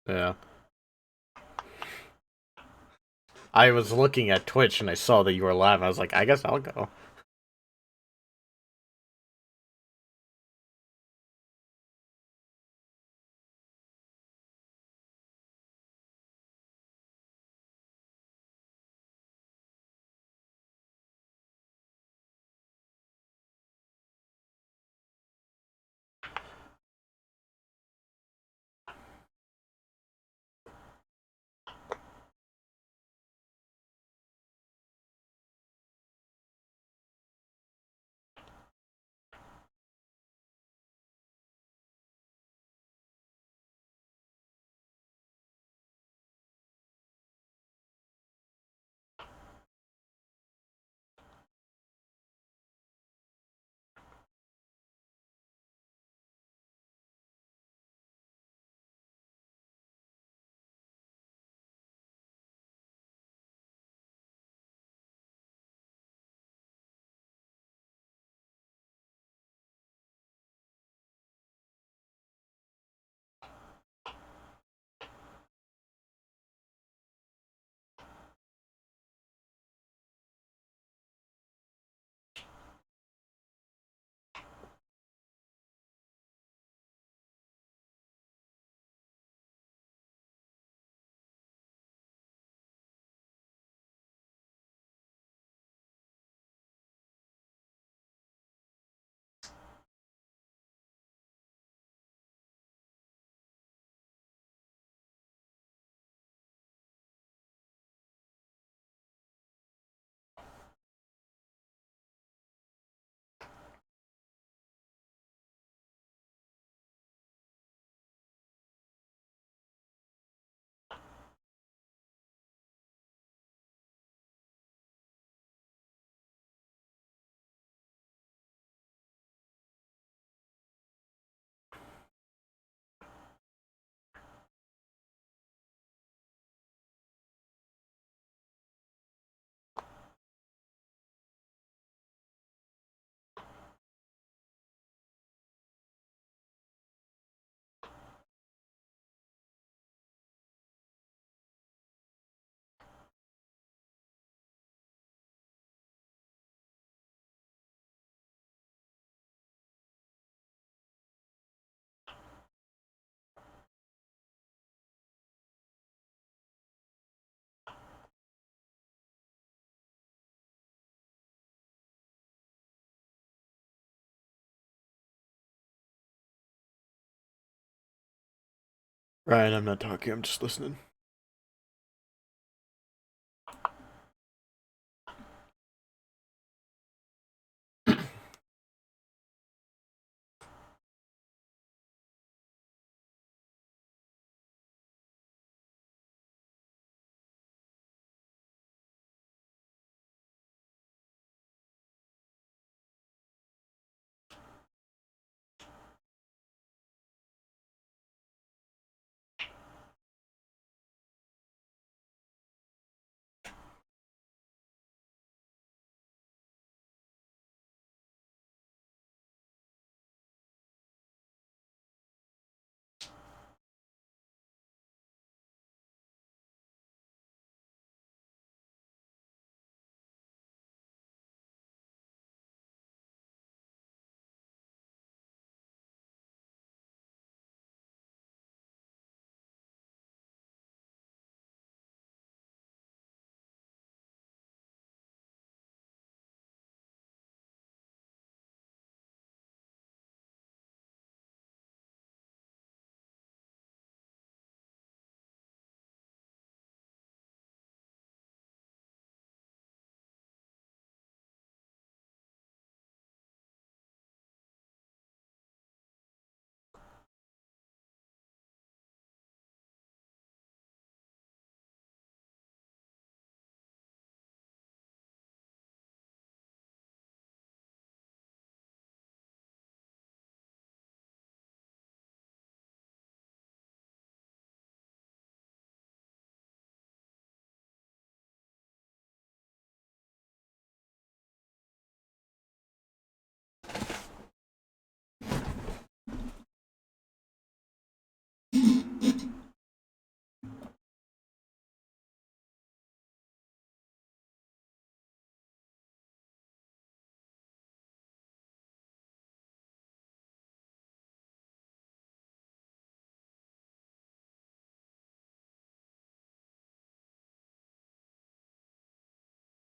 Yeah. I was looking at Twitch and I saw that you were live. I was like, I guess I'll go. Ryan, I'm not talking. I'm just listening.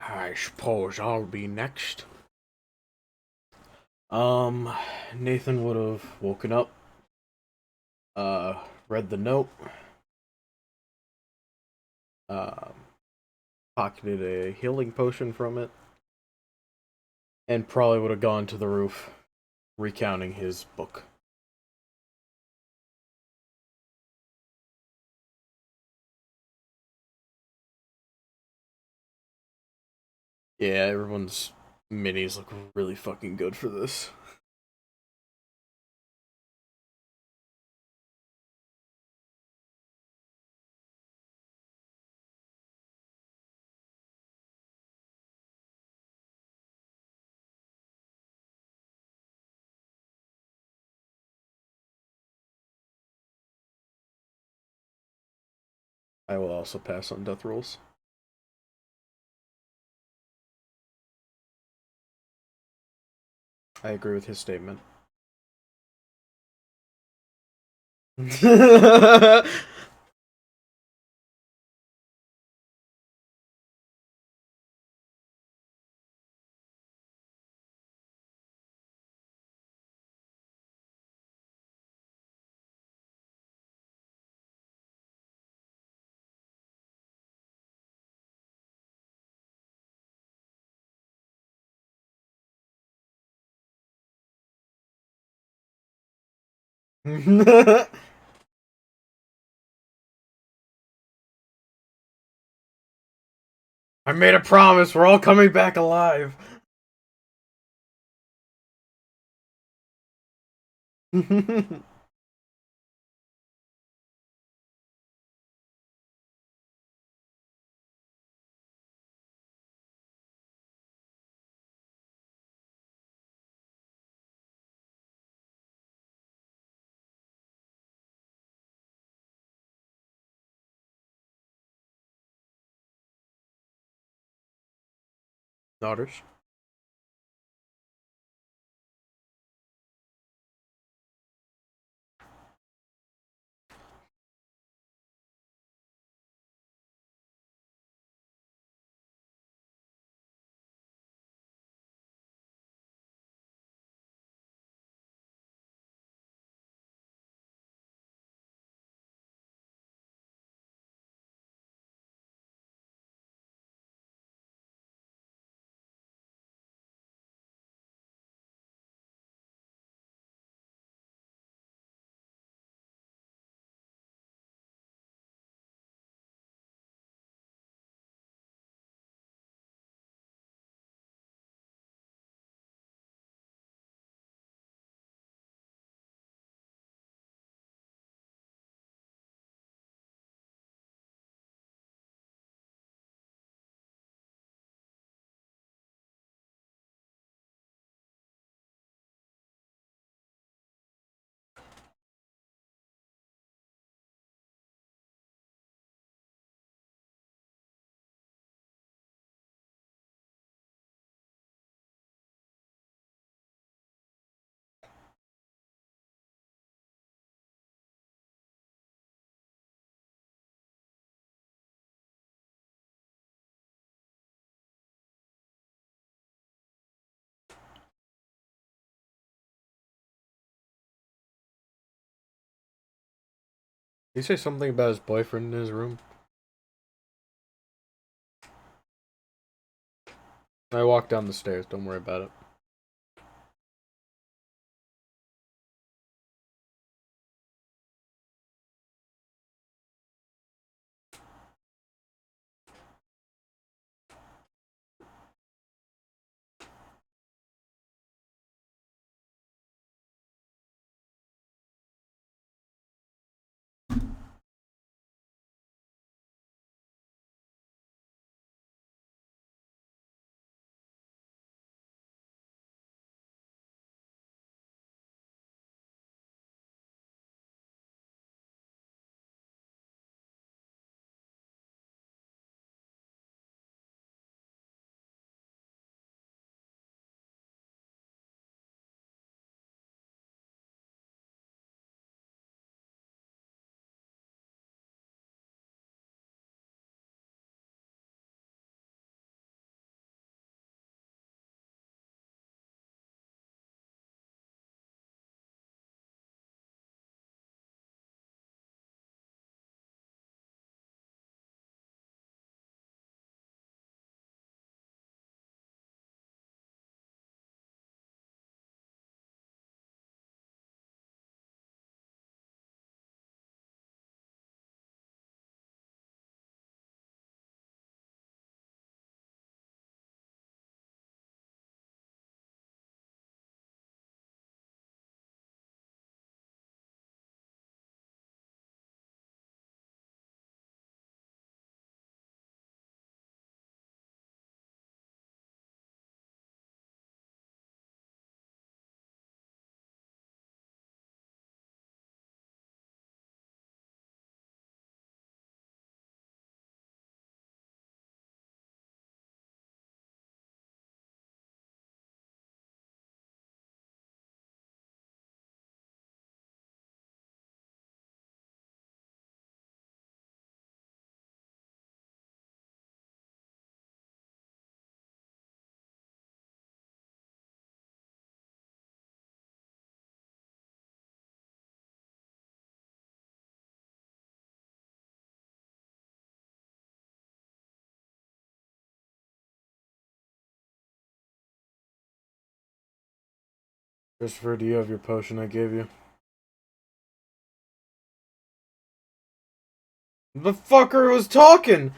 I suppose I'll be next. Nathan would have woken up, read the note, um, pocketed a healing potion from it, and probably would have gone to the roof, recounting his book. Yeah, everyone's minis look really fucking good for this. I will also pass on death rolls. I agree with his statement. I made a promise. We're all coming back alive. Daughters. Did he say something about his boyfriend in his room? I walked down the stairs. Don't worry about it. Christopher, do you have your potion I gave you? The fucker was talking!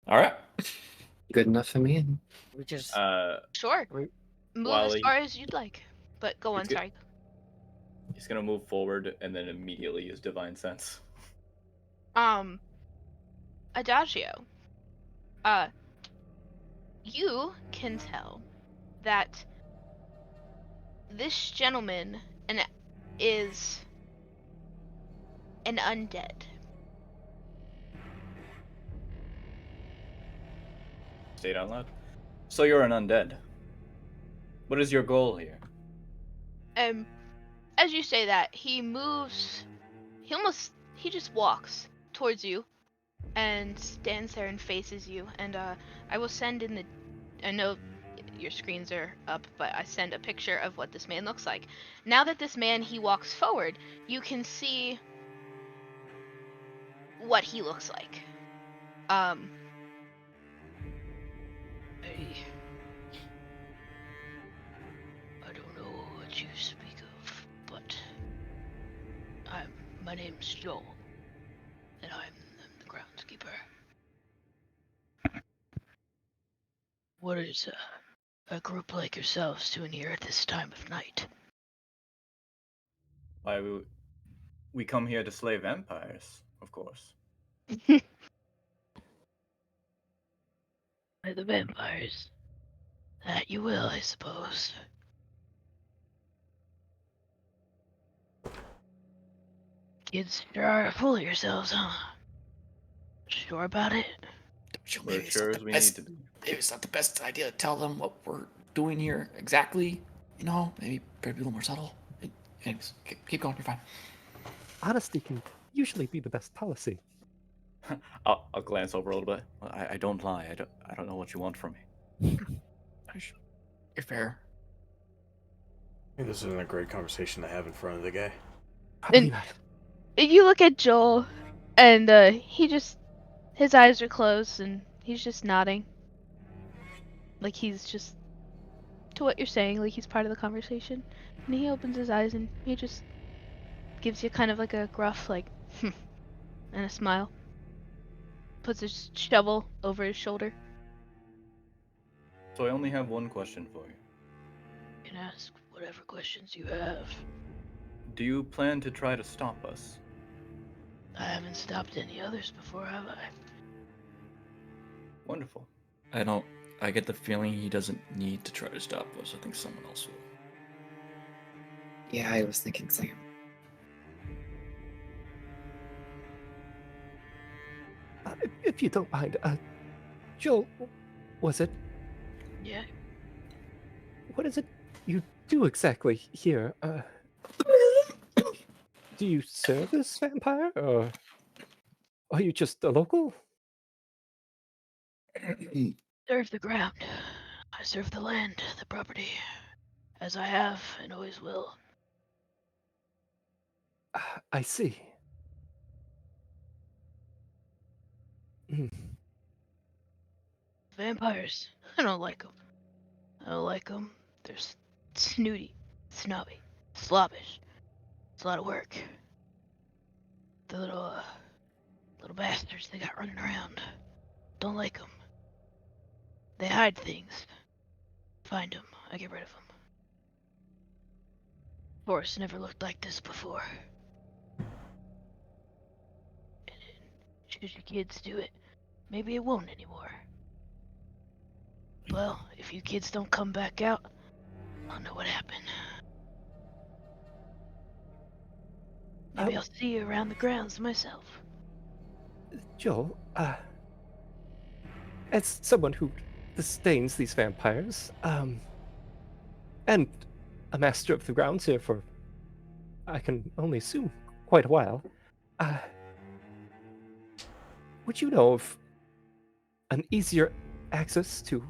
All right. good enough for me. We just Sure. we, Move While as he- far as you'd like. But go on, It's good. sorry. He's gonna move forward and then immediately use Divine Sense. Adagio. You can tell that this gentleman is an undead. Say it out loud. So you're an undead. What is your goal here? As you say that, he just walks towards you and stands there and faces you. And I will send in I know your screens are up, but I send a picture of what this man looks like. Now that this man, he walks forward, you can see what he looks like. I don't know what you speak of, but my name's Joel, and I'm the groundskeeper. What is a group like yourselves doing here at this time of night? Why we come here to slay vampires, of course. By the vampires. That you will, I suppose. Kids sure are full of yourselves, huh? Sure about it? We're sure as we need to be. Maybe it's not the best idea to tell them what we're doing here exactly. You know, maybe be a little more subtle. Anyways, keep going. You're fine. Honesty can usually be the best policy. I'll glance over a little bit. I don't lie. I don't know what you want from me. You're fair. I think this isn't a great conversation to have in front of the guy. Probably not. You look at Joel, and his eyes are closed, and he's just nodding. Like he's just to what you're saying, like he's part of the conversation. And he opens his eyes, and he just gives you kind of like a gruff, like, and a smile. Puts his shovel over his shoulder. So I only have one question for you. You can ask whatever questions you have. Do you plan to try to stop us? I haven't stopped any others before, have I? Wonderful. I get the feeling he doesn't need to try to stop us. I think someone else will. yeah, I was thinking same. If you don't mind, Joel, was it? Yeah. What is it you do exactly here? Do you serve this vampire, or are you just a local? Serve the ground. I serve the land, the property. As I have and always will. I see. Hmm. Vampires. I don't like them. I don't like them. They're snooty, snobby, slobbish. It's a lot of work. The little bastards they got running around. Don't like them. They hide things. Find them. I get rid of them. Forest never looked like this before. And should your kids do it, maybe it won't anymore. Well, if you kids don't come back out, I'll know what happened. Maybe I'll see you around the grounds myself. Joel, as someone who disdains these vampires, and a master of the grounds here for, I can only assume, quite a while, would you know of an easier access to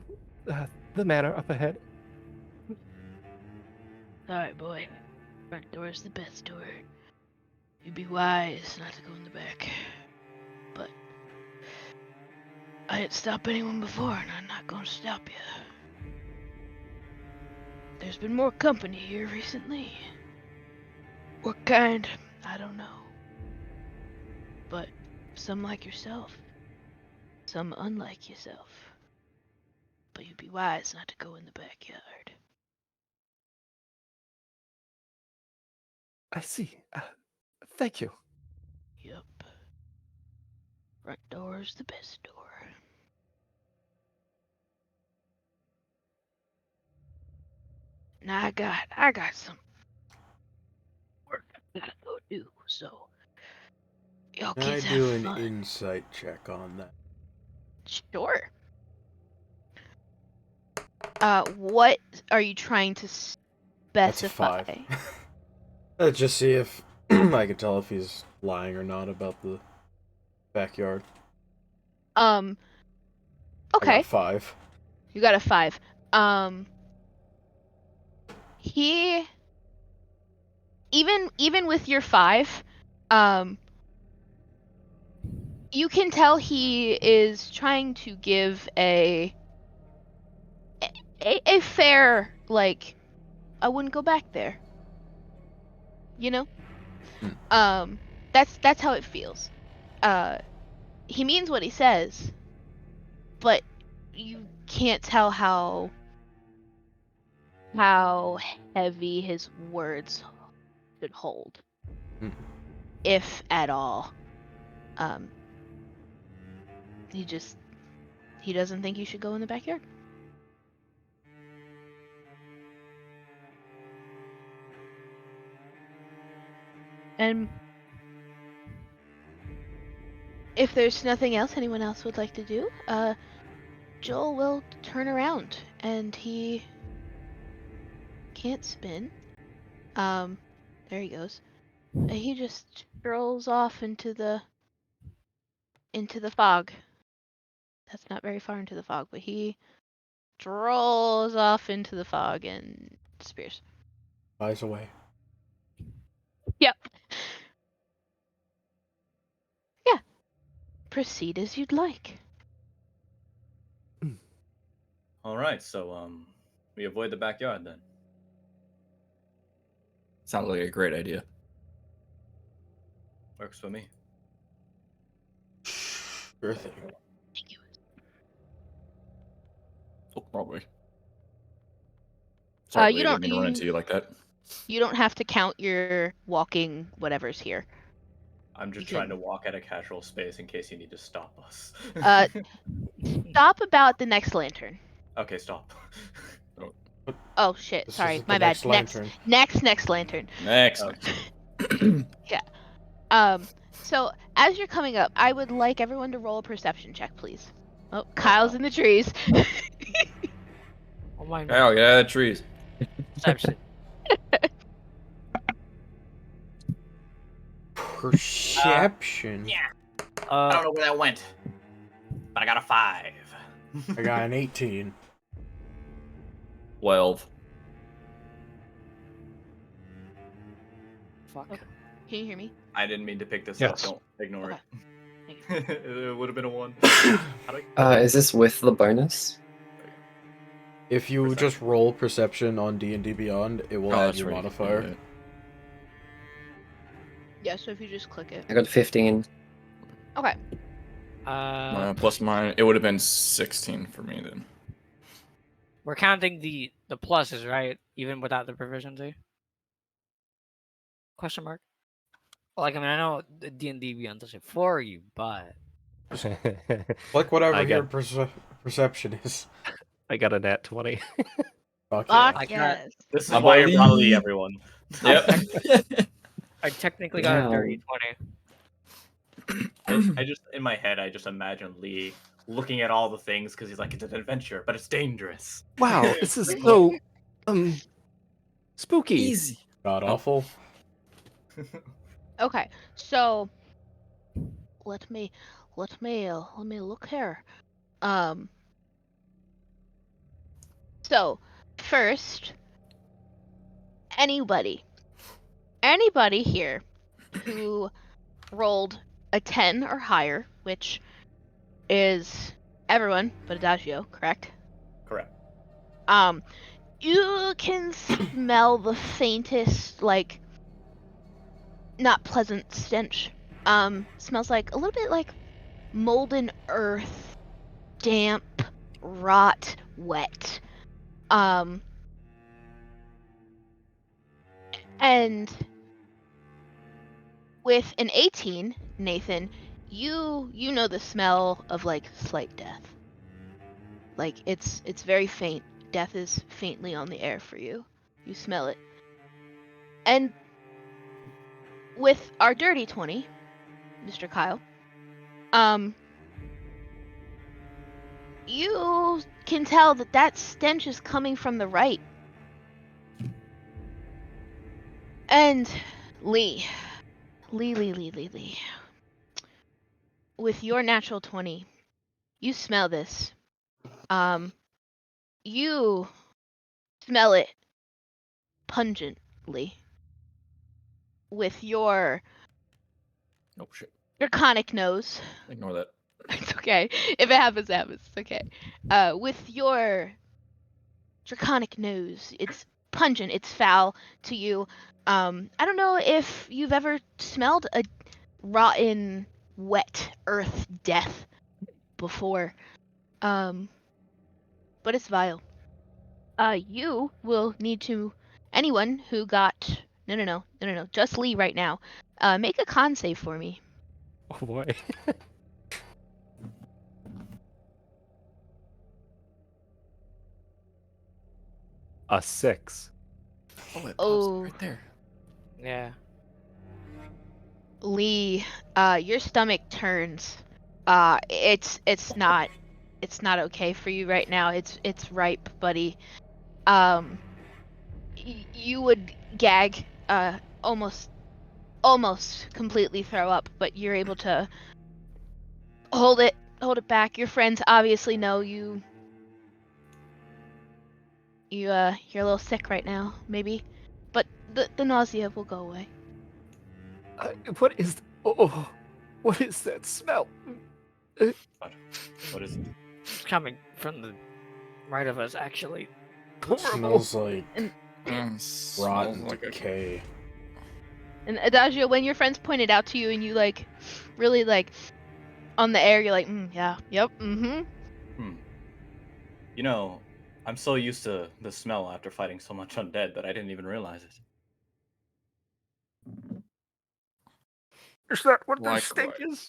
the manor up ahead? Alright, boy. Front door's the best door. You'd be wise not to go in the back. But I didn't stop anyone before, and I'm not gonna stop you. There's been more company here recently. What kind? I don't know. But some like yourself. Some unlike yourself. but you'd be wise not to go in the backyard. I see. Thank you. Yup. Front door's the best door. Now I got some work I gotta go do, so y'all Can I kids do have an fun. insight check on that? Sure. What are you trying to That's a specify? 5. Let's just see if I can tell if he's lying or not about the backyard. I got Okay, a 5. you got a 5. He even with your 5, you can tell he is trying to give a fair, like, I wouldn't go back there. You know? That's how it feels. He means what he says, but you can't tell how heavy his words should hold, if at all. He doesn't think you should go in the backyard. And if there's nothing else anyone else would like to do, Joel will turn around, and he can't spin. There he goes. And he just strolls off into the fog. That's not very far into the fog, but he strolls off into the fog and disappears. Flies away. Yep. Yeah. Proceed as you'd like. All right, so we avoid the backyard then. Sounds like a great idea. Works for me. Sure thing. Thank you. Oh, wrong way. Sorry, you lady, I don't- didn't mean to run into you like that. You don't have to count your walking whatever's here. I'm just You trying to can- walk at a casual space in case you need to stop us. Stop about the next lantern. Okay, stop. Oh shit, This sorry, isn't my the bad. next lantern. Next lantern. Next. Okay. So as you're coming up, I would like everyone to roll a perception check, please. Oh, Kyle's in the trees. Oh my god. Kyle, yeah, the trees. Perception. Perception. I don't know where that went, but I got a 5. I got an 18. 12. Fuck. Can you hear me? I didn't mean to pick this Yes. up. Don't ignore Okay. it. It would have been a 1. Is this with the bonus? If you Perception. just roll perception on D&D Beyond, it will add that's your right. modifier. Yeah, so if you just click it. I got 15. Okay. Plus mine, it would have been 16 for me then. We're counting the pluses, right? Even without the proficiency? Question mark? Like, I mean, I know the D&D Beyond does it for you, but... Like whatever I your got- perception is. I got a nat 20. Fuck Fuck yeah. I got- yes. This is I why you're believe- Raleigh, everyone. Yep. I technically got a Wow. dirty 20. I just, in my head, I just imagine Lee looking at all the things because he's like, it's an adventure, but it's dangerous. Wow, this is so spooky. Easy. God awful. Okay, so let me look here. So first, anybody here who rolled a 10 or higher, which is everyone but Adagio, correct? Correct. You can smell the faintest, like, not pleasant stench. Smells like a little bit like molten earth, damp, rot, wet. And with an 18, Nathan, you know the smell of like slight death. Like it's very faint. Death is faintly on the air for you. You smell it. And with our dirty 20, Mr. Kyle, you can tell that stench is coming from the right. And Lee. With your natural 20, you smell this. You smell it pungently. With your Oh shit. draconic nose. Ignore that. It's okay. If it happens, it happens. It's okay. With your draconic nose, it's pungent, it's foul to you. I don't know if you've ever smelled a rotten, wet earth death before. But it's vile. You will need to. Anyone who got. No. Just Lee right now. Make a con save for me. Oh boy. A 6. Oh, it pops Oh. right there. Yeah. Lee, your stomach turns. It's not okay for you right now. It's ripe, buddy. You would gag, almost completely throw up, but you're able to hold it back. Your friends obviously know you're a little sick right now, maybe, but the nausea will go away. What is? Oh, what is that smell? What is it? It's coming from the right of us, actually. Horrible. Smells like Smells rotten like a- decay. And Adagio, when your friends point it out to you and you like really like on the air, you're like, yeah, yep, You know, I'm so used to the smell after fighting so much undead that I didn't even realize it. Is that what Like this stink what? is?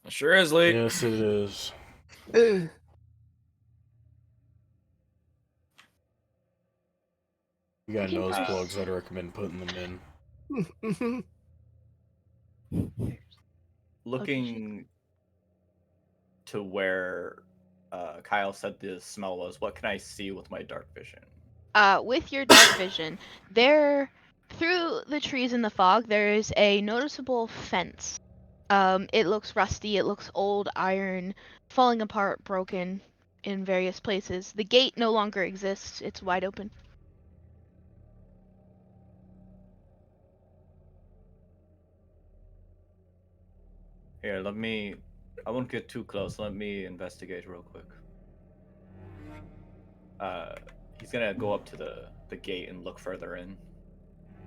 Sure is, Lee. Yes, it is. Uh, You got You can nose just- plugs, I'd recommend putting them in. mhm. Looking to where Kyle said the smell was, what can I see with my dark vision? With your dark vision, there, through the trees and the fog, there is a noticeable fence. It looks rusty, it looks old, iron, falling apart, broken in various places. The gate no longer exists, it's wide open. Here, I won't get too close. Let me investigate real quick. He's gonna go up to the gate and look further in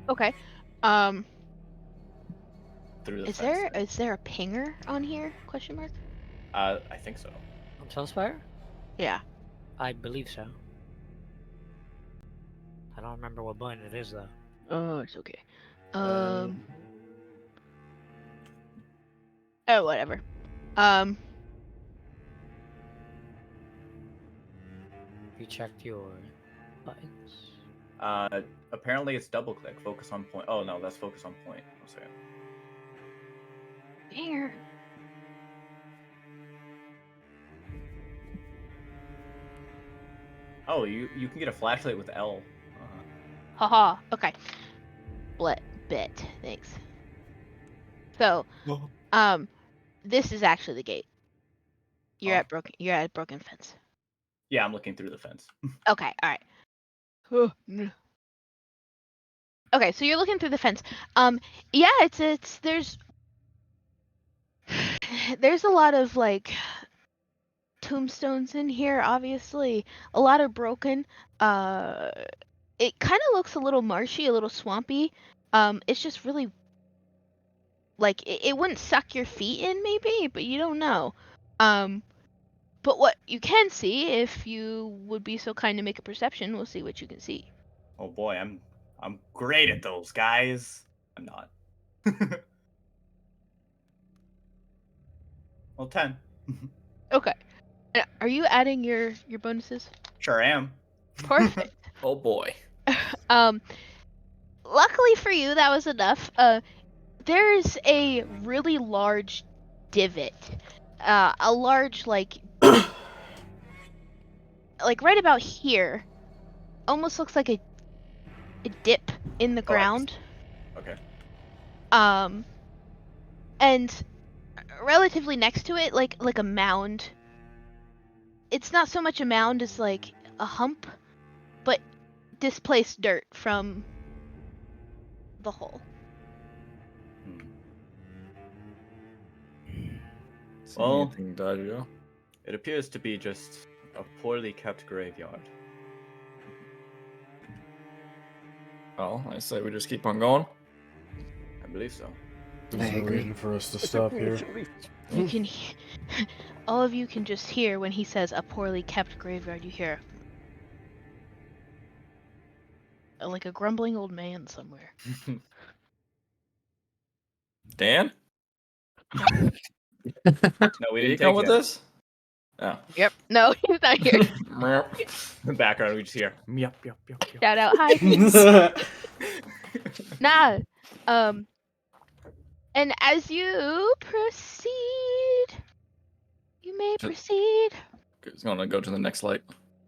Okay. through the Is fence. there a pinger on here? Question mark? I think so. On Telspire? Yeah. I believe so. I don't remember what button it is though. Oh, it's okay. Oh, whatever. You checked your buttons. Apparently it's double click. Focus on point. Oh no, that's focus on point. One second. Pinger. Oh, you can get a flashlight with L. Haha. Okay. Bet. Thanks. So, this is actually the gate. You're at broken fence. Yeah, I'm looking through the fence. Okay. All right. Okay, so you're looking through the fence. Yeah, it's there's a lot of like tombstones in here. Obviously, a lot are broken. It kind of looks a little marshy, a little swampy. It's just really like it wouldn't suck your feet in, maybe, but you don't know. But what you can see, if you would be so kind to make a perception, we'll see what you can see. Oh boy, I'm great at those, guys. I'm not. Well, 10. Okay. Are you adding your bonuses? Sure am. Perfect. Oh boy. Luckily for you, that was enough. There's a really large divot. A large, like right about here. Almost looks like a dip in the Oh, I see. ground. Okay. And relatively next to it, like a mound. It's not so much a mound as like a hump, but displaced dirt from the hole. See Well- anything, Dario? It appears to be just a poorly kept graveyard. Well, I say we just keep on going. I believe so. I There's no agree. reason for us to stop here. You can, all of you can just hear when he says a poorly kept graveyard. You hear like a grumbling old man somewhere. Dan? No, we Did didn't you take come with that. this? Oh. Yep. No, he's not here. In the background, we just hear yup, yup, yup, yup. Shout out, hi. Nah. And as you proceed, you may Just- proceed. It's gonna go to the next light.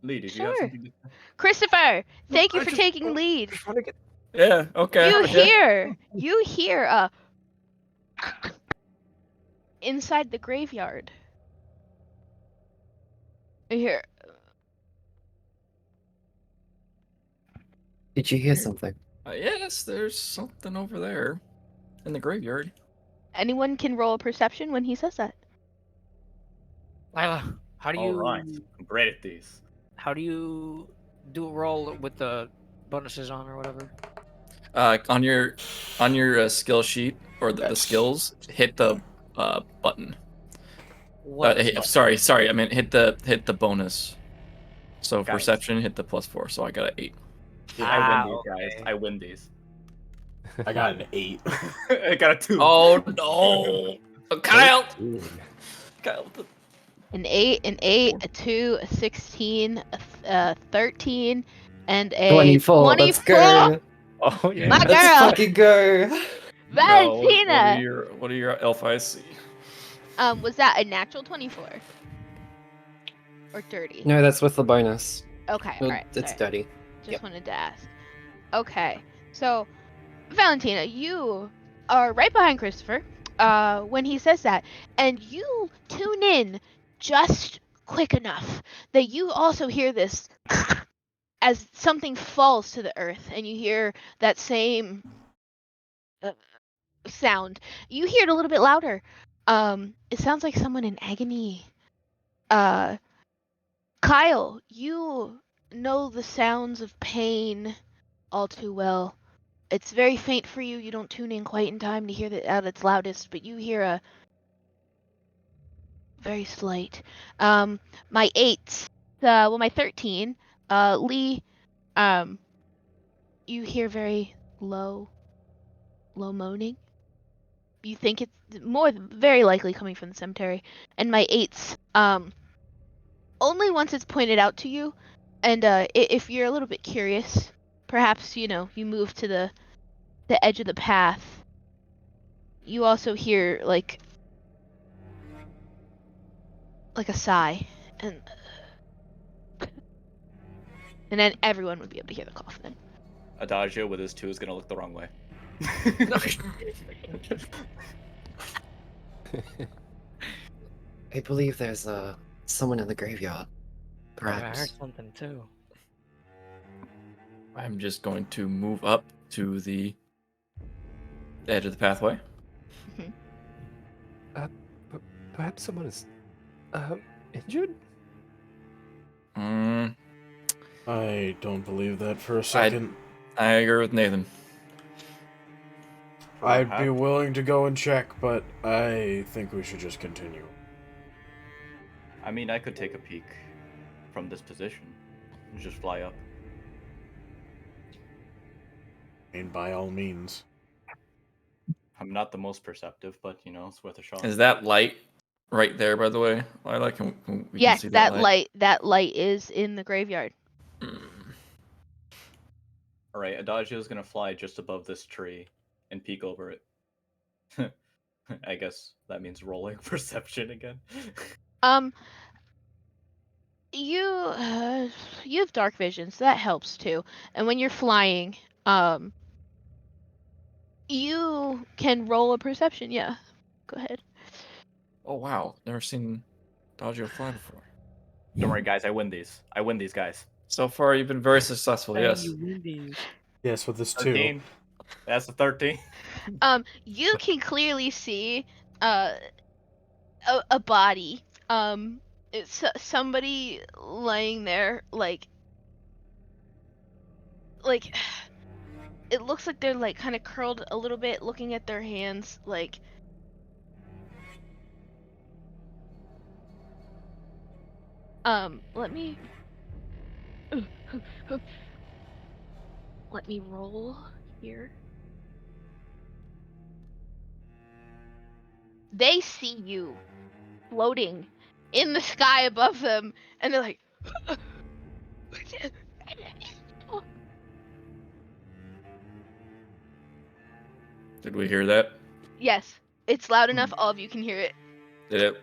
Lee, did you have Sure. something to say? Christopher, thank you I for just- taking lead. Just want to get. Yeah, okay. You hear inside the graveyard. You hear Did you hear something? Yes, there's something over there in the graveyard. anyone can roll a perception when he says that. Lila, how do All you right, I'm great at these. how do you do a roll with the bonuses on or whatever? On your skill sheet or the skills, hit the button. What? Sorry. I meant hit the bonus. So Got it. perception, hit the +4. So I got an 8. I win these, okay. guys. I win these. I got an 8. I got a 2. Oh no, Kyle! Kyle, An 8, a 2, a 16, a 13, and a 24. Let's go. Oh yeah. My Let's girl, fucking go. Valentina. What are your elf eyes see? Was that a natural 24 or 30? No, that's with the bonus. Okay, Well, alright. it's sorry. 30. Just Yep. wanted to ask. Okay, so Valentina, you are right behind Christopher when he says that, and you tune in just quick enough that you also hear this as something falls to the earth, and you hear that same sound. You hear it a little bit louder. It sounds like someone in agony. Kyle, you know the sounds of pain all too well. It's very faint for you. You don't tune in quite in time to hear it at its loudest, but you hear a very slight. My 8, my 13, Lee, you hear very low moaning. You think it's very likely coming from the cemetery. And my 8s, only once it's pointed out to you, and if you're a little bit curious, perhaps you move to the edge of the path. You also hear like a sigh, and then everyone would be able to hear the cough then. Adagio with his 2 is gonna look the wrong way. I believe there's someone in the graveyard. I heard Perhaps. something too. I'm just going to move up to the edge of the pathway. Perhaps someone is injured. Mm, I don't believe that for a second. I agree with Nathan. I'd be willing to go and check, but I think we should just continue. I mean, I could take a peek from this position and just fly up. I mean, by all means. I'm not the most perceptive, but you know, it's worth a shot. Is that light right there, by the way? Lila, we can Yes, see that light is in the graveyard. All right, Adagio's gonna fly just above this tree and peek over it. I guess that means rolling perception again. You you have dark vision, so that helps too. And when you're flying, you can roll a perception. Yeah, go ahead. Oh wow, never seen Dodgio fly before. Don't worry, guys. I win these. I win these, guys. So far, you've been very successful. Hey, Yes. you win these. Yes, with this 13. That's a 13. You can clearly see a body. It's somebody laying there, like it looks like they're like kind of curled a little bit, looking at their hands, like. Let me roll here. They see you floating in the sky above them, and they're like, Did we hear that? yes, it's loud enough, all of you can hear it. Did it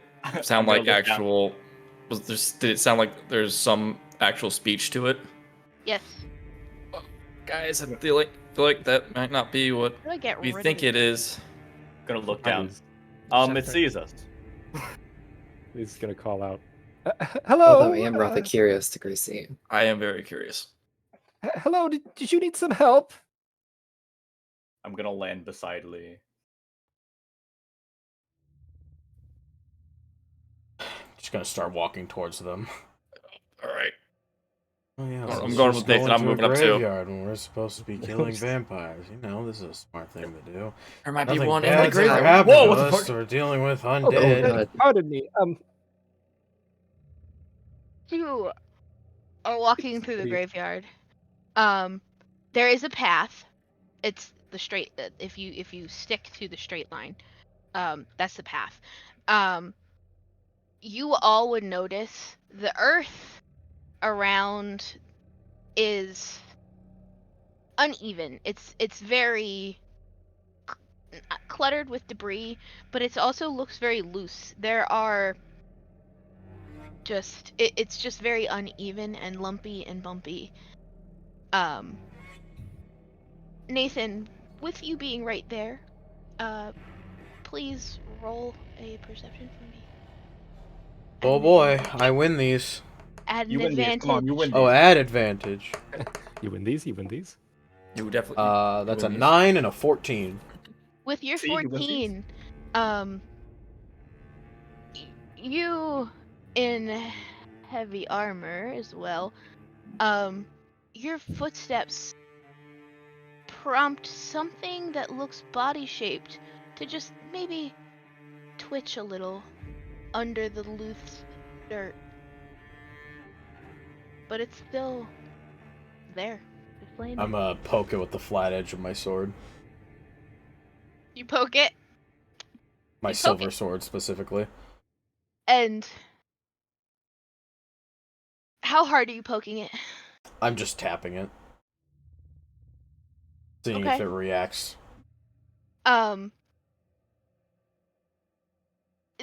sound I'm gonna like look down. actual? Did it sound like there's some actual speech to it? Yes. Guys, I feel like that might not be what How do I get we rid think of it is. Gonna look down. Buttons. It sees us. He's gonna call out. Hello. Although I am rather curious to go see. I am very curious. Hello. Did you need some help? I'm gonna land beside Lee. Just gonna start walking towards them. All right. Oh yeah, I'm let's going just with Nathan, go I'm into a moving up too. graveyard when we're supposed to be killing vampires. You know, this is a smart thing to do. There might be Nothing one in the bad's ever graveyard. happened Whoa! to What the us. fuck? We're dealing with Oh, undead. God. pardon me. You are walking through the graveyard. There is a path. It's the straight. If you stick to the straight line, that's the path. You all would notice the earth around is uneven. It's very cluttered with debris, but it also looks very loose. There are it's just very uneven and lumpy and bumpy. Nathan, with you being right there, please roll a perception for me. Oh boy, I win these. Add an You win these. advantage. Come on, you win Oh, these. add advantage. You win these. You win these. You definitely. That's a win these. 9 and a 14. With your See, you win these. 14, you in heavy armor as well, your footsteps prompt something that looks body shaped to just maybe twitch a little under the loose dirt. But it's still there. It's laying I'm there. gonna poke it with the flat edge of my sword. You poke it, My You poke silver it. sword specifically. and how hard are you poking it? I'm just tapping it. Seeing Okay. if it reacts.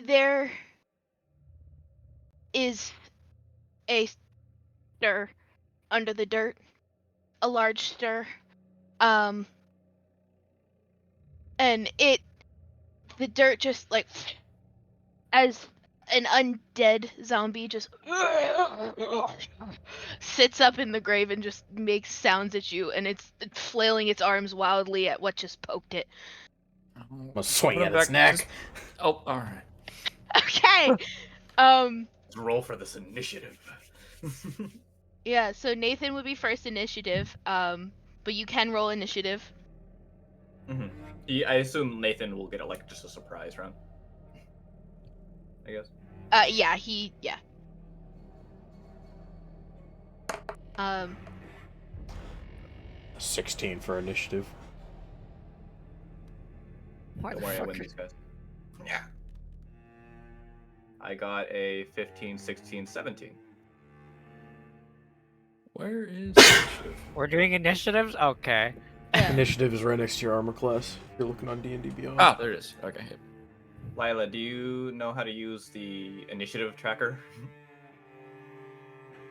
There is a stir under the dirt, a large stir, and the dirt just like, as an undead zombie just sits up in the grave and just makes sounds at you, and it's flailing its arms wildly at what just poked it. I'm gonna swing Put at him its back, neck. just- Oh, all right. Okay. Let's roll for this initiative. Yeah, so Nathan would be first initiative, but you can roll initiative. I assume Nathan will get it like just a surprise round. I guess. Yeah, Um, 16 for initiative. Why Don't the worry, I fuck win are- these guys. Yeah. I got a 15, 16, 17. Where is initiative? We're doing initiatives? Okay. yeah. Initiative is right next to your armor class. If you're looking on D&D Beyond. Ah, there it is. Okay. Lila, do you know how to use the initiative tracker?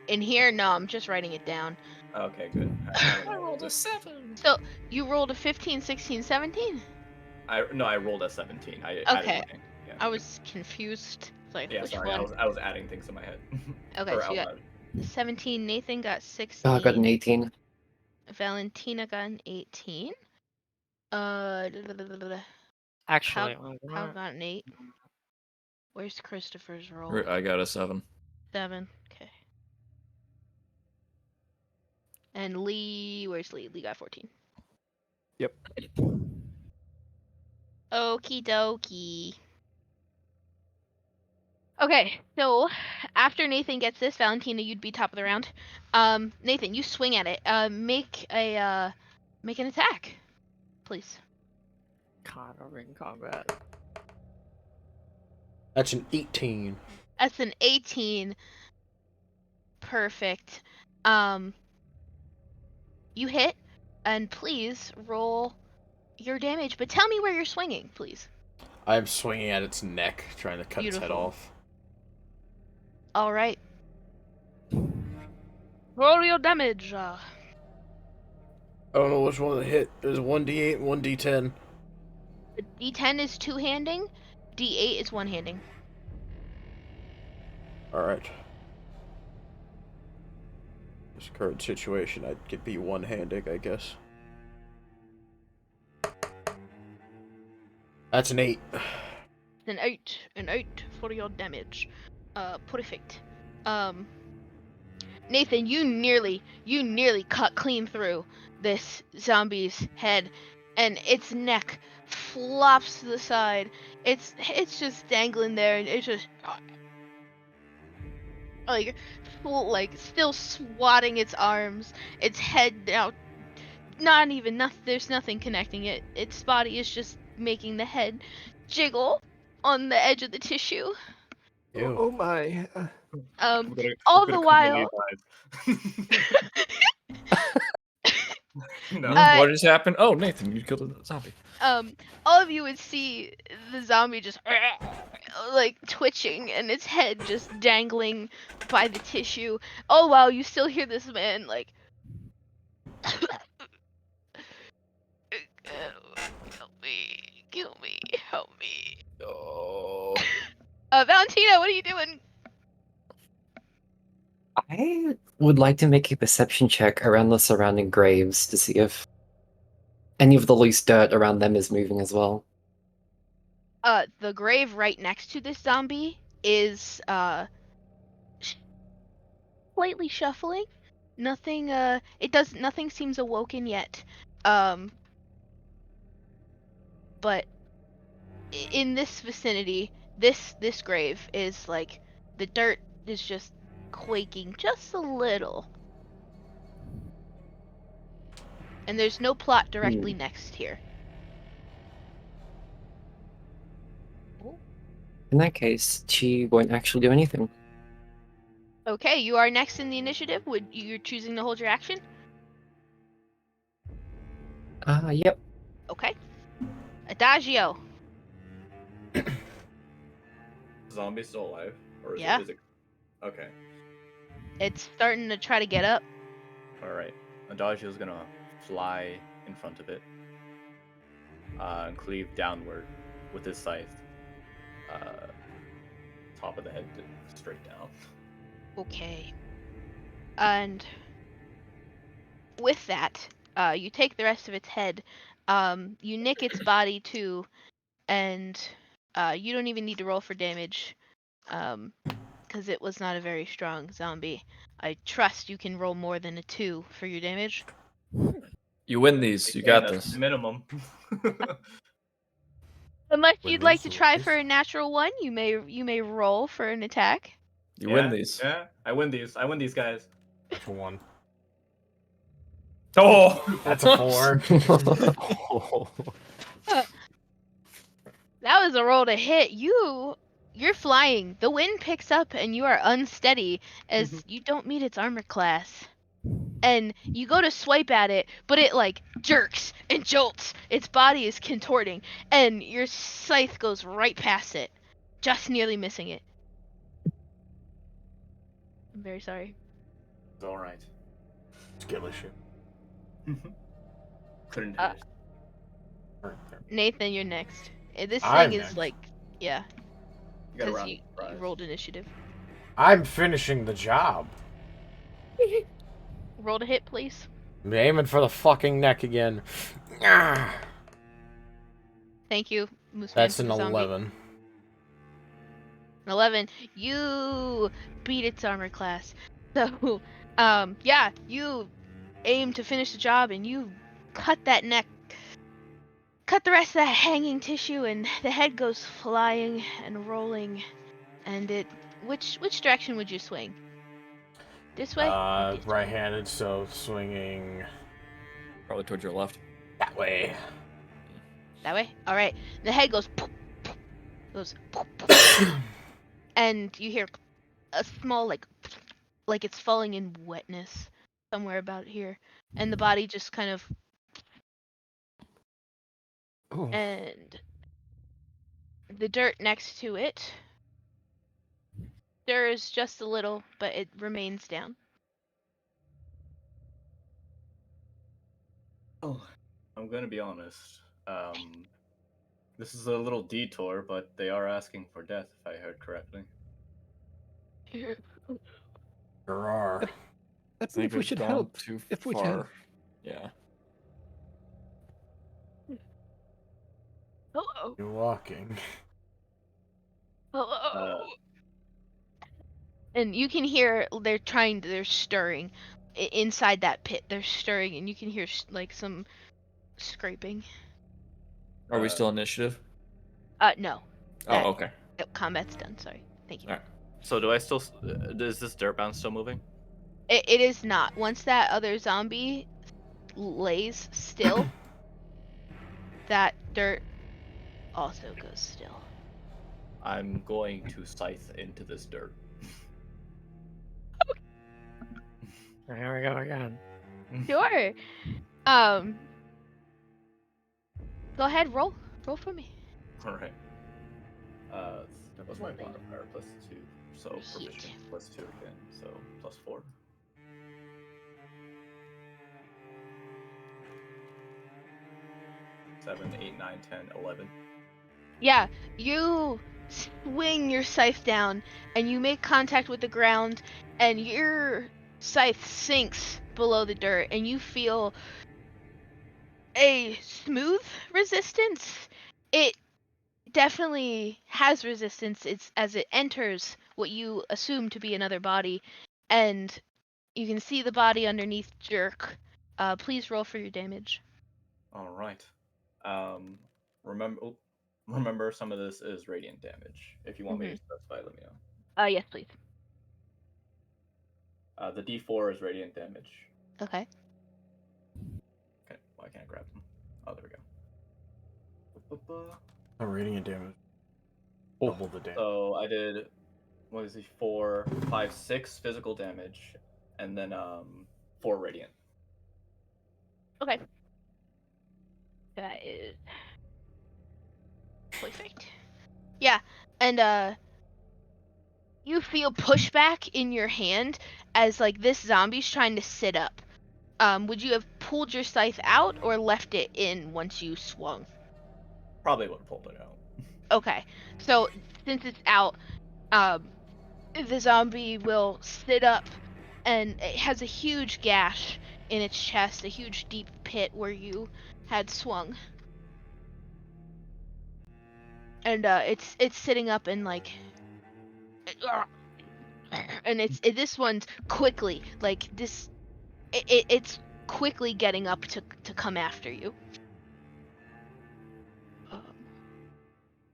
In here, no, I'm just writing it down. Okay, good. I don't know. rolled a 7. So you rolled a 15, 16, 17? I rolled a 17. I added Okay. mine. Yeah. I was confused. It's like, Yeah, which sorry. one? I was adding things in my head. Okay, Or so out you got loud. 17. Nathan got 16. Oh, I got an 18. Valentina got an 18. Actually, How got an 8? Where's Christopher's roll? I got a 7. 7. Okay. And Lee, where's Lee? Lee got 14. Yep. Okie dokie. Okay, so after Nathan gets this, Valentina, you'd be top of the round. Nathan, you swing at it. Make an attack, please. God, we're in combat. That's an 18. That's an 18. Perfect. You hit, and please roll your damage. But tell me where you're swinging, please. I'm swinging at its neck, trying to cut its head Beautiful. off. All right. Roll your damage. I don't know which one to hit. There's 1d8 and 1d10. The D10 is two-handing. D8 is one-handing. Alright. This current situation, I could be one-handed, I guess. That's an 8. An 8 for your damage. Perfect. Nathan, you nearly cut clean through this zombie's head, and its neck flops to the side. It's just dangling there, and it's just like still swatting its arms. Its head now, there's nothing connecting it. Its body is just making the head jiggle on the edge of the tissue. Ew. Oh my. All the while, No. What just happened? Oh, Nathan, you killed a zombie. all of you would see the zombie just like twitching and its head just dangling by the tissue. Oh wow, you still hear this man like kill me, help me. Oh. Valentina, what are you doing? I would like to make a perception check around the surrounding graves to see if any of the loose dirt around them is moving as well. The grave right next to this zombie is slightly shuffling. Nothing nothing seems awoken yet. But in this vicinity, this grave is like the dirt is just quaking just a little. And there's no plot directly next here. In that case, she won't actually do anything. Okay, you are next in the initiative. You're choosing to hold your action? Yep. Okay. Adagio. Zombie still alive? Or is Yeah. it okay. It's starting to try to get up. Alright. Adagio's gonna fly in front of it. And cleave downward with his scythe. Top of the head straight down. Okay. And with that, you take the rest of its head. You nick its body too, and you don't even need to roll for damage, because it was not a very strong zombie. I trust you can roll more than a 2 for your damage. You win these. You got this. Minimum. Unless Win you'd like these to try ladies. for a natural 1, you may roll for an attack. You win these. Yeah, I win these. I win these guys. For one. Oh, That's a 4. That was a roll to hit. You're flying. The wind picks up and you are unsteady as you don't meet its armor class. And you go to swipe at it, but it like jerks and jolts. Its body is contorting, and your scythe goes right past it, just nearly missing it. I'm very sorry. It's all right. Skill issue. Couldn't Uh, hit it. Nathan, you're next. This I'm thing is next. like, yeah, You got a because round you of surprise. rolled initiative. I'm finishing the job. Roll to hit, please. I'm aiming for the fucking neck again. Ah, Thank you, Moose Man, that's for an the zombie. 11. 11. You beat its armor class. So, yeah, you aim to finish the job and you cut that neck, cut the rest of that hanging tissue, and the head goes flying and rolling. And it, which direction would you swing? This way? Or this way? Right-handed, so swinging Probably towards your left. that way. That way? All right. The head goes, poof, poof, goes, poof, poof, and you hear a small like it's falling in wetness somewhere about here, and the body just kind of, Oh, and the dirt next to it stirs just a little, but it remains down. Oh, I'm gonna be honest. This is a little detour, but they are asking for death, if I heard correctly. There are. I think believe we we've should gone help too if we far. can. Yeah. Hello. You walking. Hello. And you can hear they're stirring inside that pit. They're stirring, and you can hear like some scraping. Are we still initiative? No. Oh, okay. Combat's done. Sorry. Thank you. All right. So do I still? Is this dirt bound still moving? It is not. Once that other zombie lays still, that dirt also goes still. I'm going to scythe into this dirt. Here we go again. Sure. Go ahead, roll for me. All right. That was my modifier plus 2, so Heat. proficient plus 2 again, so plus 4. Seven, 8, 9, 10, 11. Yeah, you swing your scythe down, and you make contact with the ground, and your scythe sinks below the dirt, and you feel a smooth resistance. It definitely has resistance. It's as it enters what you assume to be another body, and you can see the body underneath jerk. Please roll for your damage. All right. Remember, some of this is radiant damage. If you want me to specify, let me know. Yes, please. The D4 is radiant damage. Okay. Okay, why can't I grab them? Oh, there we go. A radiant damage. Oh, Double the damage. so I did, what is it, 4, 5, 6 physical damage, and then 4 radiant. Okay. That is perfect. Yeah, and you feel pushback in your hand as like this zombie's trying to sit up. Would you have pulled your scythe out or left it in once you swung? Probably would have pulled it out. Okay, so since it's out, the zombie will sit up, and it has a huge gash in its chest, a huge deep pit where you had swung. And it's sitting up and like, and this one's quickly like this. It's quickly getting up to come after you.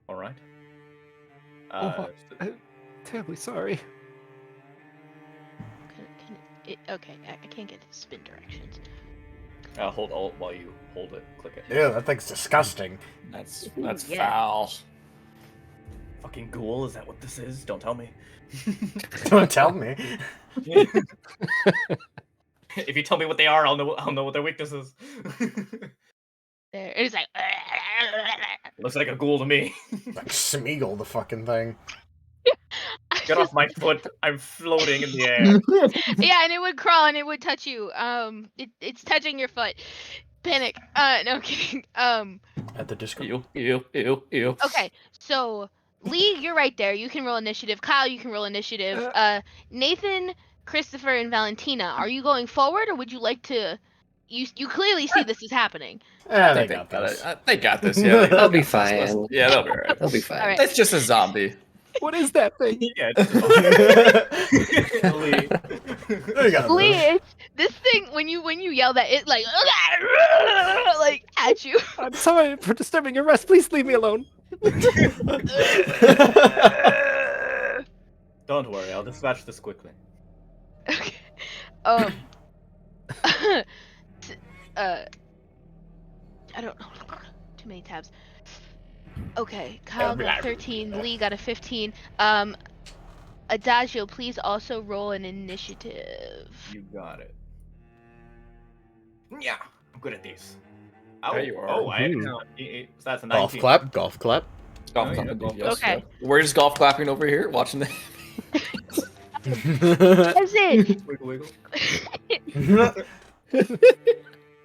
All right. I'm terribly sorry. Okay, I can't get to spin directions. Hold Alt while you hold it. Click it. Ew, that thing's disgusting. That's Yeah. foul. Fucking ghoul, is that what this is? Don't tell me. Don't tell me. If you tell me what they are, I'll know what their weakness is. There, it's like. Looks like a ghoul to me. Like Smeagol, the fucking thing. Get off my foot! I'm floating in the air. Yeah, and it would crawl and it would touch you. It's touching your foot. Panic. No I'm kidding. At the Discord. Ew. Okay, so Lee, you're right there. You can roll initiative. Kyle, you can roll initiative. Nathan, Christopher, and Valentina, are you going forward, or would you like to? You clearly see this is happening. Yeah, I they think got this. They got this. Yeah, They'll be fine. Yeah, they'll be alright. They'll be fine. All right. It's just a zombie. What is that thing? Yeah, it's Lee. They got Lee, this. it's this thing when you yell that it like at you. I'm sorry for disturbing your rest. Please leave me alone. Don't worry, I'll dispatch this quickly. Okay. I don't know. Too many tabs. Okay, Kyle got 13. Lee got a 15. Adagio, please also roll an initiative. You got it. Yeah, I'm good at these. Oh, There you are. Oh, I Hmm. so that's a 19. Golf clap, golf clap. Golf Oh, yeah, clapping. golf Yes, Okay. yeah. We're just golf clapping over here, watching the. As it Wiggle, wiggle.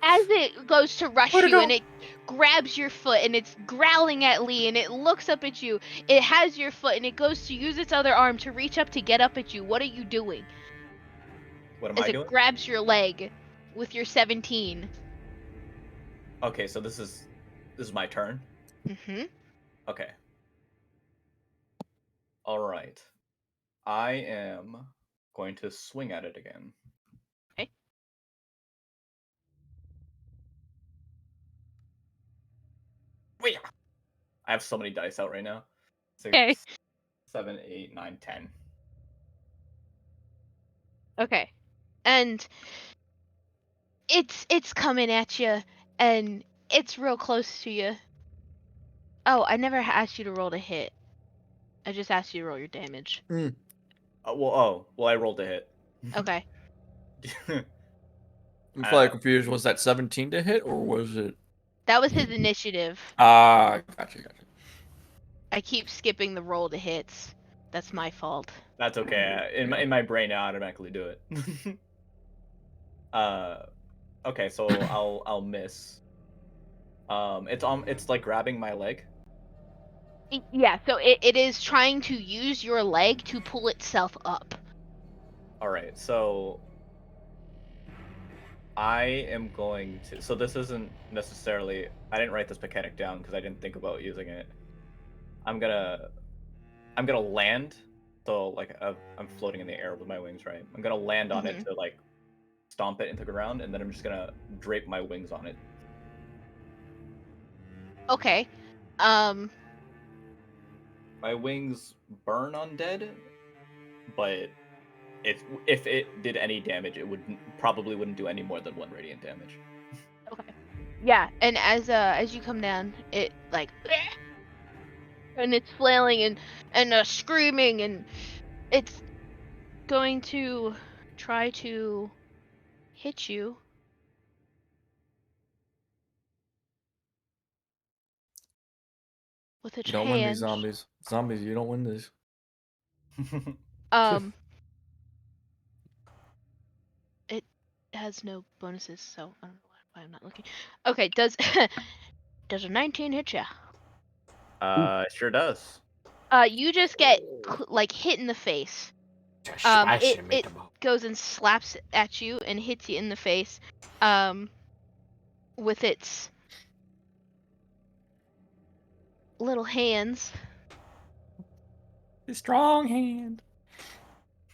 as it goes to rush Where'd it you go? and it grabs your foot and it's growling at Lee and it looks up at you. It has your foot and it goes to use its other arm to reach up to get up at you. What are you doing? What am As I it doing? grabs your leg with your 17. Okay, so this is my turn. Mm-hmm. Okay. All right. I am going to swing at it again. Okay. Wait. I have so many dice out right now. 6, Okay. 7, 8, 9, 10. Okay. And it's coming at you and it's real close to you. Oh, I never asked you to roll to hit. I just asked you to roll your damage. Well, I rolled a hit. Okay. I'm slightly confused. Was that 17 to hit, or was it? That was his initiative. Gotcha. I keep skipping the roll to hits. That's my fault. That's okay. In my brain, I automatically do it. Okay, so I'll miss. It's like grabbing my leg. Yeah, so it is trying to use your leg to pull itself up. All right, so I am going to. So this isn't necessarily. I didn't write this mechanic down because I didn't think about using it. I'm gonna land. So like I'm floating in the air with my wings, right? I'm gonna land on it to like stomp it into the ground, and then I'm just gonna drape my wings on it. Okay. My wings burn undead, but if it did any damage, it probably wouldn't do any more than 1 radiant damage. Okay. Yeah, and as you come down, it like and it's flailing and screaming and it's going to try to hit you. With its You don't win these hand. zombies. Zombies, you don't win these. It has no bonuses, so I don't know why I'm not looking. Okay, does a 19 hit ya? It sure does. You just get like hit in the face. It goes and slaps at you and hits you in the face. With its little hands. A strong hand.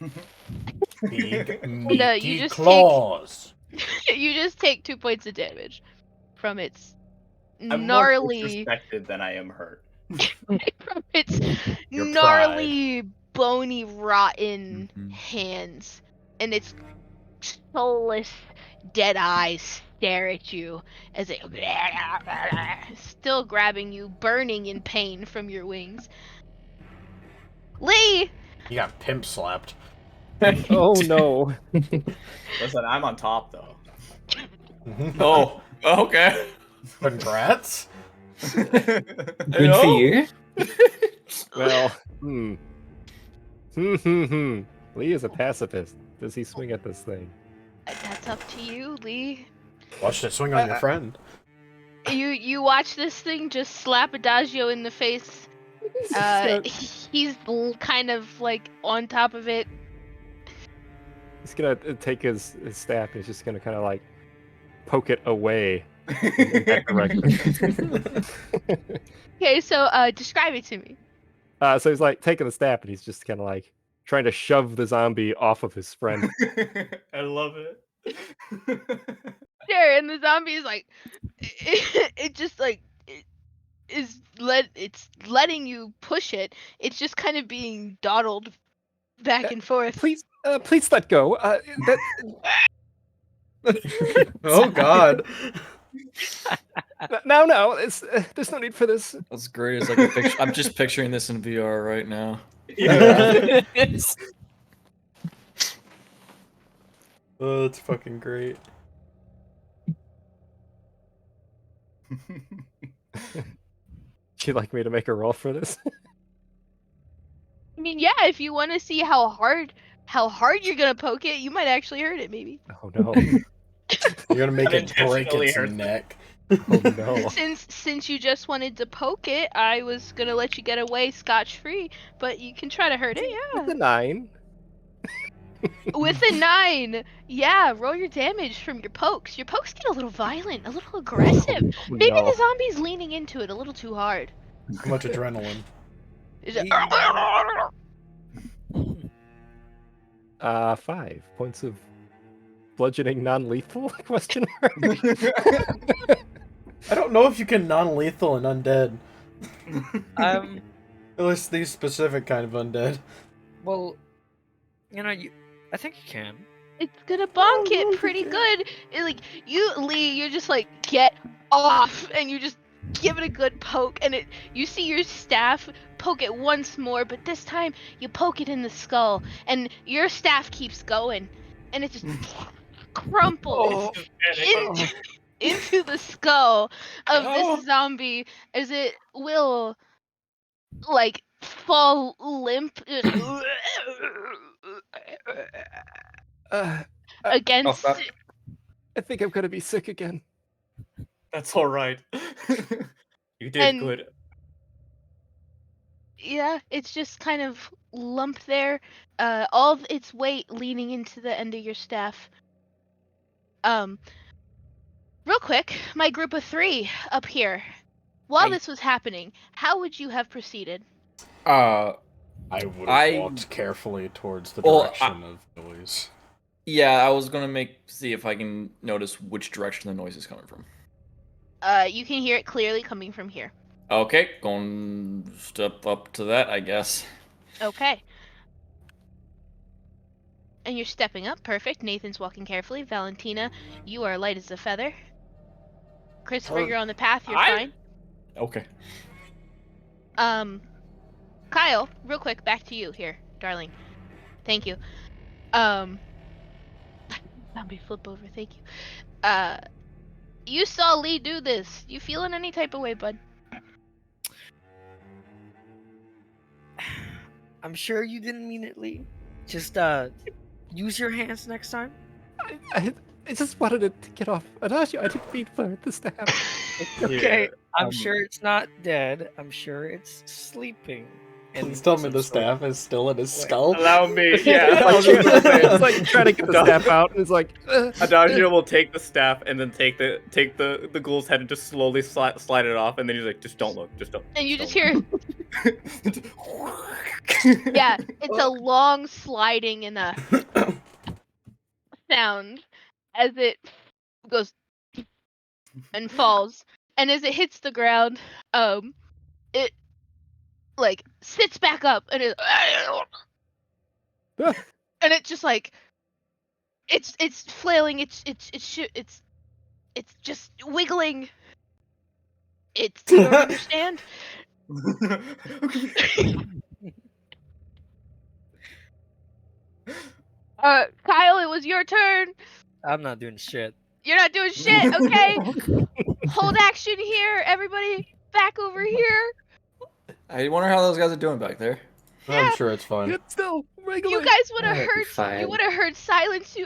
Big you meaty just claws. You just take 2 points of damage from its I'm gnarly more disrespected than I am hurt. from its Your gnarly, bony, rotten hands, and it's soulless, dead eyes stare at you as it still grabbing you, burning in pain from your wings. Lee! You got pimp slapped. Oh no. Listen, I'm on top though. Oh, okay. Congrats. Good for you. Well, Lee is a pacifist. Does he swing at this thing? That's up to you, Lee. Watch it swing on your friend. You watch this thing just slap Adagio in the face. He's kind of like on top of it. He's gonna take his staff and he's just gonna kind of like poke it away in that direction. Okay, so describe it to me. So he's like taking the staff and he's just kind of like trying to shove the zombie off of his friend. I love it. Sure, and the zombie is like, it just like it's letting you push it. It's just kind of being dawdled back and forth. Please let go. Oh God. No, there's no need for this. That's great. It's like a picture. I'm just picturing this in VR right now. Yeah. Oh, that's fucking great. Would you like me to make a roll for this? I mean, yeah, if you want to see how hard you're gonna poke it, you might actually hurt it, maybe. Oh no. You're gonna make it break Unintentionally its hurt. neck. Oh no. Since you just wanted to poke it, I was gonna let you get away scotch-free, but you can try to hurt it, yeah. With a 9. With a 9, yeah, roll your damage from your pokes. Your pokes get a little violent, a little aggressive. Oh, Maybe no. the zombie's leaning into it a little too hard. Too much adrenaline. Is it- 5 points of bludgeoning non-lethal? Question mark. I don't know if you can non-lethal and undead. At Um, least these specific kind of undead. well, I think you can. It's gonna bonk it pretty good. Like you, Lee, you're just like get off, and you just give it a good poke, and you see your staff poke it once more, but this time you poke it in the skull, and your staff keeps going, and it just crumples into the skull of this zombie as it will like fall limp against stop. I think I'm gonna be sick again. That's all right. You did And- good. Yeah, it's just kind of lumped there, all of its weight leaning into the end of your staff. Real quick, my group of 3 up here. While this was happening, how would you have proceeded? I would have walked carefully towards the direction of noise. Yeah, I was gonna see if I can notice which direction the noise is coming from. You can hear it clearly coming from here. Okay, going step up to that, I guess. Okay. And you're stepping up. Perfect. Nathan's walking carefully. Valentina, you are light as a feather. Christopher, you're on the path. You're fine. Okay. Kyle, real quick, back to you here, darling. Thank you. Zombie flip over. Thank you. You saw Lee do this. You feeling any type of way, bud? I'm sure you didn't mean it, Lee. Just use your hands next time. I just wanted it to get off. Adagio, I didn't mean for this to happen. Okay, Yeah, I'm sure it's not dead. I'm sure it's sleeping. Please tell me the staff is still in his skull. Allow me. Yeah. It's like trying to get the staff out, and it's like. Adagio will take the staff and then take the ghoul's head and just slowly slide it off, and then he's like, just don't look, just don't. And you just hear, yeah, it's a long sliding and a sound as it goes and falls. And as it hits the ground, it like sits back up and it and it just like It's flailing. It's just wiggling. You don't understand. Kyle, it was your turn. I'm not doing shit. You're not doing shit. Okay. Hold action here, everybody. Back over here. I wonder how those guys are doing back there. I'm Yeah. sure it's fine. Get still, You regulate. guys would have That'd be heard. fine. You would have heard silence.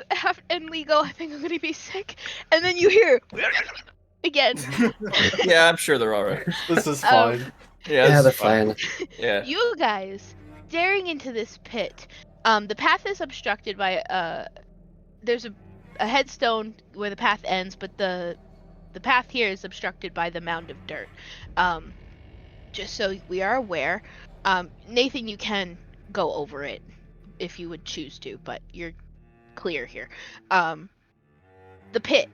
And Lee go. I think I'm gonna be sick. And then you hear again. Yeah, I'm sure they're all right. This is fine. Yeah, Yeah, this they're is fine. Yeah. You guys staring into this pit. The path is obstructed by there's a headstone where the path ends, but the path here is obstructed by the mound of dirt. Just so we are aware. Nathan, you can go over it if you would choose to, but you're clear here. The pit.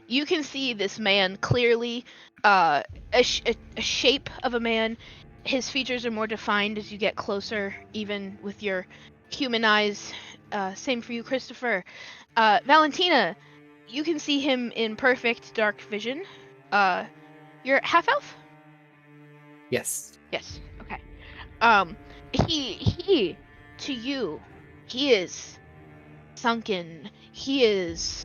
You can see this man clearly, a shape of a man. His features are more defined as you get closer, even with your human eyes. Same for you, Christopher. Valentina, you can see him in perfect dark vision. You're half elf? Yes. Yes. Okay. He, to you, he is sunken. He's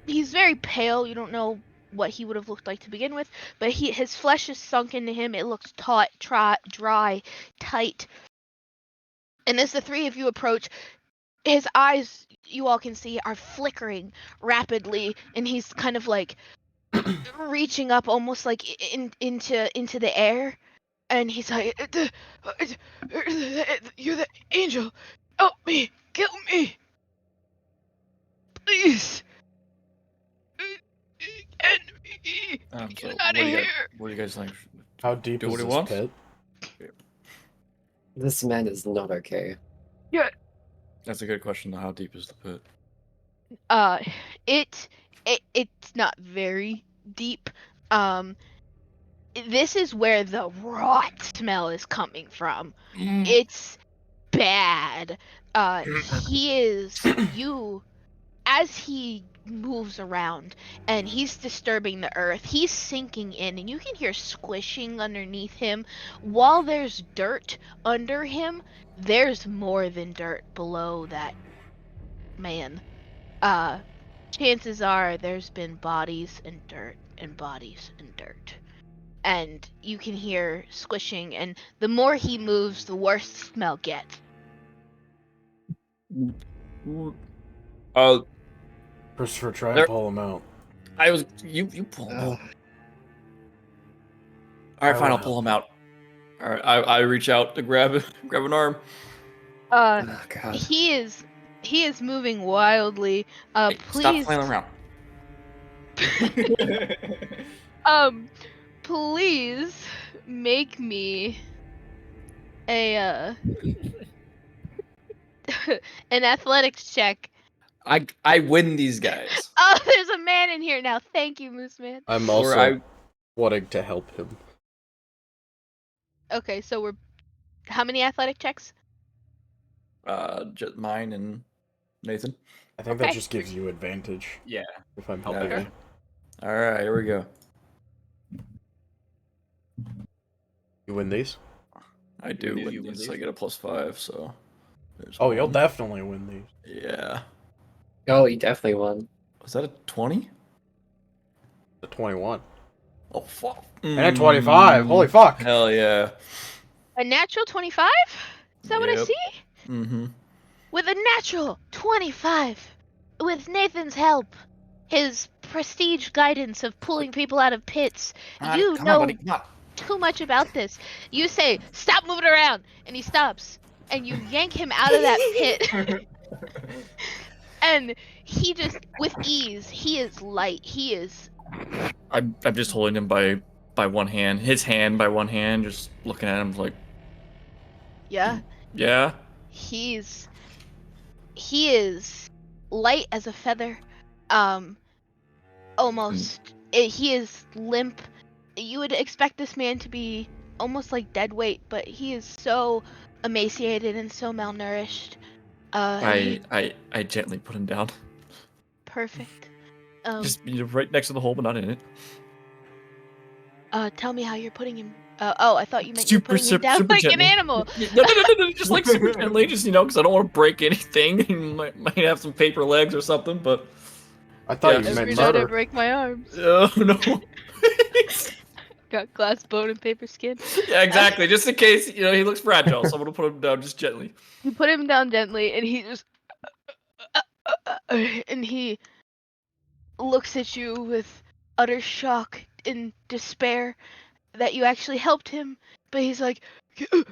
very pale. You don't know what he would have looked like to begin with, but his flesh is sunk into him. It looks taut, dry, tight. And as the three of you approach, his eyes, you all can see, are flickering rapidly, and he's kind of like reaching up, almost like into the air. And he's like, "You're the angel. Help me, kill me, please." Enemy, So get out of here. what do you guys think? How deep Do is what he this wants? pit? This man is not okay. That's a good question. Though. How deep is the pit? It's not very deep. This is where the rot smell is coming from. It's bad. He is you as he moves around and he's disturbing the earth. He's sinking in, and you can hear squishing underneath him. While there's dirt under him, there's more than dirt below that man. Chances are there's been bodies and dirt and bodies and dirt. And you can hear squishing, and the more he moves, the worse the smell gets. Christopher, try There- and pull him out. You pull him out. All right, I fine. I'll will pull help. him out. All right, I reach out to grab an arm. Oh god. He is moving wildly. Hey, stop Please, flailing around. please make me a an athletics check. I win these guys. Oh, there's a man in here now. Thank you, Moose Man. I'm Or also wanting to help him. Okay, so we're how many athletic checks? Just mine and Nathan. I think Okay. that just gives you advantage Yeah. if I'm helping Okay. you. All right, here we go. You win these? I do You win win these. these? I get a +5, so. there's Oh, you'll one. definitely win these. Yeah. Oh, he definitely won. Was that a 20? The 21. Oh fuck. And a 25. Holy fuck. Hell yeah. A natural 25? Is that what I Yep. see? Mm-hmm. With a natural 25, with Nathan's help, his prestige guidance of pulling people out of pits, you Come know on, buddy. Come on. too much about this. You say, "Stop moving around," and he stops, and you yank him out of that pit. And he just, with ease, he is light. He is. I'm just holding him by one hand. His hand by one hand, just looking at him like, Yeah. yeah. He is light as a feather. Almost. He is limp. You would expect this man to be almost like dead weight, but he is so emaciated and so malnourished. I gently put him down. Perfect. Just right next to the hole, but not in it. Tell me how you're putting him. Oh, I thought you meant you were Super, putting him down super like gently. an animal. No, just like super gently, just because I don't want to break anything. He might have some paper legs or something, but I thought you just- meant Every night I murder. break my arms. Oh no. Got glass bone and paper skin. Yeah, exactly. Just in case, he looks fragile, so I'm gonna put him down just gently. You put him down gently, and he just and he looks at you with utter shock and despair that you actually helped him. But he's like,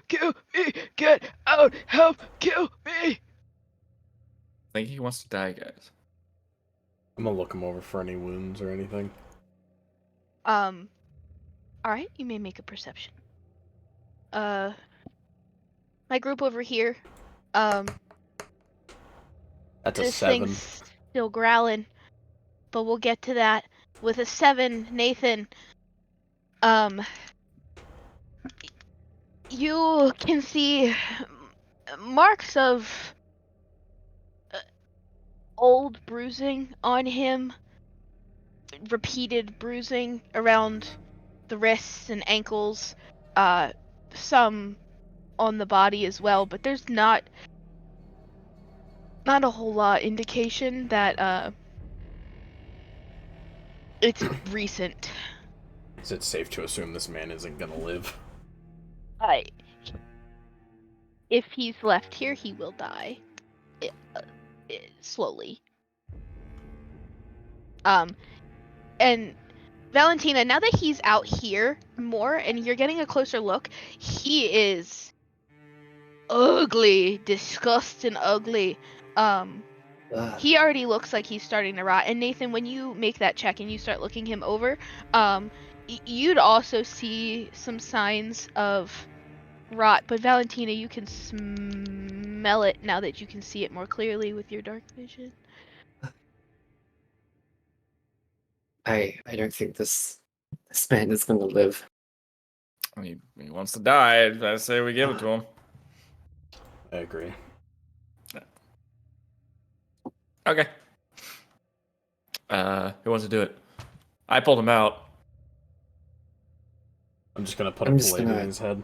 kill me, get out, help, kill me. I think he wants to die, guys. I'm gonna look him over for any wounds or anything. All right, you may make a perception. My group over here, That's a this 7. thing's still growling, but we'll get to that. With a 7, Nathan, you can see marks of old bruising on him, repeated bruising around the wrists and ankles, some on the body as well, but there's not a whole lot indication that it's recent. Is it safe to assume this man isn't gonna live? If he's left here, he will die. Slowly. And Valentina, now that he's out here more and you're getting a closer look, he is ugly, disgusting ugly. He already looks like he's starting to rot. And Nathan, when you make that check and you start looking him over, you'd also see some signs of rot. But Valentina, you can smell it now that you can see it more clearly with your dark vision. I don't think this man is going to live. He wants to die. I say we give it to him. I agree. Okay. Who wants to do it? I pulled him out. I'm just gonna put I'm a just blade gonna- in his head.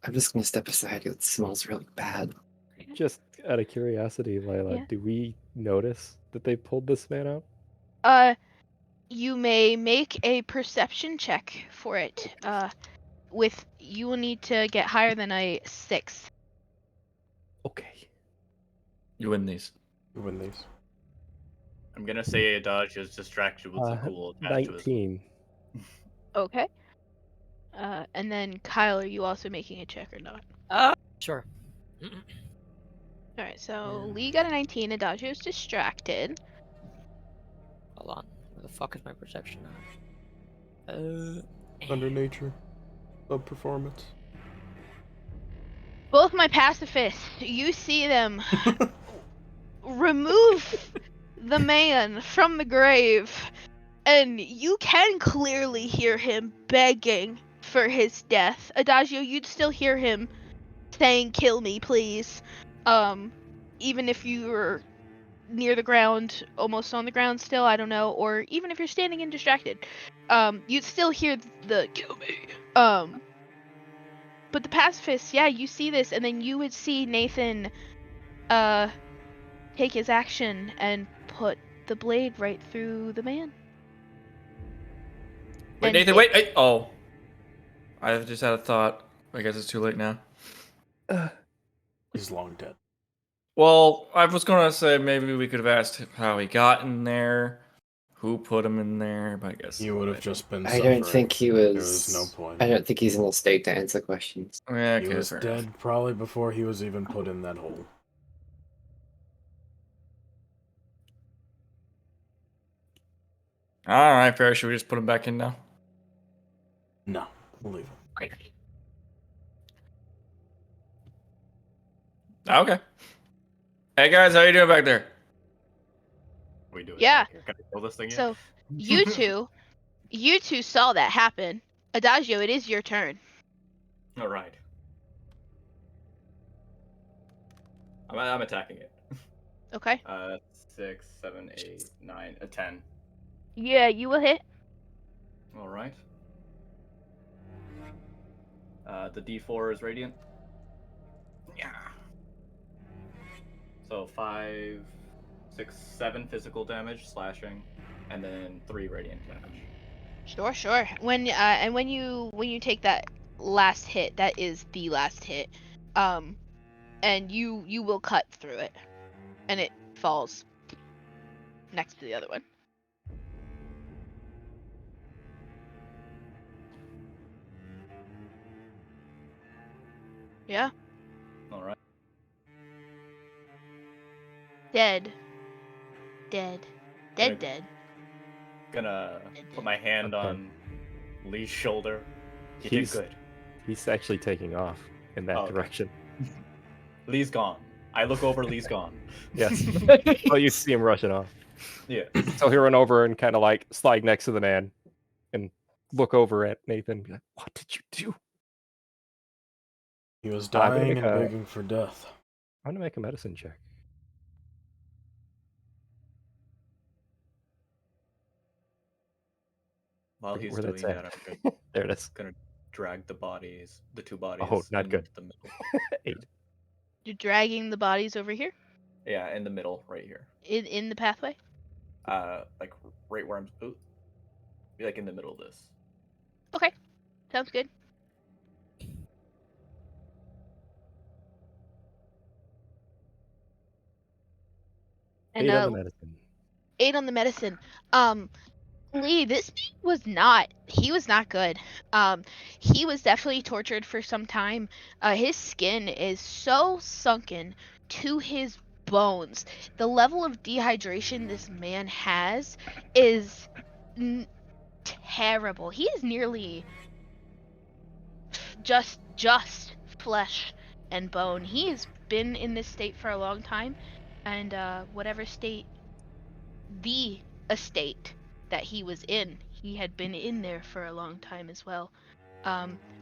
I'm just going to step aside. It smells really bad. Just out of curiosity, Lila, Yeah. do we notice that they pulled this man out? You may make a perception check for it. You will need to get higher than a 6. Okay. You win these. You win these. I'm gonna say Adagio's distraction was a cool attached to his 19. Okay. And then Kyle, are you also making a check or not? Sure. Alright, so Lee got a 19, Adagio's distracted. Hold on. Where the fuck is my perception now? Under nature. Of performance. Both my pacifists, you see them remove the man from the grave, and you can clearly hear him begging for his death. Adagio, you'd still hear him saying, "Kill me, please." Even if you were near the ground, almost on the ground still, I don't know, or even if you're standing and distracted, you'd still hear the "kill me." But the pacifists, yeah, you see this, and then you would see Nathan, take his action and put the blade right through the man. Wait, And Nathan, it- wait. Oh. I just had a thought. I guess it's too late now. He's long dead. Well, I was going to say maybe we could have asked how he got in there, who put him in there, but I guess He would have just been I suffering. don't think he There was. was no point. I don't think he's in a state to answer questions. Yeah, He okay, was fair dead enough. probably before he was even put in that hole. All right, fair. Should we just put him back in now? No, we'll leave him. Okay. Hey guys, how you doing back there? We do it. Yeah. Can I kill this thing yet? So, you two saw that happen. Adagio, it is your turn. All right. I'm attacking it. Okay. 6, 7, 8, 9, a 10. Yeah, you will hit. All right. The D4 is radiant. Yeah. So 5, 6, 7 physical damage, slashing, and then 3 radiant damage. Sure. When you take that last hit, that is the last hit. And you will cut through it, and it falls next to the other one. Yeah. All right. Dead. Gonna- Dead. Gonna Dead. put my hand Okay. on Lee's shoulder. You He's- did good. He's actually taking off in that Oh, okay. direction. Lee's gone. I look over, Lee's gone. Yes. Oh, you see him rushing off. Yeah. So he'll run over and kind of like slide next to the man and look over at Nathan and be like, "What did you do?" He was I'm gonna dying make and a- begging for death. I'm gonna make a medicine check. While he's Where that's doing at. that, I'm There it is. gonna drag the two bodies. Oh, not good. into the middle. 8. You're dragging the bodies over here Yeah, in the middle, right here. in the pathway. Like right where I'm. Ooh, like in the middle of this. Okay, sounds good. And 8 on the medicine. 8 on the medicine. Lee, this man he was not good. He was definitely tortured for some time. His skin is so sunken to his bones. The level of dehydration this man has is terrible. He is nearly just flesh and bone. He has been in this state for a long time, and whatever state the estate that he was in, he had been in there for a long time as well.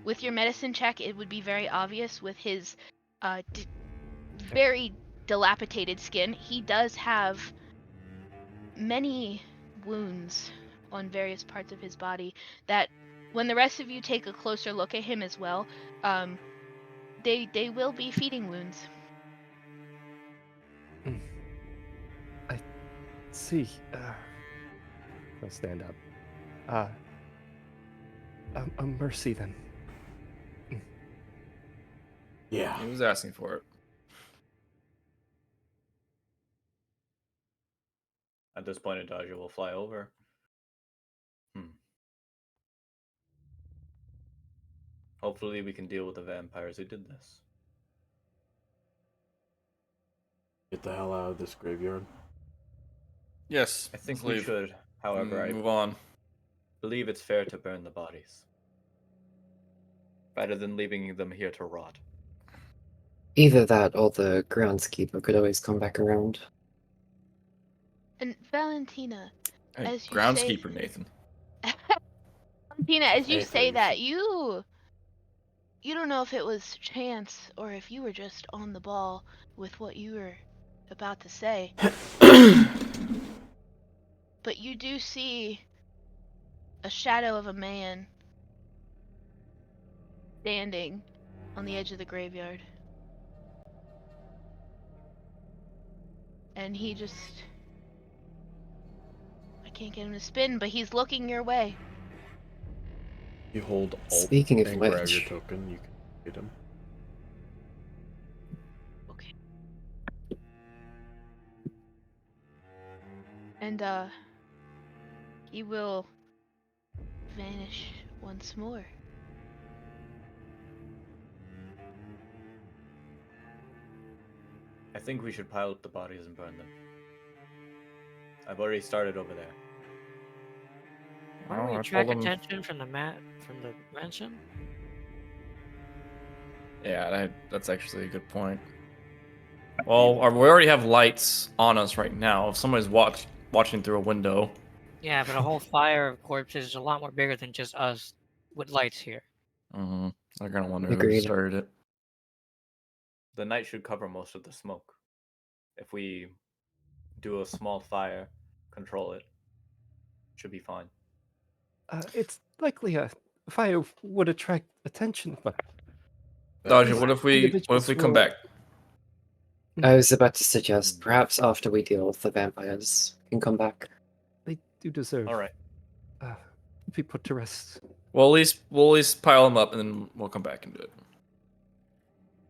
With your medicine check, it would be very obvious with his very dilapidated skin. He does have many wounds on various parts of his body that when the rest of you take a closer look at him as well, they will be feeding wounds. See, he'll stand up. A mercy then. Yeah. He was asking for it. At this point, Adagio will fly over. Hopefully, we can deal with the vampires who did this. Get the hell out of this graveyard. Yes. I think let's we leave. should. However, I Move on. believe it's fair to burn the bodies rather than leaving them here to rot. Either that or the groundskeeper could always come back around. And Valentina, Hey, as you groundskeeper Nathan. Valentina, as you Hey, say please. that, you don't know if it was chance or if you were just on the ball with what you were about to say. But you do see a shadow of a man standing on the edge of the graveyard. And he just... I can't get him to spin, but he's looking your way. You hold Alt Speaking of and grab your which- token, you can hit him. Okay. And, he will vanish once more. I think we should pile up the bodies and burn them. I've already started over there. Why don't Oh, we I attract told him- attention from the mansion? Yeah, that's actually a good point. Well, we already have lights on us right now. If somebody's watching through a window, Yeah, but a whole fire of corpses is a lot more bigger than just us with lights here. they're gonna wonder who Agreed. started it. The night should cover most of the smoke. If we do a small fire, control it, should be fine. It's likely a fire would attract attention, but Dodger, what if we individuals come will- back? I was about to suggest perhaps after we deal with the vampires, we can come back. they do deserve All right. to be put to rest. We'll at least pile them up, and then we'll come back and do it.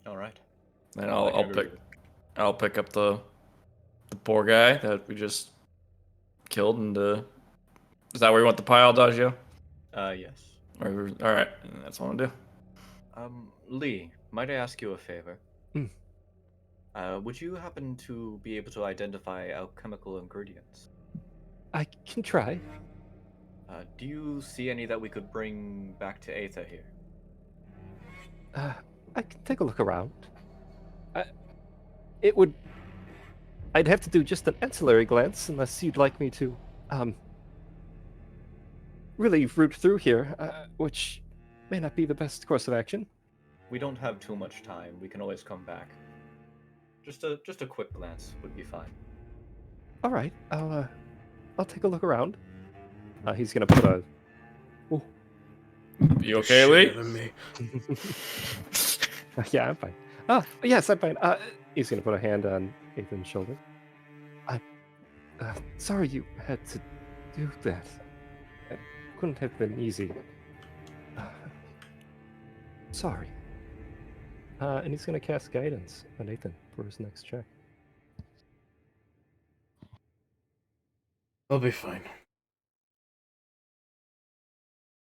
All right. And I can agree with it. I'll pick up the poor guy that we just killed, and is that where you want the pile, Dodger? Yes. All right, that's what I'm gonna do. Lee, might I ask you a favor? Hmm. Would you happen to be able to identify alchemical ingredients? I can try. Do you see any that we could bring back to Aether here? I can take a look around. I'd have to do just an ancillary glance, unless you'd like me to, really root through here, which may not be the best course of action. We don't have too much time. We can always come back. Just a quick glance would be fine. All right, I'll take a look around. He's gonna put a. You okay, Lee? Shit on me. Yeah, I'm fine. Yes, I'm fine. He's gonna put a hand on Ethan's shoulder. Sorry you had to do that. It couldn't have been easy. Sorry. And he's gonna cast guidance on Ethan for his next check. I'll be fine.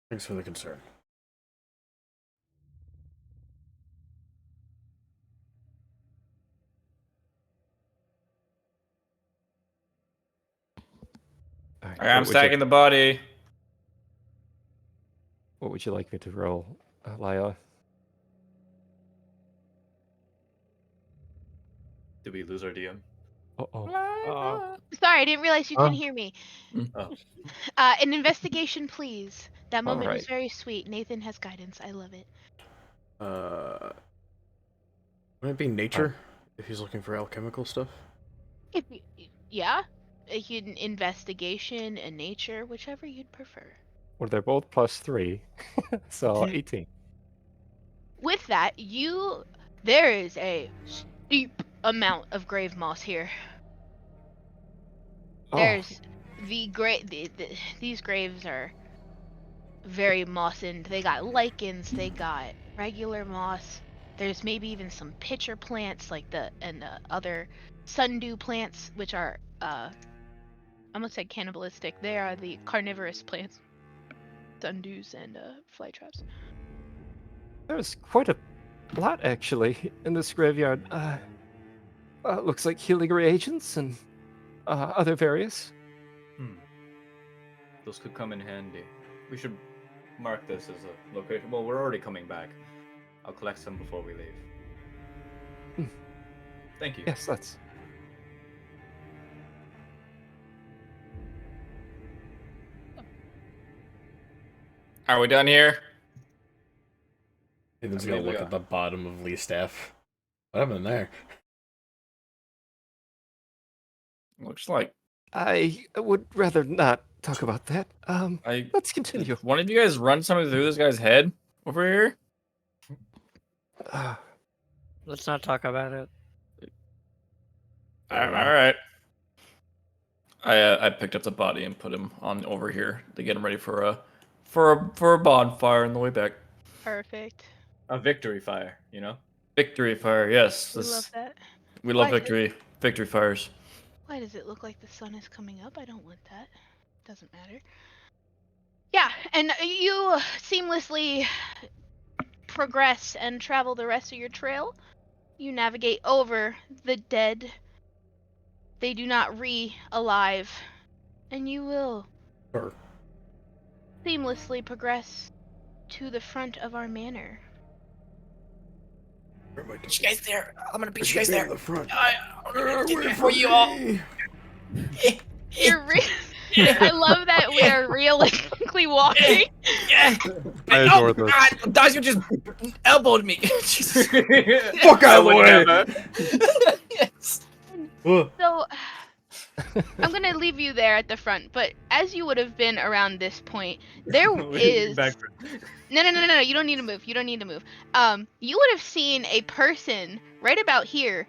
Thanks for the concern. All right, All right, I'm what would stacking the body. What would you like me to roll, Lila? Did we lose our DM? Oh. Sorry, I didn't realize you Oh. couldn't hear me. Oh. An investigation, please. That moment was Alright. very sweet. Nathan has guidance. I love it. Would it be nature if he's looking for alchemical stuff? If you, yeah, an investigation, a nature, whichever you'd prefer. Well, they're both +3, so 18. With that, there is a steep amount of grave moss here. There's these graves are very mossened. They got lichens, they got regular moss. There's maybe even some pitcher plants like the other sundew plants, which are I almost said cannibalistic. They are the carnivorous plants. Sundews and fly traps. There's quite a lot, actually, in this graveyard. Looks like healing reagents and other various. Those could come in handy. We should mark this as a location. Well, we're already coming back. I'll collect some before we leave. Thank you. Yes, let's. Are we done here? Nathan's I gonna mean, look we at the bottom of Lee's staff. What happened there? Looks like I would rather not talk about that. Let's continue. One of you guys run something through this guy's head over here. Let's not talk about it. All right. I picked up the body and put him on over here to get him ready for a bonfire on the way back. Perfect. A victory fire, you know? Victory fire, yes. We love that. We love Why- victory. Victory fires. Why does it look like the sun is coming up? I don't want that. Doesn't matter. Yeah, and you seamlessly progress and travel the rest of your trail. You navigate over the dead. They do not re-alive. And you will Or seamlessly progress to the front of our manor. where am I Meet you guys there. I'm gonna meet you Should guys be at there. the front. I'm gonna get Wait there for you all. me. I love that we are realistically walking. Yeah. I adore this. God, Dodger just elbowed me. Jesus. Fuck out of the way! Yes. Ugh. So, I'm gonna leave you there at the front, but as you would have been around this point, there is no. You don't need to move. You don't need to move. You would have seen a person right about here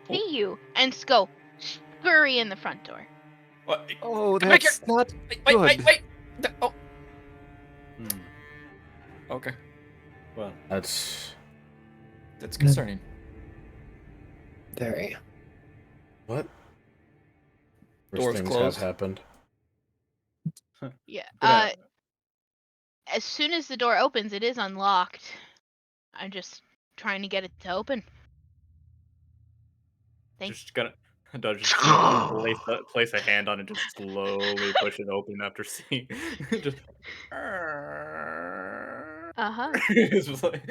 see you and go scurry in the front door. What? Oh, Come back here. that's not Wait. good. Oh. Hmm. Okay. Well, That's that's concerning. Very. what? Doors Things closed. have happened. Yeah. Gonna- As soon as the door opens, it is unlocked. I'm just trying to get it to open. Thank Just gonna. Dodge just gonna place a hand on it, just slowly push it open after seeing. Just. Uh-huh. It's just like,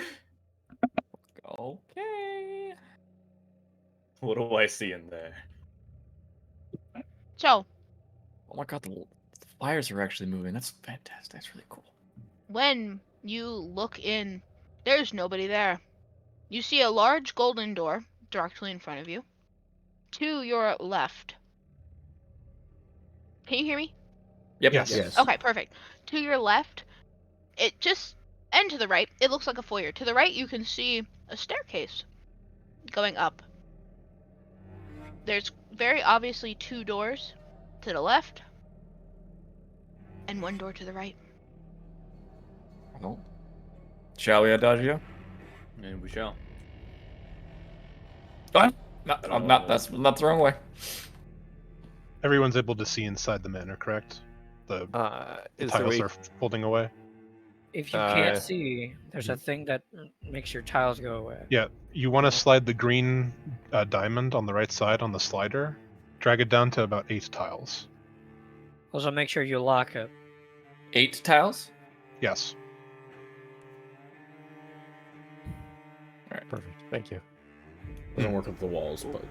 okay. What do I see in there? So, Oh my god, the wires are actually moving. That's fantastic. That's really cool. when you look in, there's nobody there. You see a large golden door directly in front of you. To your left. Can you hear me? Yep. Yes. Yes. Okay, perfect. To your left, and to the right, it looks like a foyer. To the right, you can see a staircase going up. There's very obviously 2 doors to the left and 1 door to the right. Well, shall we, Adagio? And we shall. What? That's not the wrong way. Everyone's able to see inside the manor, correct? The Is there tiles a are folding away. If you Uh, can't see, there's a thing that makes your tiles go away. Yeah, you want to slide the green diamond on the right side on the slider. Drag it down to about 8 tiles. Also, make sure you lock it. 8 tiles? Yes. perfect? Thank you. Doesn't work with the walls, but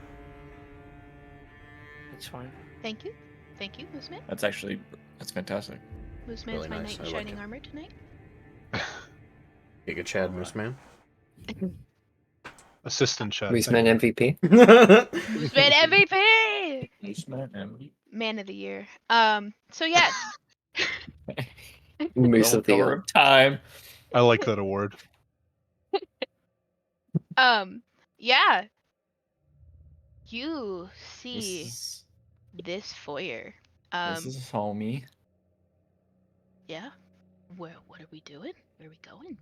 It's fine. Thank you. Thank you, Mooseman. That's fantastic. Mooseman's Really my nice, knight I in like shining it. armor tonight. Giga Chad Moose Man. Assistant chat. Mooseman MVP. Mooseman MVP! Man of the year. So yes. Moose of the Cover year. of time. I like that award. Yeah. You see This this foyer. is homie. Yeah. What are we doing? Where are we going?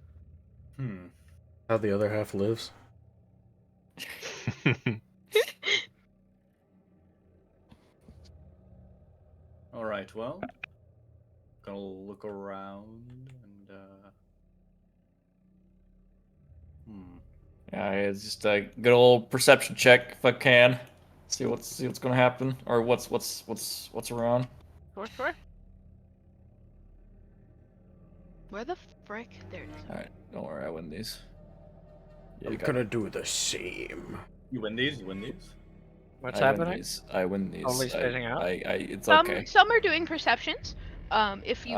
How the other half lives. All right. Well, gonna look around and. Yeah, it's just a good old perception check if I can. See what's gonna happen or what's around. Sure. Where the frick? There it is. All right, don't worry, I win these. I'm gonna do the same. You win these. You win these. What's I win happening? these. I win these. Always spacing out? It's okay. Some are doing perceptions. If you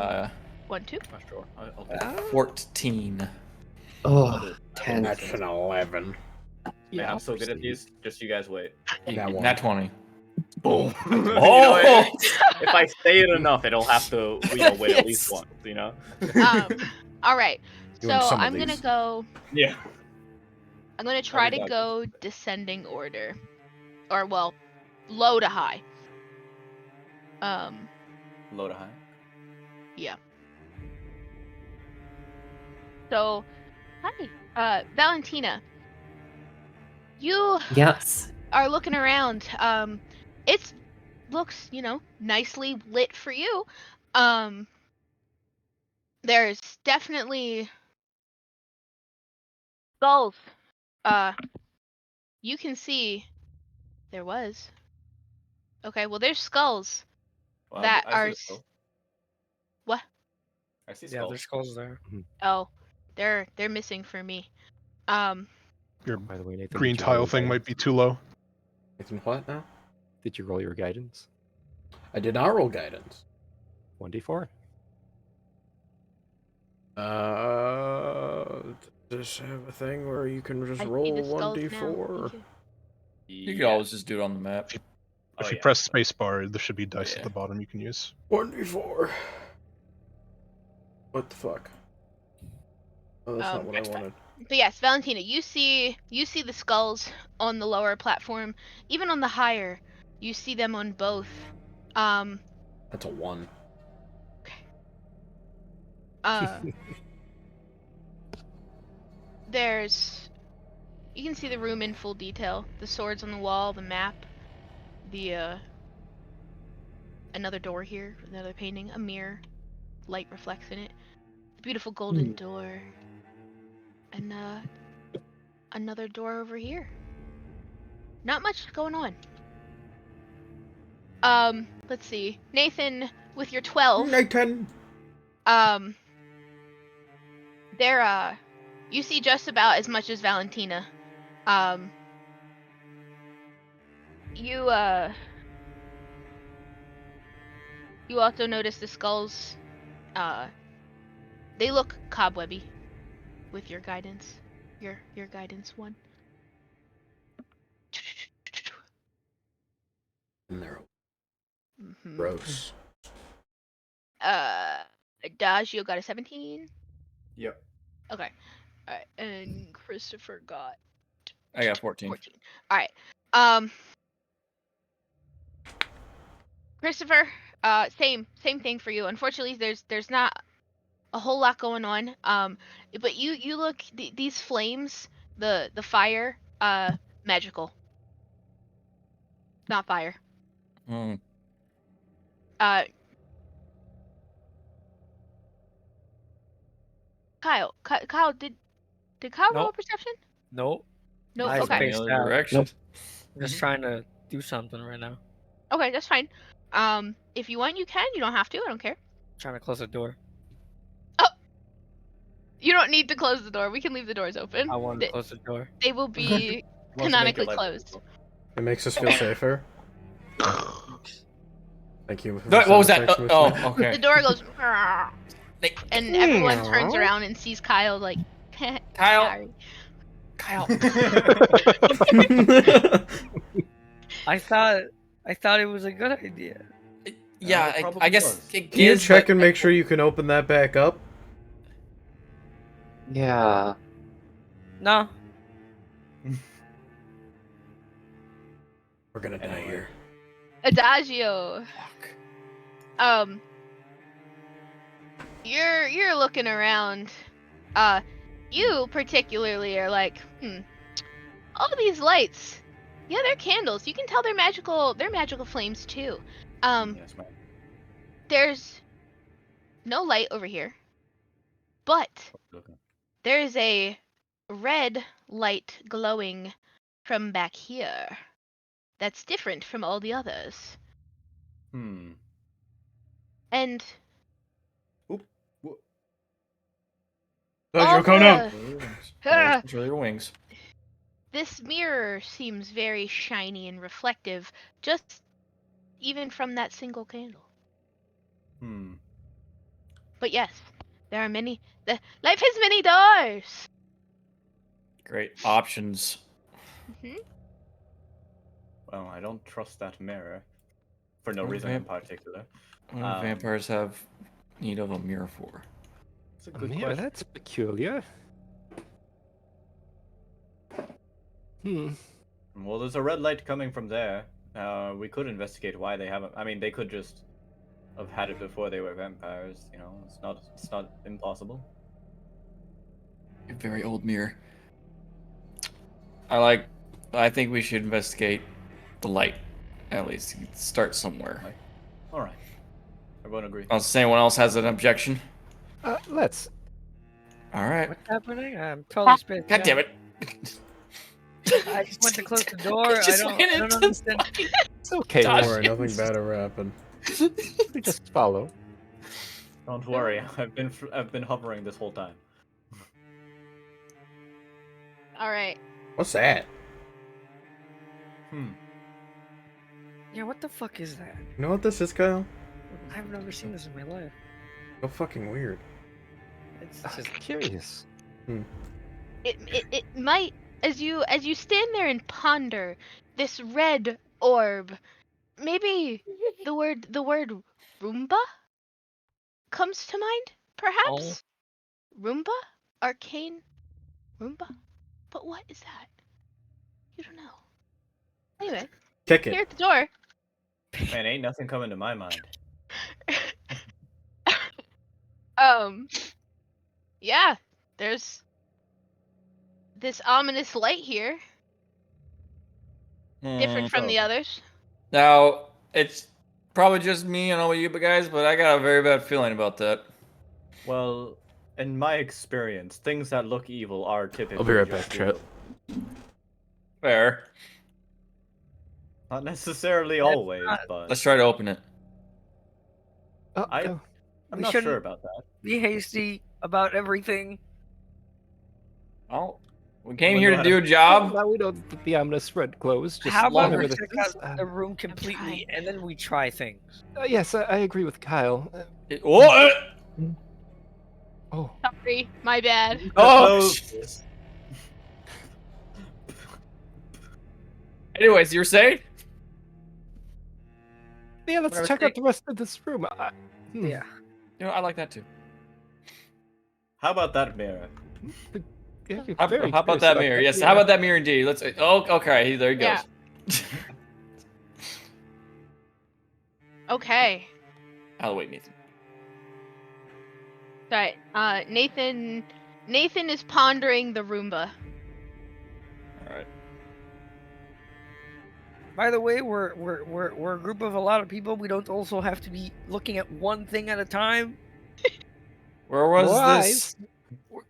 want to. Not sure. I'll 14. Oh, 10. That's an 11. Man, I'm so good at these. Just you guys wait. Nat 20. Boom. Oh! If I say it enough, it'll have to wait at least once. All right. So Doing some of I'm gonna these. go. Yeah. I'm gonna try to Every go descending order, or well, low to high. Low to high. Yeah. So, hi, Valentina. You Yes. are looking around. It looks, nicely lit for you. There's definitely skulls. You can see there was. Okay, well, there's skulls Well, that I are. see the skull. What? I see Yeah, skulls. there's skulls there. Oh, they're missing for me. Your By the way, Nathan, green did you roll tile your thing might guidance? be too low. Nathan, what now? Did you roll your guidance? I did not roll guidance. 1d4. Does this have a thing where you can just I see roll the skulls now. 1d4? Thank you. You could always just do it on the map. If you press spacebar, there should be dice Yeah. at the bottom you can use. 1d4. What the fuck? Oh, that's not what I wanted. But yes, Valentina, you see the skulls on the lower platform, even on the higher. You see them on both. That's a 1. You can see the room in full detail. The swords on the wall, the map, the another door here, another painting, a mirror, light reflects in it. The beautiful golden door. And another door over here. Not much going on. Let's see. Nathan, with your 12. Nathan! You see just about as much as Valentina. You also notice the skulls, they look cobwebby with your guidance. Your guidance 1. And they're Mm-hmm. gross. Adagio got a 17. Yep. Okay. Alright, and Christopher got I got 14. Alright. Christopher, same thing for you. Unfortunately, there's not a whole lot going on. But you look, these flames, the fire, magical. Not fire. Hmm. Kyle, did Kyle roll a Nope. perception? Nope. No. I Okay. spaced Any out. other direction? Nope. I'm just trying to do something right now. Okay, that's fine. If you want, you can. You don't have to. I don't care. Trying to close the door. You don't need to close the door. We can leave the doors open. I want to close the door. They will be Wants to make canonically your life closed. difficult. It makes us feel safer. Thank you. for What was that? sex with Oh, me. The okay. door goes, and everyone turns around and sees Kyle like, Kyle. sorry. Kyle. I thought it was a good idea. Yeah, it probably I guess was. it Can you is, check but- and make sure you can open that back up? Yeah. No. We're gonna die Anyway. here. Adagio. Fuck. You're looking around. You particularly are like, all these lights. Yeah, they're candles. You can tell they're magical. They're magical flames too. Yes, ma'am. There's no light over here, but Okay. there is a red light glowing from back here. That's different from all the others. Hmm. And Sergio, calm down. Control your wings. this mirror seems very shiny and reflective, just even from that single candle. Hmm. But yes, there are many. Life has many doors. Great options. Well, I don't trust that mirror. For no What reason in vamp- particular. What do vampires have need of a mirror for? It's a A good mirror, question. that's peculiar. Well, there's a red light coming from there. We could investigate why they haven't. I mean, they could just have had it before they were vampires. You know, it's not impossible. A very old mirror. I think we should investigate the light. At least start somewhere. All right. Everyone agree. Unless anyone else has an objection. Let's. All right. What's happening? I'm totally spaced God out. damn it. I just went to close the door. I Just don't went into understand. It's okay. Don't Dodge. worry, nothing bad ever happened. We just follow. Don't worry. I've been hovering this whole time. All right. What's that? Yeah, what the fuck is that? You know what this is, Kyle? I've never seen this in my life. So fucking weird. It's Just just curious. It might, as you stand there and ponder, this red orb. Maybe the word Roomba comes to mind, perhaps? Roomba? Arcane Roomba? But what is that? You don't know. Anyway, Kick here it. at the door. Man, ain't nothing coming to my mind. Yeah, there's this ominous light here, different from the others. Now, it's probably just me, I don't know about you guys, but I got a very bad feeling about that. Well, in my experience, things that look evil are typically I'll be right just back, chat. evil. Fair. Not necessarily always, but Let's try to open it. I'm We not shouldn't- sure about that. Be hasty about everything. Oh, we came Well, here know to how do a to- job. Now we know that the ominous spread closed. Just How about whatever we this check is. out the room completely and then we try things? Yes, I agree with Kyle. What? Oh, Sorry, my bad. Oh! Anyways, you were saying? yeah, let's Whatever, check stay- out the rest of this room. Yeah. You know, I like that too. How about that mirror? Yeah, you're How very about curious that mirror? Yes, how about that mirror indeed? Let's. Oh, okay. There he goes. Yeah. Okay. Out of the way, Nathan. Sorry. Nathan is pondering the Roomba. All right. By the way, we're a group of a lot of people. We don't also have to be looking at one thing at a time. Where was Wise.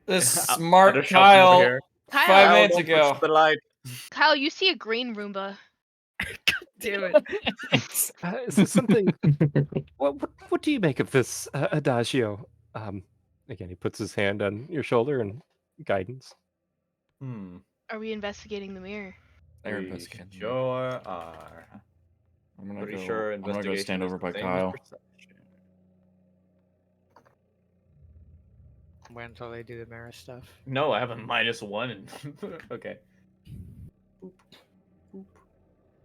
this I'll smart just shove him over Kyle here. 5 Kyle, minutes don't ago? touch the light. Kyle, you see a green Roomba. Damn it. Is this something? What do you make of this, Adagio? Again, he puts his hand on your shoulder and guidance. Are we investigating the mirror? There We it is. sure are. I'm gonna Pretty go. sure I'm gonna go investigation stand is over the by same as Kyle. perception. Wait until they do the mirror stuff. No, I have a -1. And okay. Boop. Boop.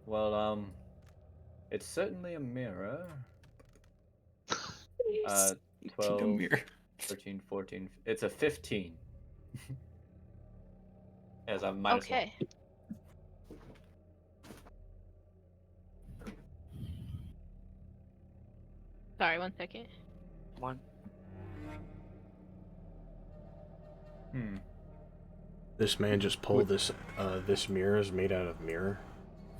Well, it's certainly a mirror. 12, mirror. 13, 14. It's a 15. As a -1. Okay. Sorry, 1 second. One. This man just pulled this. This mirror is made out of mirror.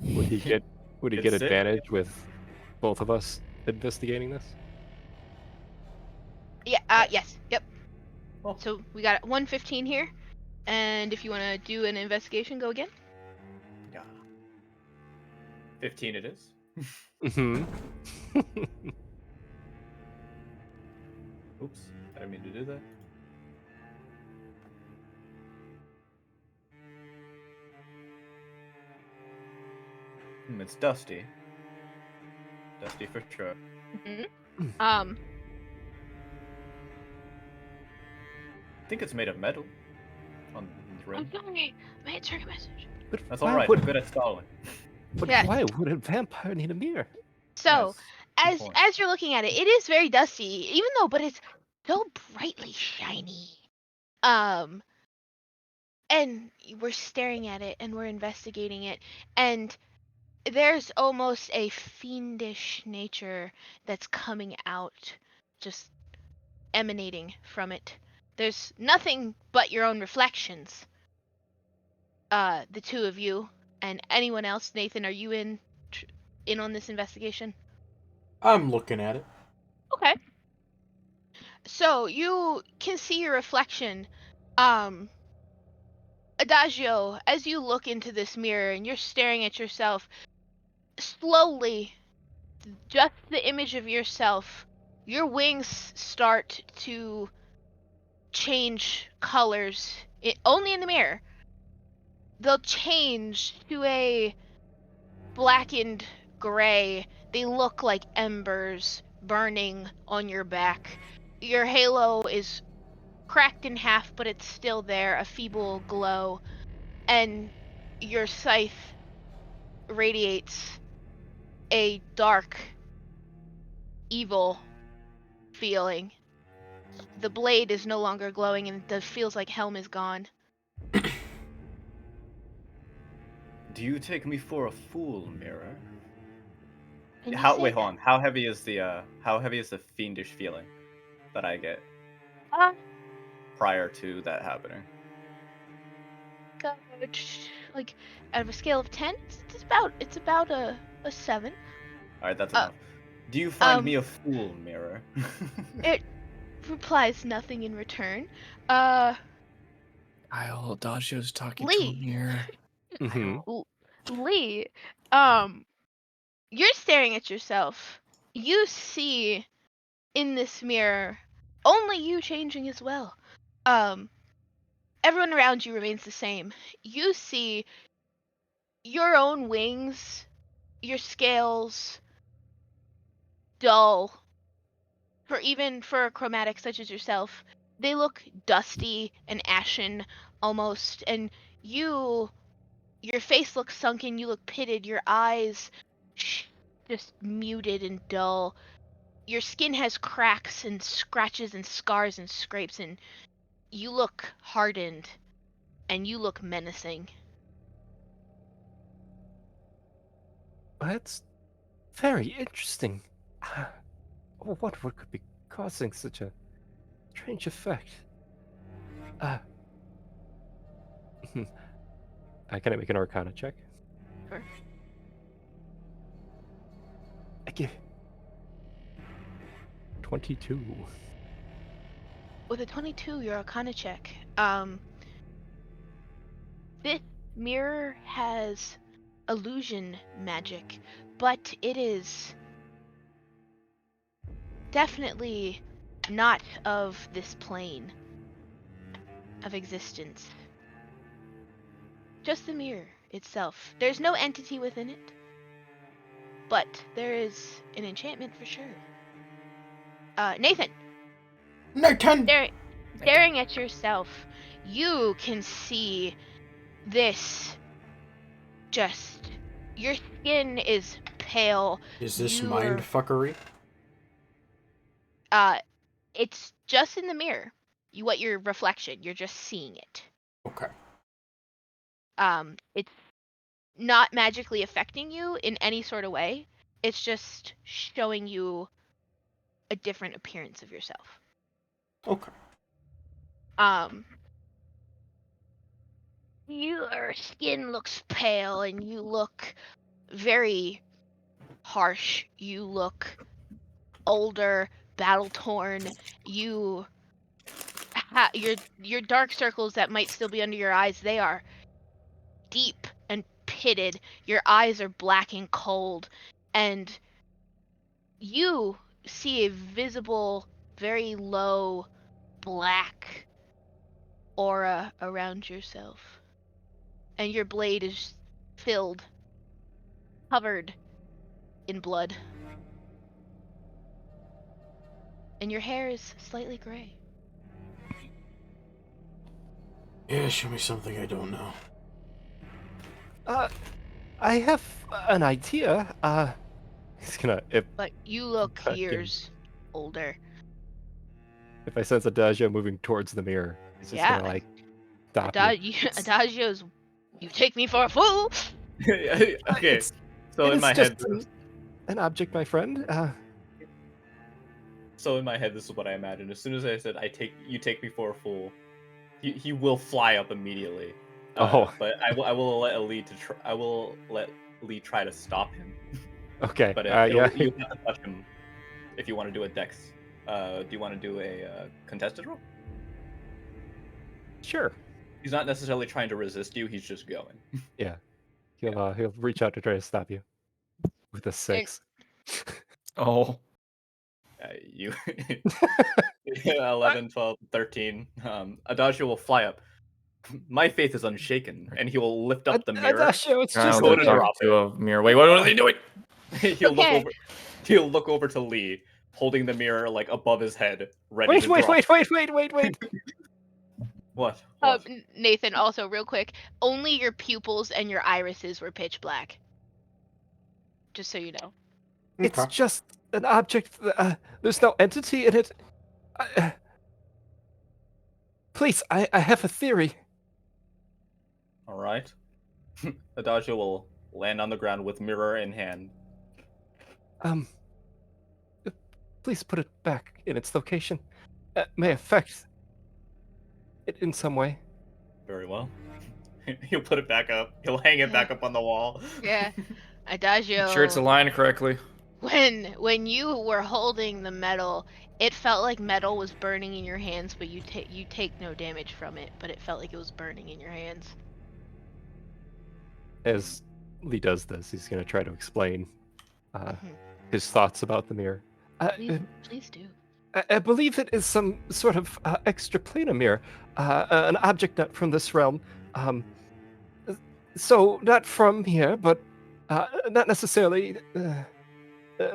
Would he get It's it. advantage with both of us investigating this? Yeah. Yes. Yep. Oh. So we got 115 here, and if you want to do an investigation, go again. Yeah. 15 it is. Mm-hmm. Oops, I didn't mean to do that. It's dusty. Dusty for sure. Mm-hmm. I think it's made of metal. On the rim. I'm sorry. I had to check a message. But That's why alright, would- I'm good at stalling. But Yeah. why would a vampire need a mirror? So, Yes, good point. as you're looking at it, it is very dusty, but it's so brightly shiny. And we're staring at it and we're investigating it, and there's almost a fiendish nature that's coming out, just emanating from it. There's nothing but your own reflections. The two of you and anyone else. Nathan, are you in on this investigation? I'm looking at it. Okay. So you can see your reflection. Adagio, as you look into this mirror and you're staring at yourself, slowly, just the image of yourself, your wings start to change colors. Only in the mirror. They'll change to a blackened gray. They look like embers burning on your back. Your halo is cracked in half, but it's still there, a feeble glow. And your scythe radiates a dark, evil feeling. The blade is no longer glowing and it feels like Helm is gone. Do you take me for a fool, Mirror? Can you Wait, say hold on. How heavy is the fiendish feeling that I get that? prior to that happening? Like out of a scale of 10, it's about a 7. All right, that's enough. Do you find me a fool, Mirror? It replies nothing in return. Kyle, Adagio's talking to Lee. him here. Lee, you're staring at yourself. You see in this mirror only you changing as well. Everyone around you remains the same. You see your own wings, your scales dull. For a chromatic such as yourself, they look dusty and ashen almost, and your face looks sunken, you look pitted, your eyes just muted and dull. Your skin has cracks and scratches and scars and scrapes, and you look hardened and you look menacing. That's very interesting. What could be causing such a strange effect? Can I make an Arcana check? Sure. I give 22. With a 22, your Arcana check. This mirror has illusion magic, but it is definitely not of this plane of existence. Just the mirror itself. There's no entity within it, but there is an enchantment for sure. Nathan! Staring at yourself, you can see this your skin is pale. Is this mind fuckery? It's just in the mirror. Your reflection, you're just seeing it. Okay. It's not magically affecting you in any sort of way. It's just showing you a different appearance of yourself. Okay. Your skin looks pale and you look very harsh. You look older, battle-torn. Your dark circles that might still be under your eyes, they are deep and pitted. Your eyes are black and cold, and you see a visible, very low, black aura around yourself. And your blade is covered in blood. And your hair is slightly gray. Yeah, show me something I don't know. I have an idea. He's gonna But you look years older. If I sense Adagio moving towards the mirror, he's just gonna like stop you. Adagio's, you take me for a fool. Okay, so in my head, an object, my friend. So in my head, this is what I imagined. As soon as I said, you take me for a fool," he will fly up immediately. But I will let Lee try to stop him. Okay. But yeah. you have to touch him if you want to do a dex. Do you want to do a contested roll? Sure. He's not necessarily trying to resist you. He's just going. Yeah. He'll reach out to try to stop you with a 6. Oh. You 11, 12, 13. Adagio will fly up. My faith is unshaken, and he will lift up the mirror. Adagio, it's Kyle, just they're to talking drop to a mirror. Wait, what are they doing? He'll look over to Lee, holding the mirror like above his head, ready to drop. Wait. What? Nathan, also real quick, only your pupils and your irises were pitch black. just so you know. It's Okay. just an object. There's no entity in it. Please, I have a theory. All right. Adagio will land on the ground with mirror in hand. Please put it back in its location. May affect it in some way. Very well. He'll put it back up. He'll hang it back up on the wall. Yeah. Adagio. Sure, it's aligned correctly. When you were holding the metal, it felt like metal was burning in your hands, but you take no damage from it, but it felt like it was burning in your hands. As Lee does this, he's going to try to explain Mhm. his thoughts about the mirror. Please do. I believe it is some sort of extraplanar mirror, an object not from this realm. So not from here, but not necessarily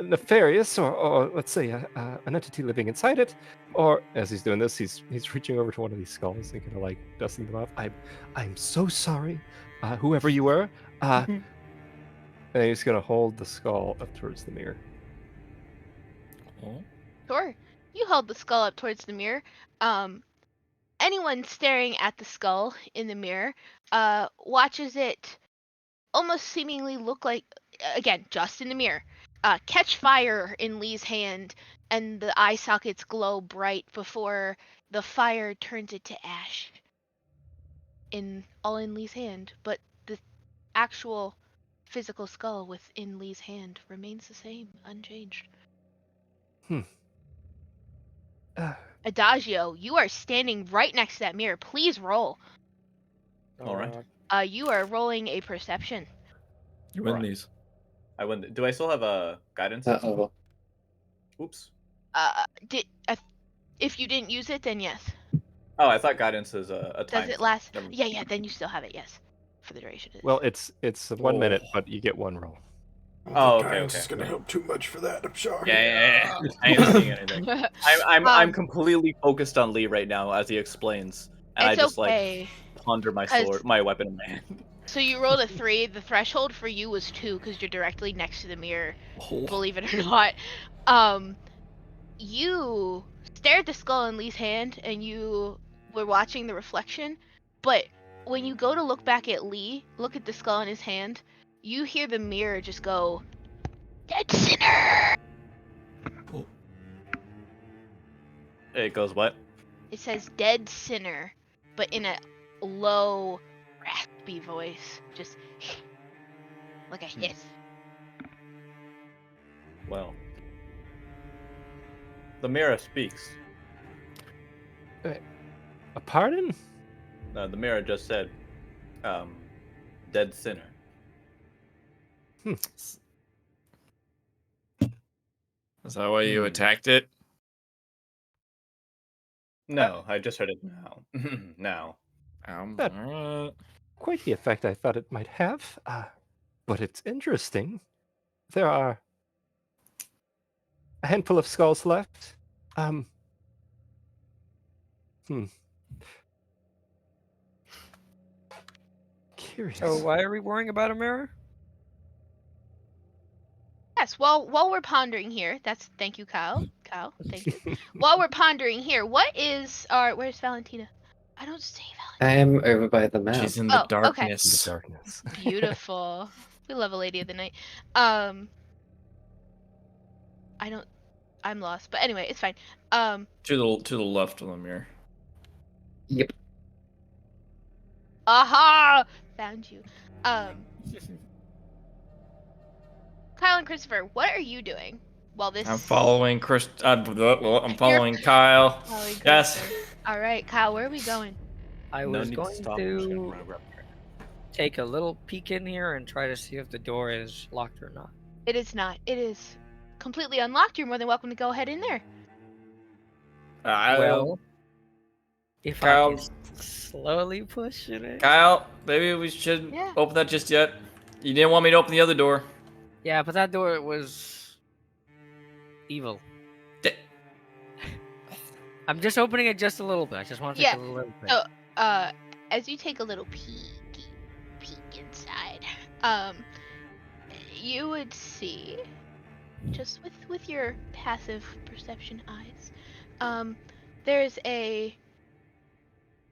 nefarious, or let's say an entity living inside it. Or as he's doing this, he's reaching over to one of these skulls and kind of like dusting them off. I'm so sorry, whoever you were. And he's gonna hold the skull up towards the mirror. Oh. Sure. You hold the skull up towards the mirror. Anyone staring at the skull in the mirror watches it almost seemingly look like, again, just in the mirror, catch fire in Lee's hand, and the eye sockets glow bright before the fire turns it to ash. All in Lee's hand, but the actual physical skull within Lee's hand remains the same, unchanged. Adagio, you are standing right next to that mirror. Please roll. All right. You are rolling a perception. You win Right. these. I win. Do I still have a guidance? Uh-oh. Oops. If you didn't use it, then yes. Oh, I thought guidance is a time. Does it thing. last? Never- Yeah, then you still have it, yes. For the duration of it. Well, it's 1 minute, but you get one roll. Oh, okay, Guidance okay. is gonna help too much for that. I'm sorry. Yeah. I ain't seeing anything. I'm completely focused on Lee right now as he explains, and I It's just okay. like ponder my 'Cause- sword, my weapon in my hand. So you rolled a 3. The threshold for you was 2 because you're directly next to the mirror. Oh. Believe it or not. You stared at the skull in Lee's hand and you were watching the reflection, but when you go to look back at Lee, look at the skull in his hand, you hear the mirror just go, "Dead sinner!" It goes what? It says "dead sinner," but in a low, raspy voice, just like a hiss. Well, the mirror speaks. A pardon? The mirror just said, "Dead sinner." Is that why you attacked it? No, I just heard it now. Now. That- Alright. Quite the effect I thought it might have. But it's interesting. There are a handful of skulls left. Curious. So why are we worrying about a mirror? Yes, while we're pondering here, thank you, Kyle. Kyle, thank you. While we're pondering here, where's Valentina? I don't see Valentina. I am over by the map. She's in the Oh, okay. darkness. The darkness. Beautiful. We love a lady of the night. I'm lost, but anyway, it's fine. To the left of the mirror. Yep. Aha! Found you. Kyle and Christopher, what are you doing while this? I'm following I'm following Kyle. Following Yes. Christopher. All right, Kyle, where are we going? I No was need going stop. I'm just gonna to run around here. take a little peek in here and try to see if the door is locked or not. It is not. It is completely unlocked. You're more than welcome to go ahead in there. Well, if Kyle- I can slowly push it in. Kyle, maybe we shouldn't Yeah. open that just yet. You didn't want me to open the other door. Yeah, but that door was evil. D- I'm just opening it just a little bit. I just want to take Yeah, a little bit. so- As you take a little peek inside, you would see, just with your passive perception eyes, there's a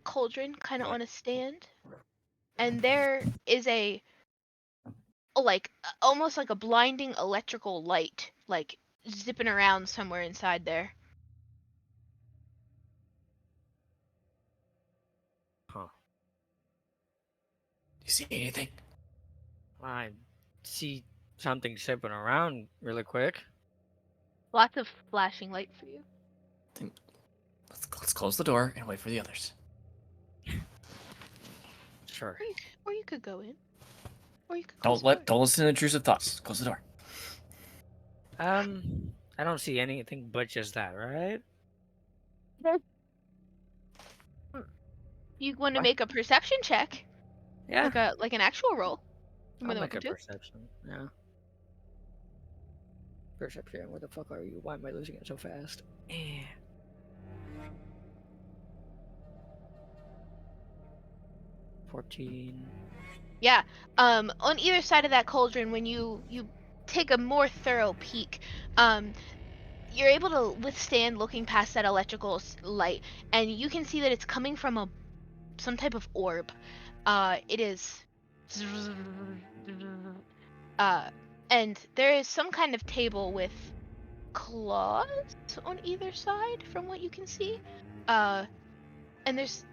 cauldron kind of on a stand, and there is almost like a blinding electrical light, like zipping around somewhere inside there. Huh. Do you see anything? I see something zipping around really quick. Lots of flashing light for you. Let's close the door and wait for the others. Sure. Or you could go in. Or you could close Don't listen to intrusive thoughts. Close the door. I don't see anything but just that, right? You want to What? make a perception check, Yeah. like an actual roll. You're more I'll than make a welcome to. perception. Yeah. Perception. Where the fuck are you? Why am I losing it so fast? 14. Yeah. On either side of that cauldron, when you take a more thorough peek, you're able to withstand looking past that electrical light, and you can see that it's coming from some type of orb. It is. And there is some kind of table with claws on either side, from what you can see. And there's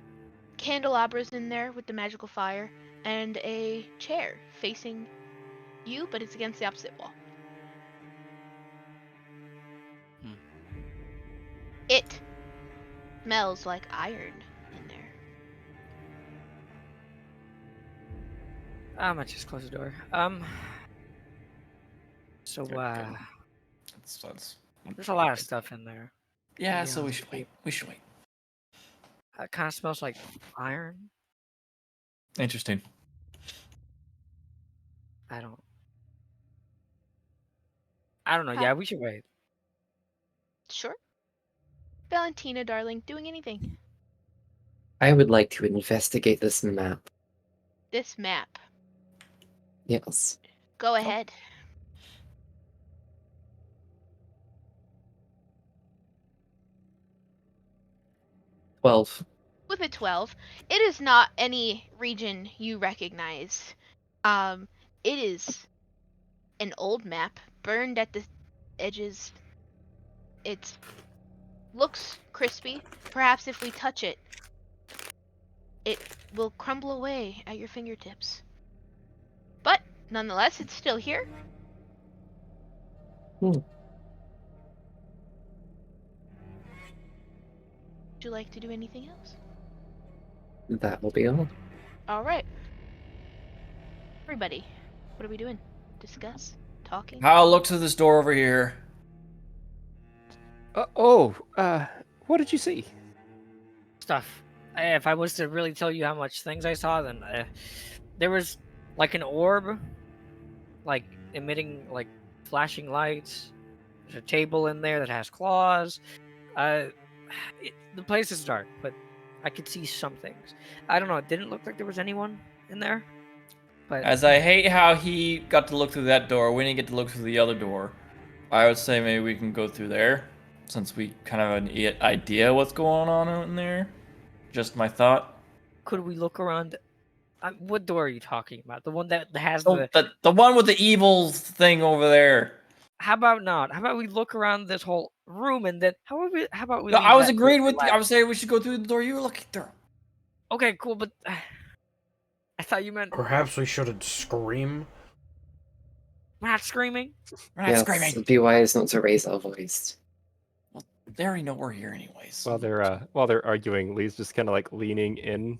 candelabras in there with the magical fire, and a chair facing you, but it's against the opposite wall. It smells like iron in there. I'm gonna just close the door. So That's there's a lot of stuff in there. yeah. Yeah. So we should wait. We should wait. It kind of smells like iron. Interesting. I don't know. Yeah, we should wait. Sure. Valentina, darling, doing anything? I would like to investigate this map. This map. Yes. Go ahead. Twelve. With a 12, it is not any region you recognize. It is an old map, burned at the edges. It looks crispy. Perhaps if we touch it, it will crumble away at your fingertips. But nonetheless, it's still here. Would you like to do anything else? That will be all. All right. Everybody, what are we doing? Discuss? Talking? I'll look to this door over here. What did you see? Stuff. If I was to really tell you how much things I saw, then there was like an orb, like emitting like flashing lights. There's a table in there that has claws. The place is dark, but I could see some things. I don't know. It didn't look like there was anyone in there. But As I hate how he got to look through that door, we didn't get to look through the other door. I would say maybe we can go through there, since we kind of have an idea what's going on in there. Just my thought. could we look around? What door are you talking about? The one that has Oh, the one with the evil thing over there. How about not? How about we look around this whole room and then how about we? No, leave I was that agreeing door with you. last? I was saying we should go through the door you were looking through. Okay, cool, but I thought you meant Perhaps we shouldn't scream. we're not screaming. We're not Yes, screaming. it'd be wise not to raise our voice. They already know we're here anyways. While they're arguing, Lee's just kind of like leaning in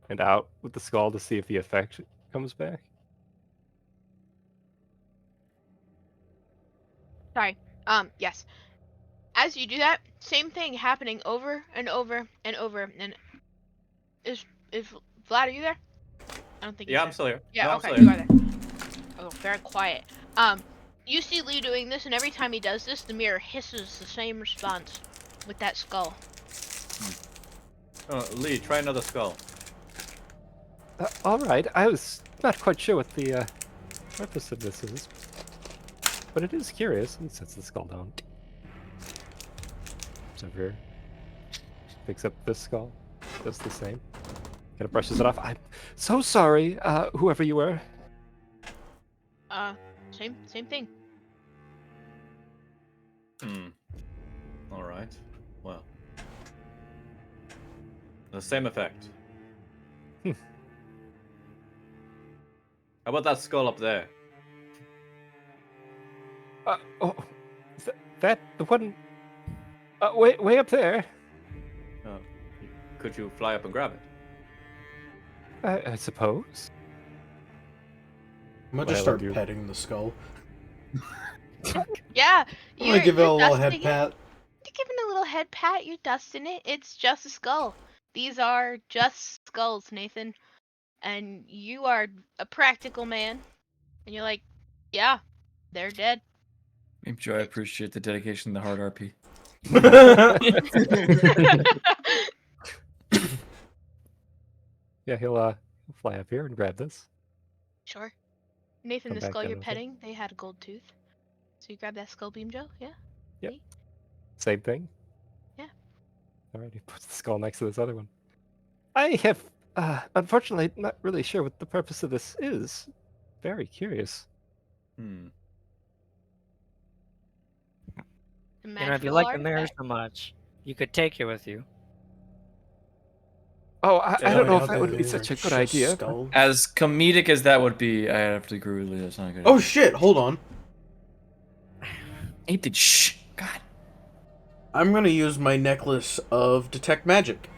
and out with the skull to see if the effect comes back. Sorry. Yes. As you do that, same thing happening over and over and over. And is Vlad, are you there? I don't think. Yeah, he's I'm there. still here. Yeah. No, I'm Okay, still you here. are there. Oh, very quiet. You see Lee doing this, and every time he does this, the mirror hisses the same response with that skull. Lee, try another skull. All right, I was not quite sure what the purpose of this is. But it is curious. He sets the skull down. Comes over here. Picks up this skull. Does the same. Kind of brushes it off. I'm so sorry, whoever you were. Same thing. All right. Well, the same effect. Hmm. How about that skull up there? Oh, that the one. Way up there. Could you fly up and grab it? I suppose. I'm gonna What just I start love you. petting the skull. Yeah, I'm gonna give it a little head dusting it. pat. You're giving it a little head pat. You're dusting it. It's just a skull. These are just skulls, Nathan. And you are a practical man. And you're like, yeah, they're dead. Maybe Joe, I appreciate the dedication to the hard RP. Yeah, he'll fly up here and grab this. Sure. Nathan, Come the back skull down you're with it. petting, they had a gold tooth. So you grab that skull beam, Joe? Yeah? Yep. See? Same thing. Yeah. Alright, he puts the skull next to this other one. I have, unfortunately, not really sure what the purpose of this is. Very curious. The You know, if you magical like the mirror artifact. so much, you could take it with you. Oh, I don't know if that would be They're such a good just idea. but- Skulls. As comedic as that would be, I have to agree with Lee. That's not a good. Oh shit! Hold on. Ain't the shh. God. I'm gonna use my necklace of detect magic.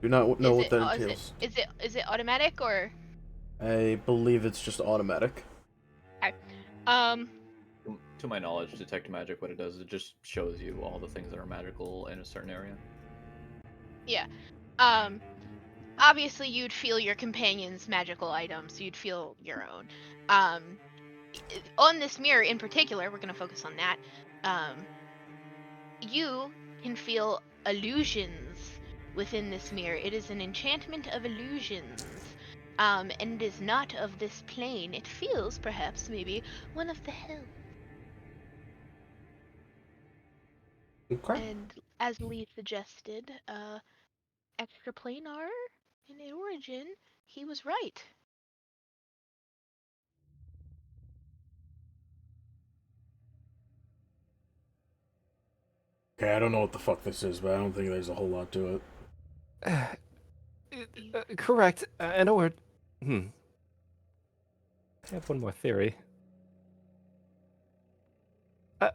Do not know what that entails. Is it automatic or I believe it's just automatic. To my knowledge, detect magic, what it does, it just shows you all the things that are magical in a certain area. yeah. Obviously you'd feel your companion's magical items, you'd feel your own. On this mirror in particular, we're gonna focus on that. You can feel illusions within this mirror. It is an enchantment of illusions. And it is not of this plane. It feels perhaps maybe one of the hell. Okay. And as Lee suggested, extraplanar in origin, he was right. Okay, I don't know what the fuck this is, but I don't think there's a whole lot to it. Correct. I know we're. I have one more theory.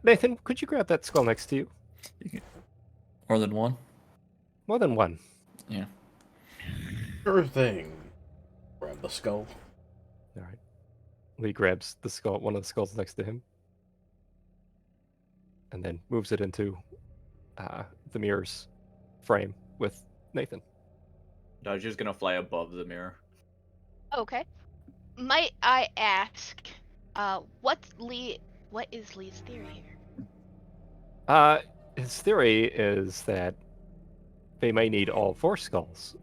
Nathan, could you grab that skull next to you? More than one. More than one. Yeah. Sure thing. Grab the skull. All right. Lee grabs the skull, one of the skulls next to him, and then moves it into the mirror's frame with Nathan. Dodge is gonna fly above the mirror. Okay. Might I ask, what is Lee's theory here? His theory is that they may need all 4 skulls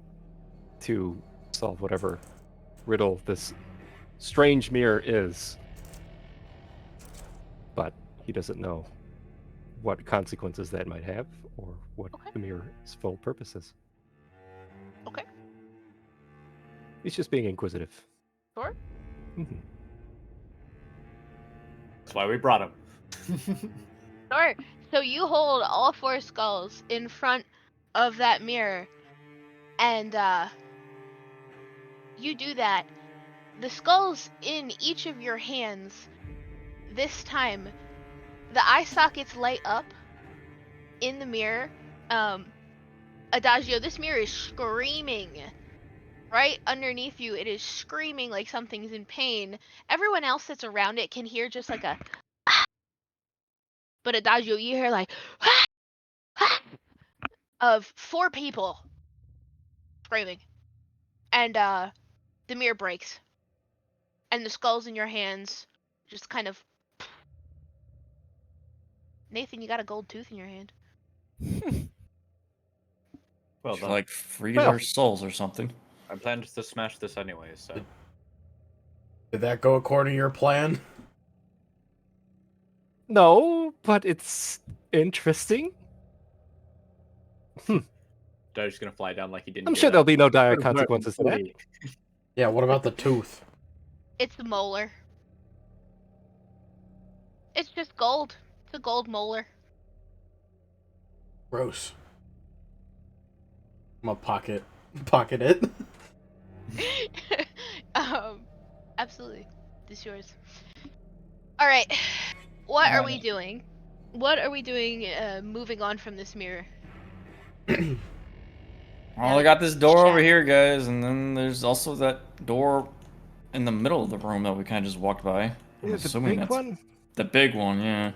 to solve whatever riddle this strange mirror is. But he doesn't know what consequences that might have or what the mirror's full purpose is. Okay. He's just being inquisitive. Sure. Mm-hmm. That's why we brought him. Sure. So you hold all 4 skulls in front of that mirror, and you do that. The skulls in each of your hands, this time, the eye sockets light up in the mirror. Adagio, this mirror is screaming. Right underneath you, it is screaming like something's in pain. Everyone else that's around it can hear just like a but Adagio, you hear like of 4 people screaming. And the mirror breaks. And the skulls in your hands just kind of Nathan, you got a gold tooth in your hand. Well She, done. like freed Well. our souls or something. I planned to smash this anyways, so. Did that go according to your plan? No, but it's interesting. Dodger's gonna fly down like he didn't I'm hear sure that. there'll be no dire Good work, consequences to that. buddy. Yeah, what about the tooth? It's the molar. It's just gold. It's a gold molar. Gross. I'm gonna pocket it. Absolutely. This is yours. All right. What are we doing? What are we doing moving on from this mirror? Well, I got this door over here, guys, and then there's also that door in the middle of the room that we kind of just walked by. I'm Yeah, the assuming big that's one. the big one, yeah.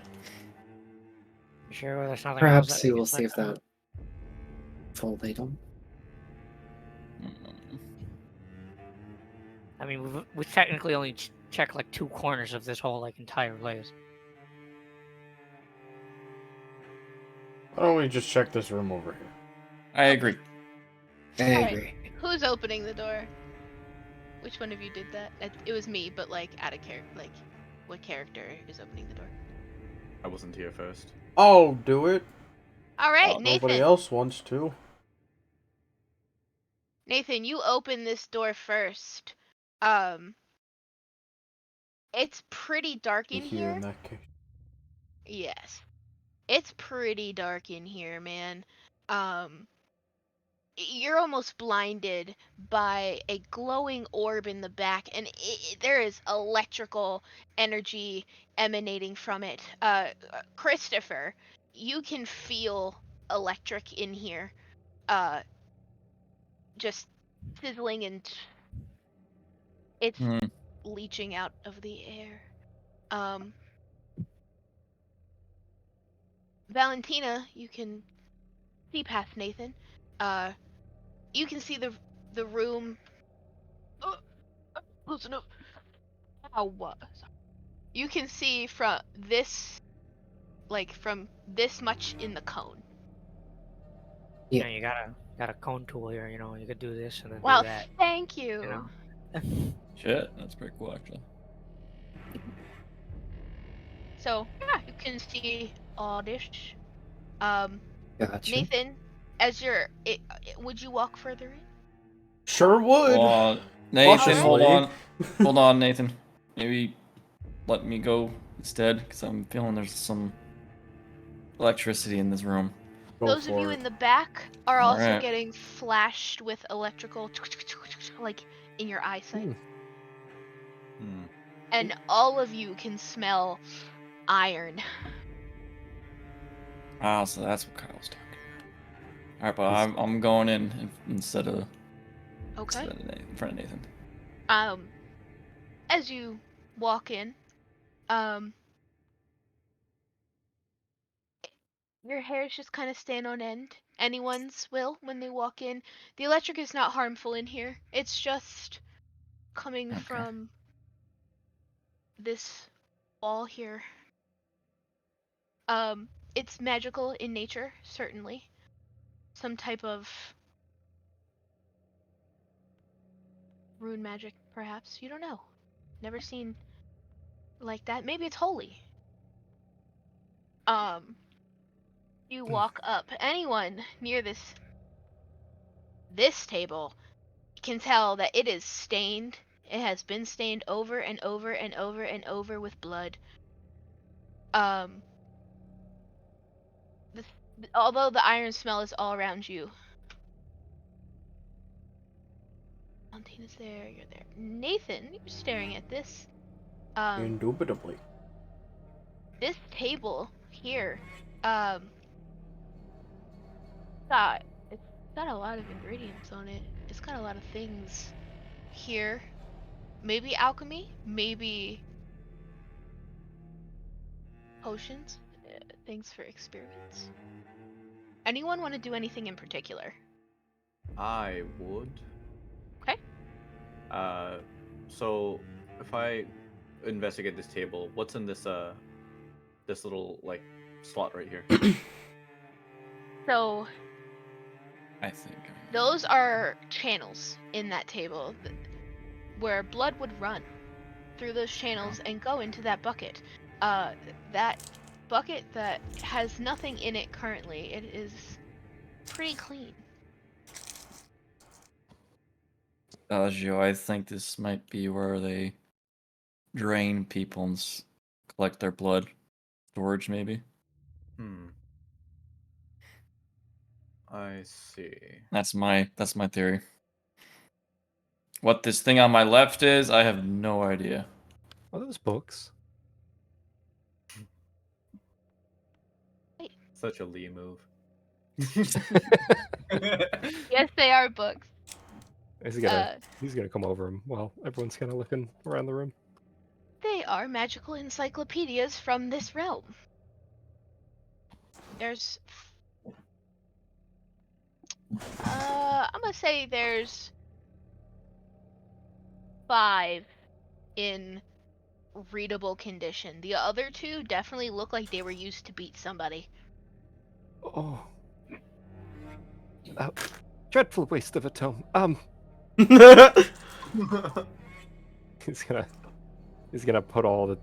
You sure there's nothing else Perhaps that we we will can save select? that for later. I mean, we technically only checked like 2 corners of this whole like entire place. Why don't we just check this room over here? I agree. I Alright. agree. Who's opening the door? Which one of you did that? It was me, but like out of character. Like, what character is opening the door? I wasn't here first. Oh, do it. All right, Nobody Nathan. else wants to. Nathan, you open this door first. It's pretty dark in Here in here. that case. Yes. It's pretty dark in here, man. You're almost blinded by a glowing orb in the back, and there is electrical energy emanating from it. Christopher, you can feel electric in here. Just sizzling, and it's leaching out of the air. Valentina, you can see past Nathan. You can see the room. Close enough. Ow. You can see from this, like from this much in the cone. You know, you got a cone tool here. You know, you could do this and then Wow, do that. thank you. You know. Shit, that's pretty cool, actually. So yeah, you can see all this. Gotcha. Nathan, as would you walk further in? Sure would. Hold on. Nathan, hold Cautiously. on. Hold on, Nathan. Maybe let me go instead, because I'm feeling there's some electricity in this room. Go Those of for you it. in the back are also Alright. getting flashed with electrical, like in your eyesight. And all of you can smell iron. Ah, so that's what Kyle was talking about. Alright, but I'm going in instead of Okay. in front of Nathan. As you walk in, your hair's just kind of staying on end. Anyone's will when they walk in. The electric is not harmful in here. It's just coming from this wall here. It's magical in nature, certainly. Some type of rune magic, perhaps. You don't know. Never seen like that. Maybe it's holy. You walk up. Anyone near this table can tell that it is stained. It has been stained over and over and over and over with blood. Although the iron smell is all around you. Valentina's there, you're there. Nathan, you're staring at this. Indubitably. This table here, it's got a lot of ingredients on it. It's got a lot of things here. Maybe alchemy, maybe potions, things for experiments. Anyone want to do anything in particular? I would. Okay. So if I investigate this table, what's in this little like slot right here? So I think. Those are channels in that table where blood would run through those channels and go into that bucket. That bucket that has nothing in it currently. It is pretty clean. Joe, I think this might be where they drain people and collect their blood. Storage, maybe. I see. That's my theory. What this thing on my left is, I have no idea. Are those books? Such a Lee move. Yes, they are books. He's gonna come over him while everyone's kind of looking around the room. They are magical encyclopedias from this realm. There's I'm gonna say there's 5 in readable condition. The other 2 definitely look like they were used to beat somebody. Oh, dreadful waste of a tome. He's gonna put all the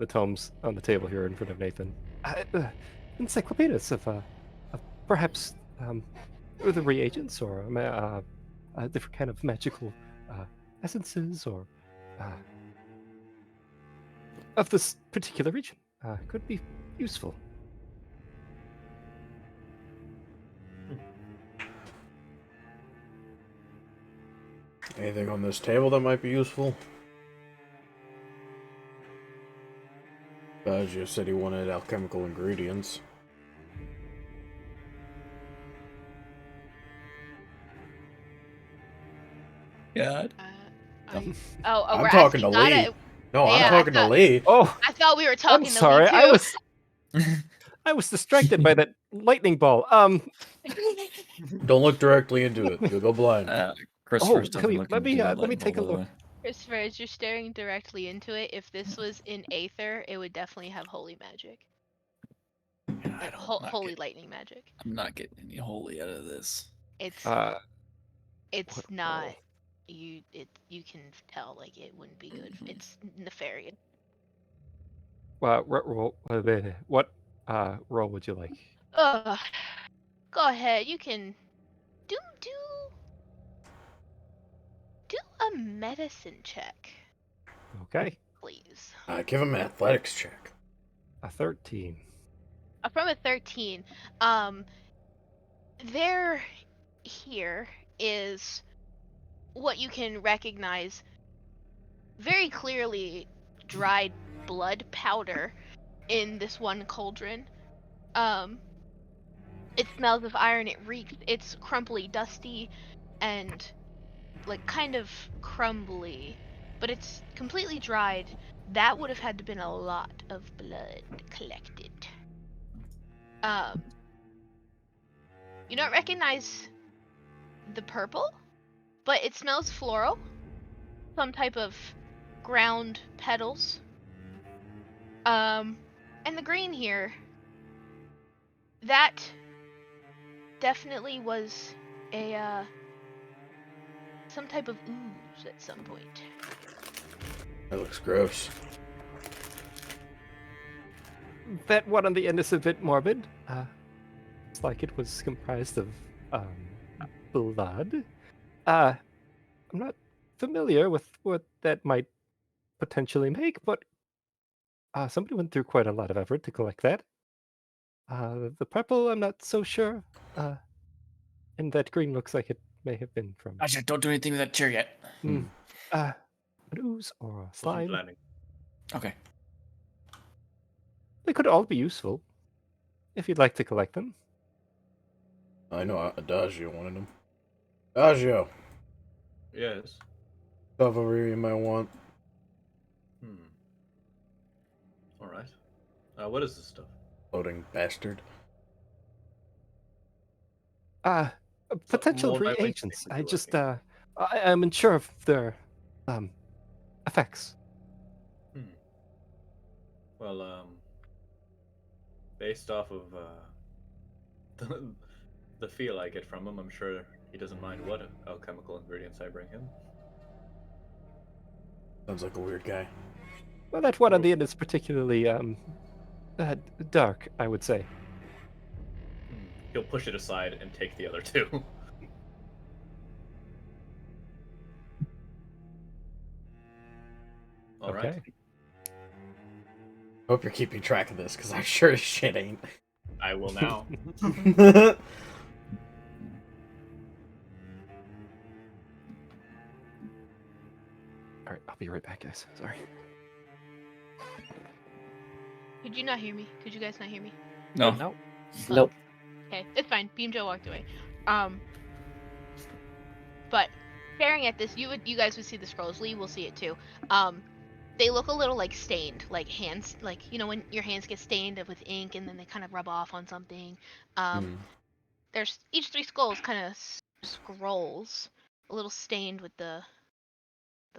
tomes on the table here in front of Nathan. Encyclopedias of perhaps the reagents or different kind of magical essences or of this particular region could be useful. Anything on this table that might be useful? Baggio said he wanted alchemical ingredients. God. Oh, we're I'm talking to asking Lee. Gada. No, Yeah, I'm talking to Lee. Oh, I thought we were talking I'm to sorry. Lee too. I was distracted by that lightning ball. Don't look directly into it. You'll go blind. Christopher's let me take a look. Christopher, as you're staring directly into it, if this was in Aether, it would definitely have holy magic. Holy lightning magic. I'm not getting any holy out of this. It's What not. roll? You can tell like it wouldn't be good. It's nefarious. What roll would you like? Go ahead. You can do a medicine check, Okay, please. Give him an athletics check. a 13. From a 13, there here is what you can recognize very clearly dried blood powder in this one cauldron. It smells of iron, it reeks, it's crumbly, dusty, and like kind of crumbly, but it's completely dried. That would have had to been a lot of blood collected. You don't recognize the purple, but it smells floral. Some type of ground petals. And the green here, that definitely was a some type of ooze at some point. That looks gross. That one on the end is a bit morbid. It's like it was comprised of blood. I'm not familiar with what that might potentially make, but somebody went through quite a lot of effort to collect that. The purple, I'm not so sure. And that green looks like it may have been from Actually, don't do anything with that chair yet. an ooze or a slime. Okay. They could all be useful if you'd like to collect them. I know Adagio wanted them. Adagio, Yes. stuff over here you might want. Alright. What is this stuff? Loading bastard. Potential more by way reagents. would I you just like? I'm unsure of their effects. Well, based off of the feel I get from him, I'm sure he doesn't mind what alchemical ingredients I bring him. Sounds like a weird guy. Well, that one on the end is particularly dark, I would say. He'll push it aside and take the other two. All right. Okay. Hope you're keeping track of this, because I sure as shit ain't. I will now. All right, I'll be right back, guys. Sorry. Could you not hear me? Could you guys not hear me? No. Nope. Okay, it's fine. Beam Joe walked away. But staring at this, you guys would see the scrolls. Lee will see it too. They look a little like stained, like hands, like when your hands get stained with ink and then they kind of rub off on something. There's each 3 skulls kind of scrolls, a little stained with the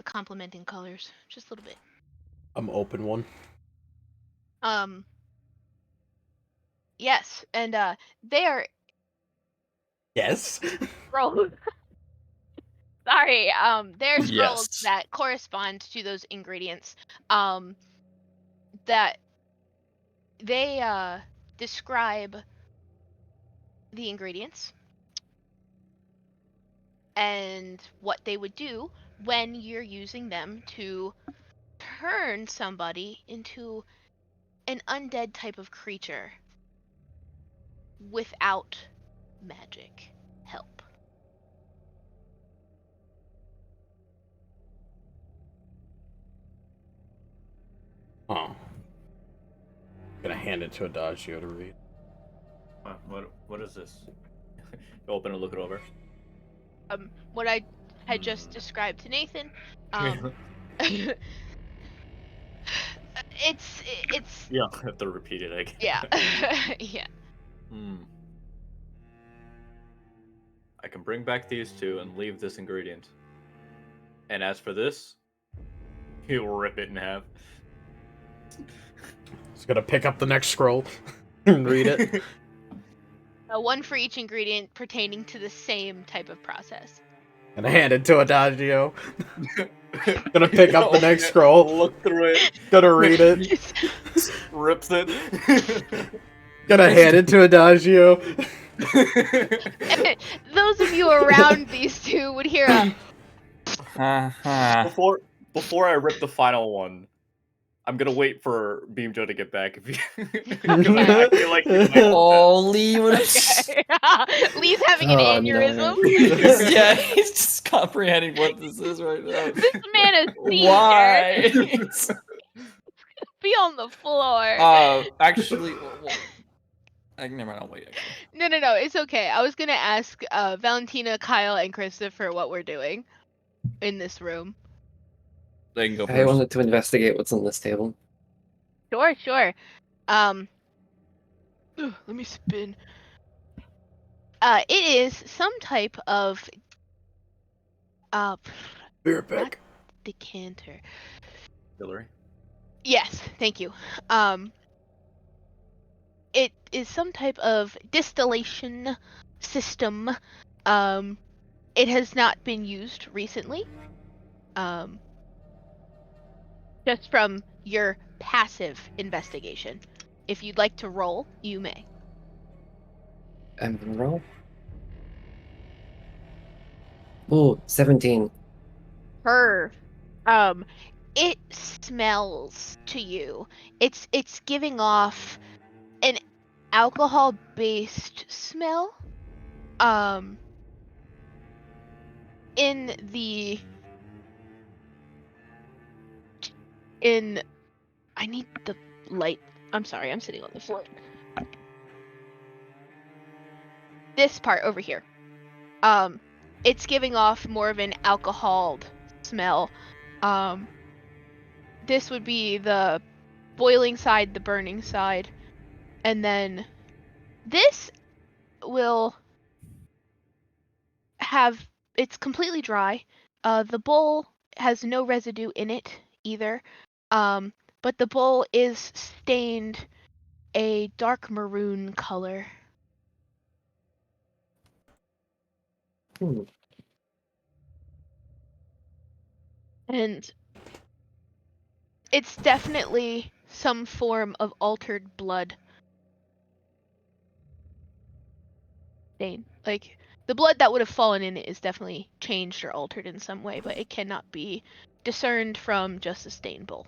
complementing colors, just a little bit. I'm open one. Yes, and they are Yes. scrolls. Sorry, they're scrolls Yes. that correspond to those ingredients. That they describe the ingredients and what they would do when you're using them to turn somebody into an undead type of creature without magic help. Oh. Gonna hand it to Adagio to read. What is this? Open and look it over. What I had just described to Nathan, it's Yeah, I have to repeat it again. yeah. Yeah. I can bring back these 2 and leave this ingredient. And as for this, he'll rip it in half. He's gonna pick up the next scroll and read it. One for each ingredient pertaining to the same type of process. Gonna hand it to Adagio. Gonna pick up the next scroll. Look through it. Gonna read it. Rips it. Gonna hand it to Adagio. Those of you around these 2 would hear a Before I rip the final one, I'm gonna wait for Beam Joe to get back. Because I feel like he might Oh, Lee, what Okay. Lee's having an Oh, aneurysm. no. Yeah, he's just comprehending what this is right now. This man is senior. Why? Be on the floor. Actually, never mind. I'll wait. Actually. No, it's okay. I was gonna ask Valentina, Kyle, and Christopher what we're doing in this room. They can go I first. wanted to investigate what's on this table. Sure. Let me spin. It is some type of Beer pick. decanter. Hillary. Yes, thank you. It is some type of distillation system. It has not been used recently. Just from your passive investigation. If you'd like to roll, you may. I'm gonna roll. Ooh, 17. It smells to you. It's giving off an alcohol-based smell. I need the light. I'm sorry, I'm sitting on the floor. This part over here. It's giving off more of an alcoholed smell. This would be the boiling side, the burning side. And then this will have, it's completely dry. The bowl has no residue in it either. But the bowl is stained a dark maroon color. Hmm. And it's definitely some form of altered blood stain. Like, the blood that would have fallen in it is definitely changed or altered in some way, but it cannot be discerned from just a stain bowl.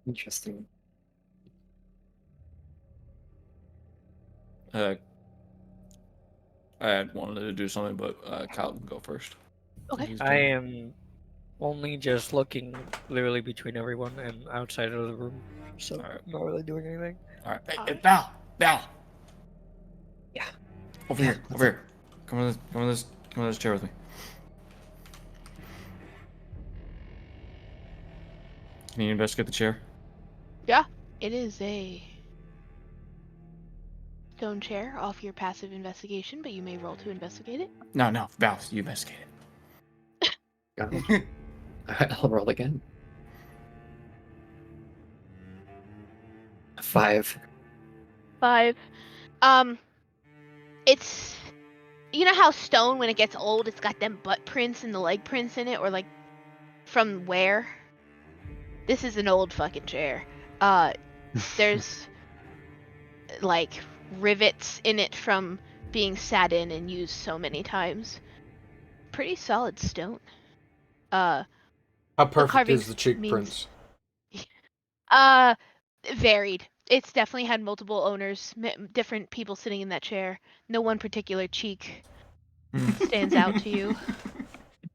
Interesting. I had wanted to do something, but Kyle can go first. Okay. He's I doing- am only just looking literally between everyone and outside of the room, so Alright. not really doing anything. All right. Hey, Alright. Val. Val. Yeah. Over Yeah, here. what's Over here. Come on this chair with me. Can you investigate the chair? Yeah, it is a stone chair off your passive investigation, but you may roll to investigate it. No, Val, you investigate Oh, it. I'll roll again. 5. 5. It's, you know how stone, when it gets old, it's got them butt prints and the leg prints in it, or like from wear? This is an old fucking chair. There's like rivets in it from being sat in and used so many times. Pretty solid stone. How perfect carving is the cheek means- prints? Varied. It's definitely had multiple owners, different people sitting in that chair. No one particular cheek stands out to you.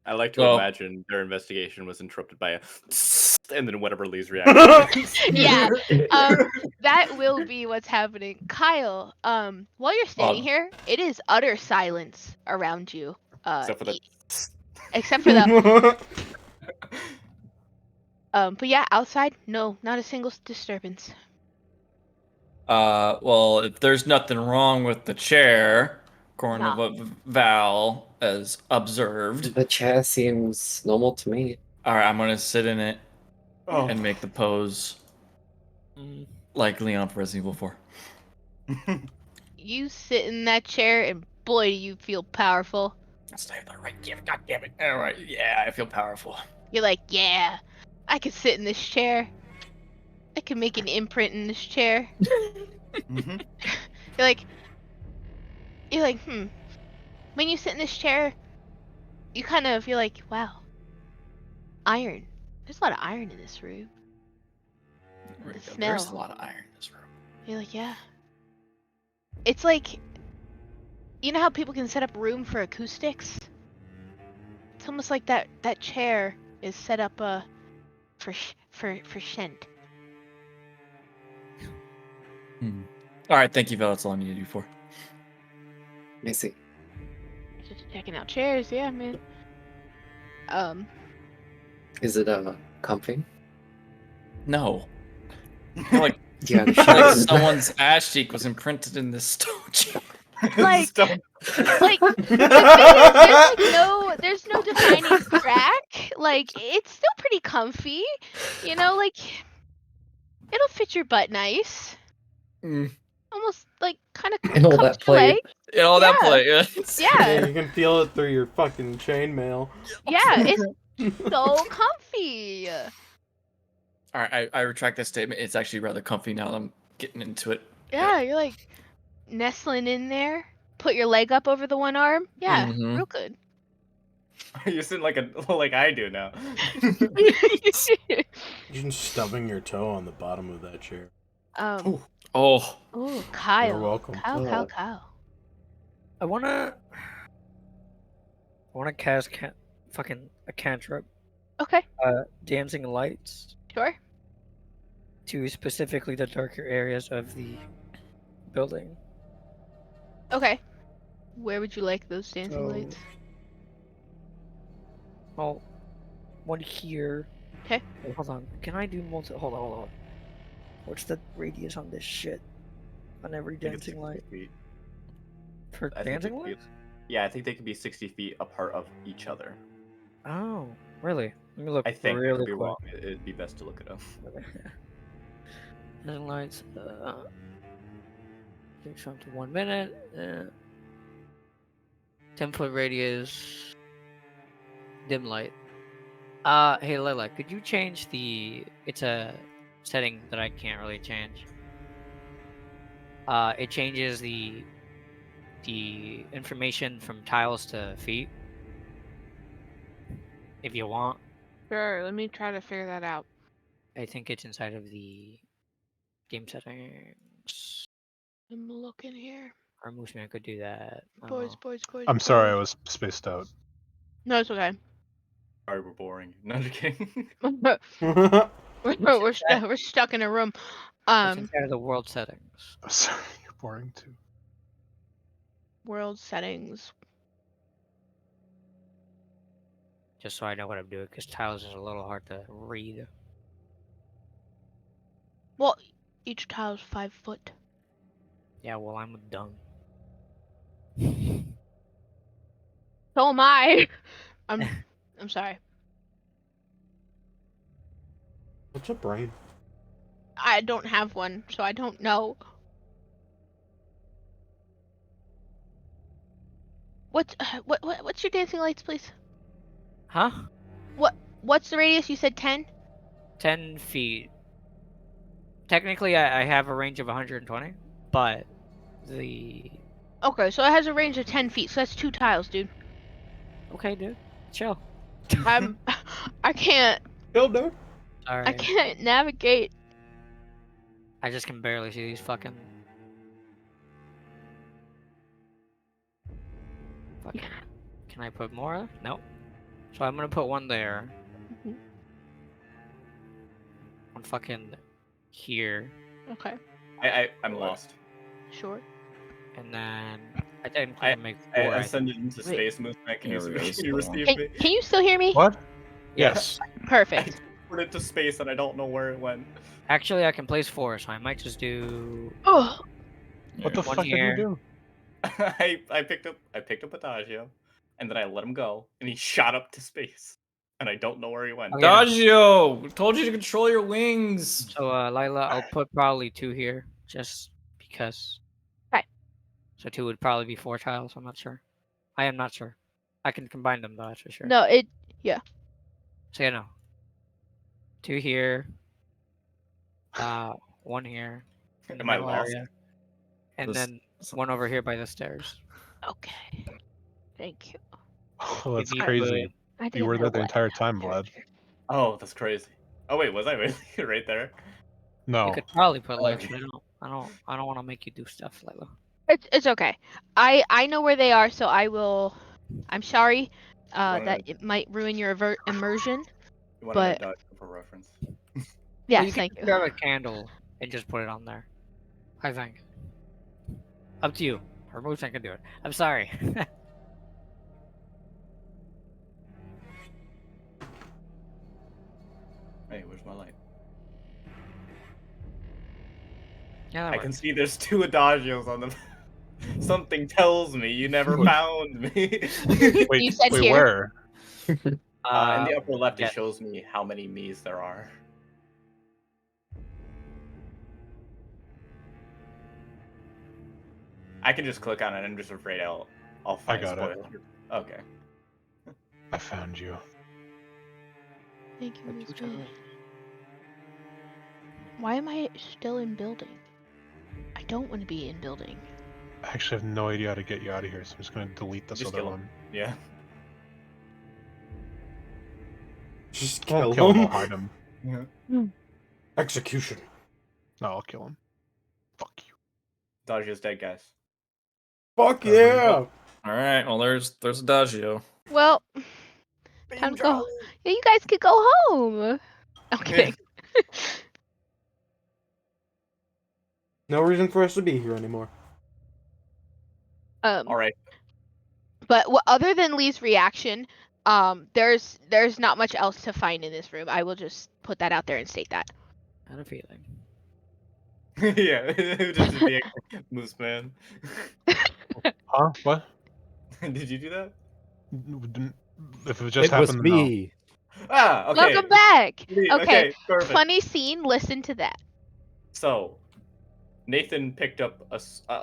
I like to So- imagine their investigation was interrupted by a and then whatever Lee's reaction. Yeah. That will be what's happening. Kyle, while you're standing here, it is utter silence around you. Except for the Except for the but yeah, outside, no, not a single disturbance. Well, if there's nothing wrong with the chair, according Nah. to what Val has observed. The chair seems normal to me. All right, I'm gonna sit in it Oh. and make the pose like Leon from Resident Evil 4. You sit in that chair and boy do you feel powerful. Stay there, right? God damn it! All right, yeah, I feel powerful. You're like, yeah, I could sit in this chair. I could make an imprint in this chair. Mhm. You're like, When you sit in this chair, you kind of feel like, wow, iron. There's a lot of iron in this room. There we The go. There's a smell. lot of iron in this room. You're like, yeah. It's like, you know how people can set up room for acoustics? It's almost like that chair is set up for scent. All right, thank you, Val. That's all I needed you for. I see. Just checking out chairs, yeah, man. Is it comfy? No. Like, Do you have like shoes? someone's ass cheek was imprinted in this stone chair. Like- Stone. Like, the thing is, there's no defining crack. Like, it's still pretty comfy. You know, like, it'll fit your butt nice. Almost, like, kind of And all that play. And all that Yeah. play. Yeah, Yeah, you can feel it through your fucking chainmail. yeah, it's so comfy. All right, I retract that statement. It's actually rather comfy now that I'm getting into it. Yeah, you're like nestling in there. Put your leg up over the one arm. Yeah, Mhm. real good. You're sitting like I do now. You're stubbing your toe on the bottom of that chair. Oh, Oh, Kyle. You're welcome. Kyle. I wanna cast fucking a cantrip, Okay, dancing lights, sure. to specifically the darker areas of the building. Okay. Where would you like those dancing So- lights? Well, one here. 'Kay. Wait, hold on. Can I do multi? Hold on. What's the radius on this shit? On every I think it's dancing 60 light feet. for I think dancing they could be- lights? Yeah, I think they could be 60 feet apart of each other. Oh, really? Let me look I think. really Could be quick. wrong. It'd be best to look it up. Dancing lights. Takes up to 1 minute. 10-foot radius. Dim light. Hey Lila, could you change the? It's a setting that I can't really change. It changes the information from tiles to feet. If you want, Sure, let me try to figure that out. I think it's inside of the game settings. I'm looking here. Or Mooseman could do that. I don't Boys, know. boys, boys. I'm sorry, I boys. was spaced out. No, it's okay. Sorry, we're boring. No, I'm just kidding. we're stuck in a room. It's inside of the world settings. I'm sorry, you're boring too. World settings. Just so I know what I'm doing, because tiles is a little hard to read. Well, each tile's 5 foot. Yeah, well, I'm dumb. So am I. I'm sorry. What's a brain? I don't have one, so I don't know. What's your dancing lights, please? Huh? What's the radius? You said 10? 10 feet. Technically, I have a range of 120, but the... Okay, so it has a range of 10 feet, so that's 2 tiles, dude. Okay, dude. Chill. I can't Sorry. I can't navigate. I just can barely see these fucking... Can I put more? Nope. So I'm gonna put one there. Mhm. One fucking here. Okay, I'm lost. sure. And then I think I'm gonna make 4. I I send think. it into Wait. space movement. Can Here we go, you still receive Can, me? can you still hear me? What? Yes. Perfect. Put it to space and I don't know where it went. Actually, I can place 4, so I might just do Oh, What the One fuck did here. we do? I picked up Adagio, and then I let him go, and he shot up to space, and I don't know where he went. Okay. Yeah. Dagio, told you to control your wings. So Lila, I'll put probably 2 here, just because. Okay. So 2 would probably be 4 tiles. I'm not sure. I am not sure. I can combine them though, that's for sure. no, So yeah, no. 2 here. 1 here in the Am I middle lost? area, and This- then 1 over here by the stairs. okay. Thank you. Oh, that's If you crazy. would- I You didn't were know there the what entire time, Vlad. character. Oh, that's crazy. Oh wait, was I really right there? No. You could probably put less, Okay. but I don't want to make you do stuff, Lila. It's okay. I know where they are, so I will. I'm sorry Wanted that it might ruin your immersion. You wanted But- a dog for reference. Yes, Well, you thank can you. grab a candle and just put it on there. I think. Up to you. Or Moose can do it. I'm sorry. Hey, where's my light? Yeah, that I can works. see there's 2 Adagios on the. Something tells me you never found me. Wait, You said wait, here. where? In the upper left, yeah. it shows me how many me's there are. I can just click on it. I'm just afraid I'll find got it. spoiler. Okay. I found you. Thank you, But Miss you tell May. me. Why am I still in building? I don't want to be in building. I actually have no idea how to get you out of here, so I'm just gonna delete this Just other kill him. one. Yeah. Just I'll kill kill him. him. I'll hide him. Execution. No, I'll kill him. Fuck you. Dodgio's dead, guys. Fuck yeah! All right, well there's Dagio. Well, time to go. Yeah, you guys could go home. I'm kidding. No reason for us to be here anymore. All right. But other than Lee's reaction, there's not much else to find in this room. I will just put that out there and state that. I had a feeling. Yeah, just being Moose Man. Huh? What? Did you do that? If it just It was happened, no. me. Ah, okay. Welcome back. Lee, Okay, perfect. funny scene. Listen to that. So, Nathan picked up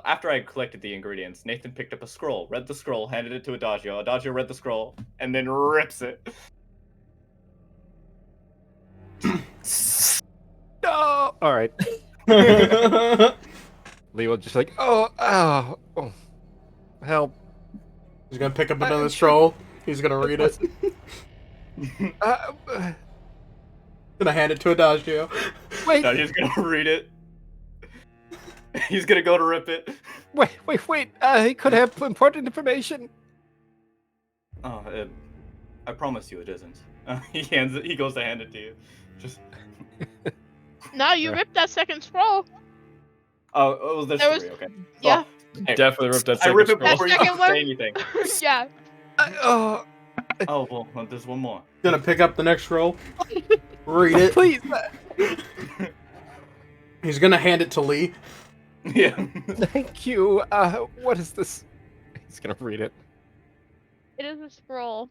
after I collected the ingredients. Nathan picked up a scroll, read the scroll, handed it to Adagio. Adagio read the scroll, and then rips it. No. All right. Leo just like, oh, help. He's gonna pick up another scroll. He's gonna read it. Uh, Gonna hand it to Adagio. wait, No, he's gonna read it. He's gonna go to rip it. wait. He could have important information. Oh, I promise you it isn't. He hands it. He goes to hand it to you. Just. No, you ripped that second scroll. Oh, there's There was- three. Okay. Yeah. Hey, Definitely ripped that I second rip it scroll. before you Second can one? say anything. Yeah. Oh, Oh well, there's one more. Gonna pick up the next scroll. Read it. please. He's gonna hand it to Lee. Yeah. Thank you. What is this? He's gonna read it. It is a scroll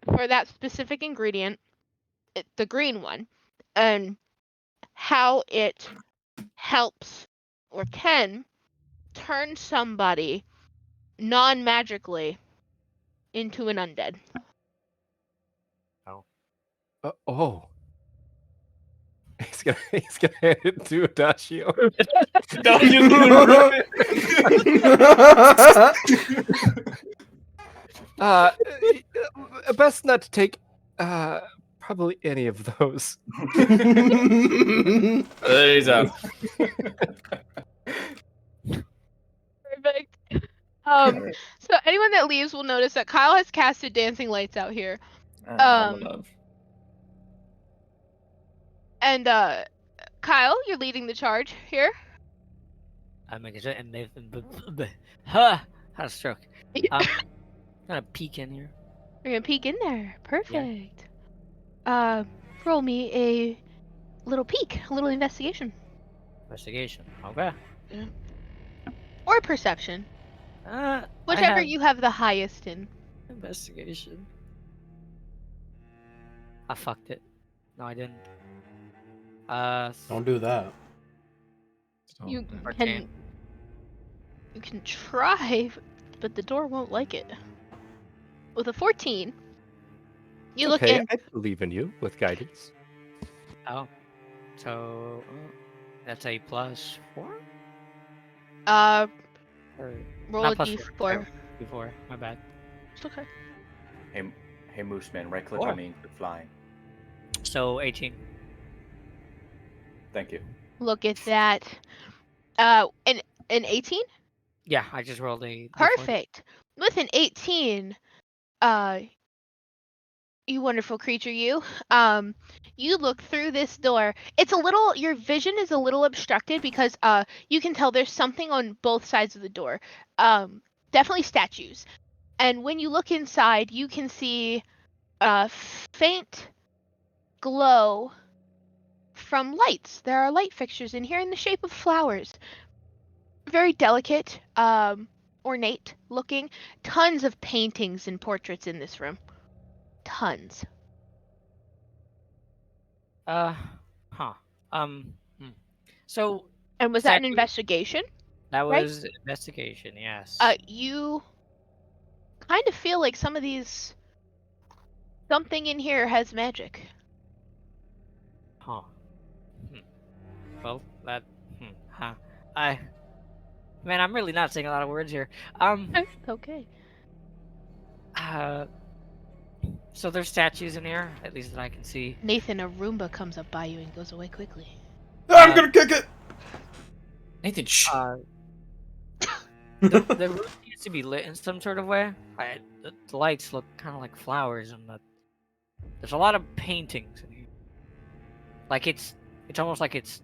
for that specific ingredient, the green one, and how it helps or can turn somebody non-magically into an undead. Oh. He's gonna hand it to Adagio. No, he's gonna rip it. Best not to take probably any of those. There he's out. Perfect. So anyone that leaves will notice that Kyle has casted dancing lights out here. Love. And Kyle, you're leading the charge here. I'm making sure and Nathan had a stroke. Gonna peek in here. You're gonna peek in there. Perfect. Roll me a little peek, a little investigation. Investigation. Okay. Or perception. I Whichever have you have the highest in. investigation. I fucked it. No, I didn't. Don't do that. You 14. can try, but the door won't like it. With a 14, you look Okay, in. I believe in you with guidance. Oh, so that's a +4. Or Roll not a plus d4. Before, my bad. It's okay. Hey, Moose Man, right click Four. on me for flying. So 18. Thank you. Look at that. An 18? Yeah, I just rolled a D4. Perfect. With an 18, you wonderful creature, you look through this door. It's a little, your vision is a little obstructed because you can tell there's something on both sides of the door. Definitely statues. And when you look inside, you can see a faint glow from lights. There are light fixtures in here in the shape of flowers. Very delicate, ornate looking. Tons of paintings and portraits in this room. Tons. Huh. So And was that an Statue- investigation? that Right. was investigation, yes. You kind of feel like some of these, something in here has magic. Huh. Well, that. Huh. Man, I'm really not saying a lot of words here. Okay. So there's statues in here, at least that I can see. Nathan, a Roomba comes up by you and goes away quickly. I'm gonna kick it. Nathan, shh. The room needs to be lit in some sort of way. The lights look kind of like flowers, and there's a lot of paintings in here. Like it's almost like it's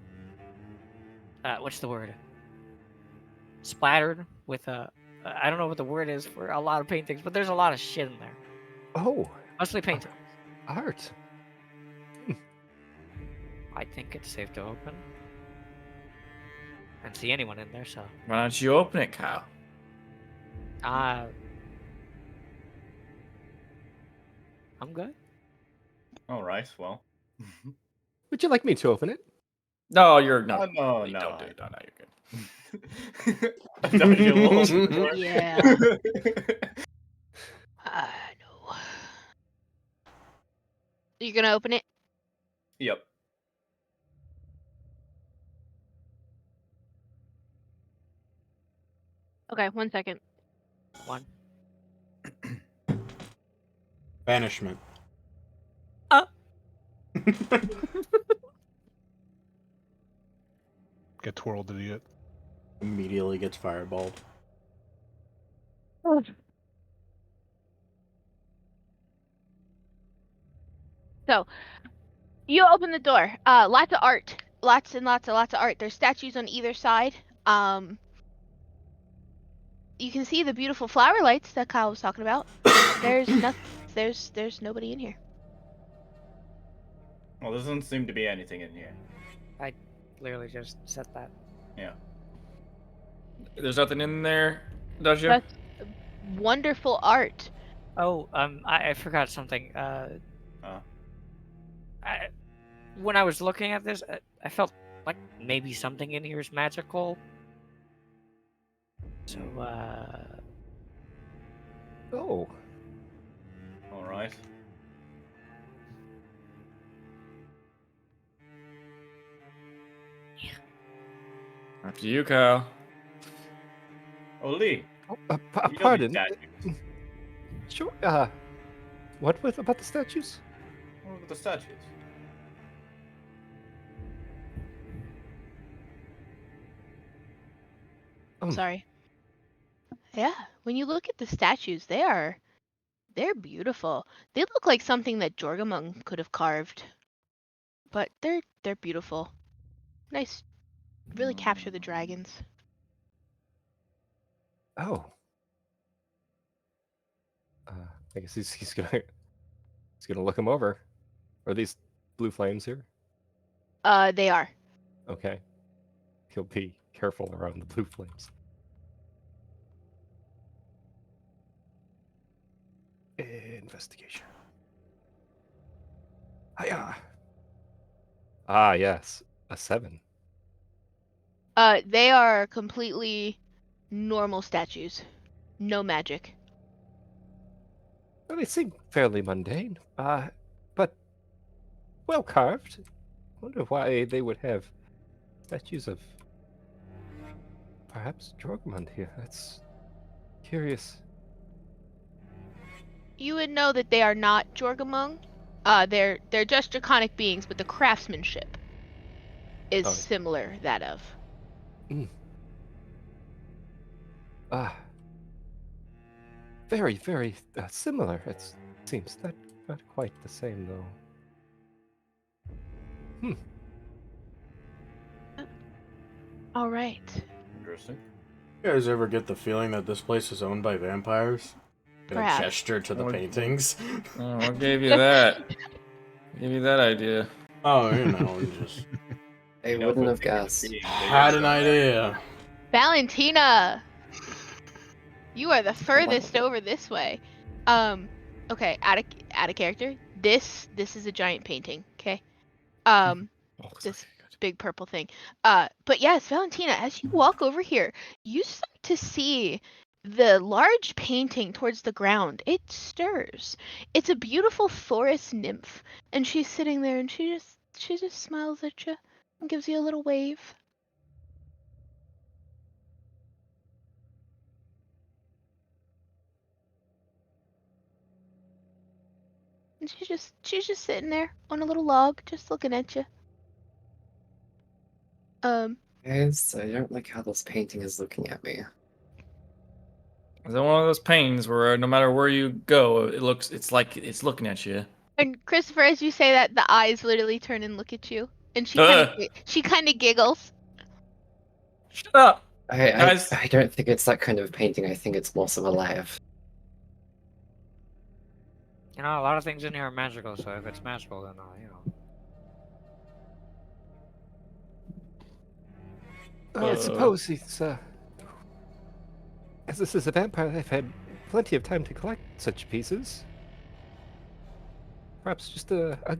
what's the word? Splattered with I don't know what the word is for a lot of paintings, but there's a lot of shit in there. Oh, Mostly painting. art. I think it's safe to open. And see anyone in there, so Why don't you open it, Kyle? I'm good. All right. Well. Would you like me to open it? No, you're no. no, Lee, no, don't do it. No, you're good. I thought you will open the door. Yeah. No. You gonna open it? Yep. Okay, 1 second. One. Banishment. Get twirled, idiot. Immediately gets fireballed. So, you open the door. Lots of art. Lots and lots of art. There's statues on either side. You can see the beautiful flower lights that Kyle was talking about. There's there's nobody in here. Well, there doesn't seem to be anything in here. I literally just said that. Yeah. There's nothing in there, does you? That's wonderful art. Oh, I forgot something. When I was looking at this, I felt like maybe something in here is magical. So, Oh, All right. After you, Kyle. Oh, Lee. oh you know these pardon. statues. Sure. What with about the statues? What about the statues? Sorry. Yeah, when you look at the statues, they're beautiful. They look like something that Jorgamung could have carved. But they're beautiful. Nice. Really capture the dragons. Oh. I guess he's gonna look him over. Are these blue flames here? They are. Okay. He'll be careful around the blue flames. Investigation. Hiya. Ah, yes. A 7. They are completely normal statues. No magic. Well, they seem fairly mundane. But well carved. Wonder why they would have statues of perhaps Jorgmund here. That's curious. You would know that they are not Jorgamung. They're just draconic beings, but the craftsmanship is Oh. similar that of. Very, very similar. It seems not quite the same though. All right. Interesting. You guys ever get the feeling that this place is owned by vampires? And a Perhaps. gesture to the What- paintings. Oh, what gave you that? Gave you that idea? Oh, you know, just I You know, wouldn't if have we think it's guessed. being had an bigger, idea. Valentina, you are the furthest over this way. Okay, out of character. This is a giant painting. Okay. Oh, This okay, good. big purple thing. But yes, Valentina, as you walk over here, you start to see the large painting towards the ground. It stirs. It's a beautiful forest nymph, and she's sitting there, and she just smiles at you and gives you a little wave. And she's just sitting there on a little log, just looking at you. Guys, I don't like how this painting is looking at me. Is that one of those paintings where no matter where you go, it's like it's looking at you? And Christopher, as you say that, the eyes literally turn and look at you, and she kind of giggles. Shut up! I Guys. don't think it's that kind of painting. I think it's more of a laugh. you know, a lot of things in here are magical. So if it's magical, then you know. I suppose it's as this is a vampire, I've had plenty of time to collect such pieces. Perhaps just a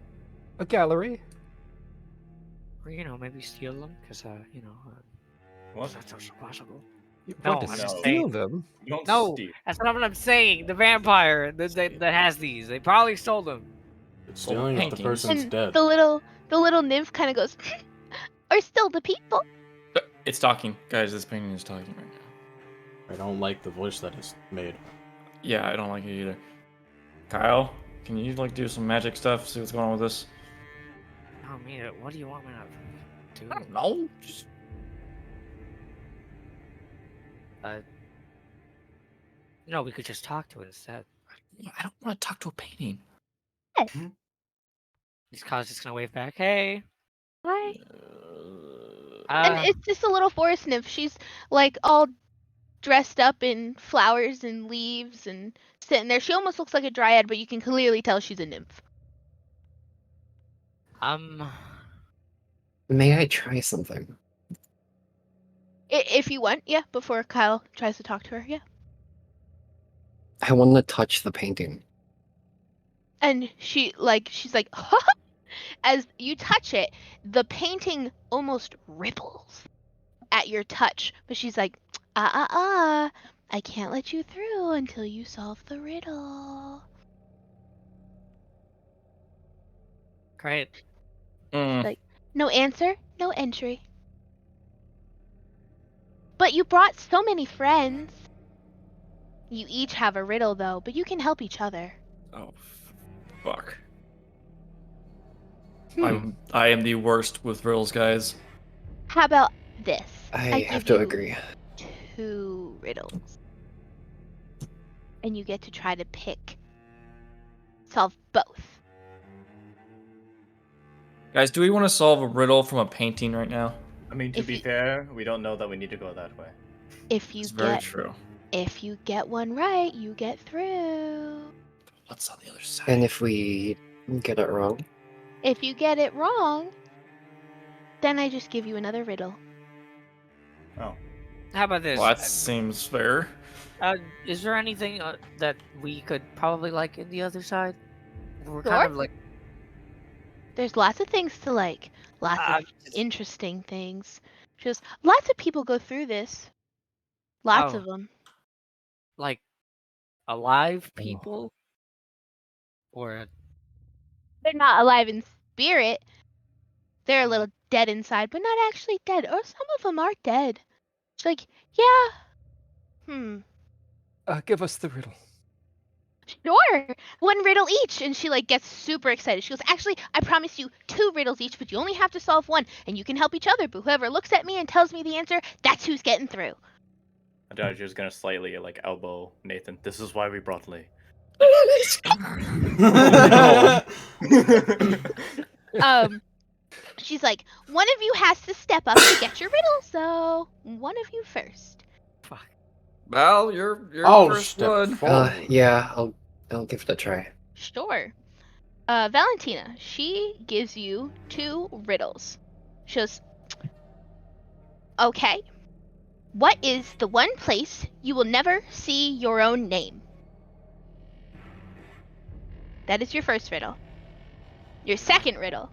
gallery. Or, maybe steal them, because, What? that's also possible. You No, want to I'm just steal saying. them? You don't No, steal. that's not what I'm saying. The vampire that has these, they probably stole them. It's Well, stealing if the paintings. person's And dead. the little nymph kind of goes, "Are still the people." It's talking, guys. This painting is talking right now. I don't like the voice that is made. Yeah, I don't like it either. Kyle, can you like do some magic stuff? See what's going on with this? Oh, man, what do you want me to do? I don't know. Just No, we could just talk to it instead. I don't want to talk to a painting. These cars just gonna wave back, hey. Hi. And Uh, it's just a little forest nymph. She's like all dressed up in flowers and leaves and sitting there. She almost looks like a dryad, but you can clearly tell she's a nymph. May I try something? If you want, yeah, before Kyle tries to talk to her, yeah. I want to touch the painting. And she's like, as you touch it, the painting almost ripples at your touch. But she's like, I can't let you through until you solve the riddle. great. Like, no answer, no entry. But you brought so many friends. You each have a riddle, though, but you can help each other. Oh, fuck. Hmm. I am the worst with riddles, guys. How about this? I give have to you agree. 2 riddles. And you get to try to solve both. Guys, do we want to solve a riddle from a painting right now? I mean, to If be you- fair, we don't know that we need to go that way. If you It's very get true. if you get one right, you get through. What's on the other side? And if we get it wrong, If you get it wrong, then I just give you another riddle. Oh. How about this? Well, that seems fair. Is there anything that we could probably like in the other side? We're Sure. kind of like, There's lots of things to like. Lots of interesting things. Just lots of people go through this. Lots of them. like alive people, or They're not alive in spirit. They're a little dead inside, but not actually dead. Or some of them are dead. It's like, yeah. Give us the riddle. Sure. 1 riddle each. And she like gets super excited. She goes, actually, I promise you 2 riddles each, but you only have to solve 1 and you can help each other. But whoever looks at me and tells me the answer, that's who's getting through. Adagio's gonna slightly like elbow Nathan. This is why we brought Lee. She's like, one of you has to step up to get your riddle, so one of you first. fuck. Val, you're first step one. forward. yeah, I'll give it a try. Sure. Valentina, she gives you 2 riddles. She goes, okay. What is the one place you will never see your own name? That is your first riddle. Your second riddle.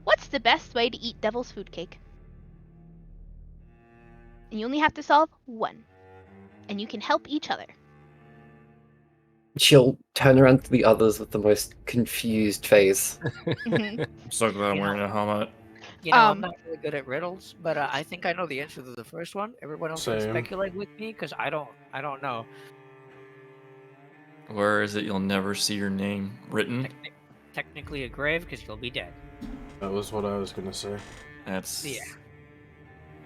What's the best way to eat devil's food cake? And you only have to solve 1. And you can help each other. She'll turn around to the others with the most confused face. Mhm. I'm so glad I'm You wearing a helmet. I'm not really good at riddles, but I think I know the answer to the first one. Everyone else can Same. speculate with me because I don't know. Where is it? You'll never see your name written. Technically a grave because you'll be dead. That was what I was gonna say. That's. Yeah.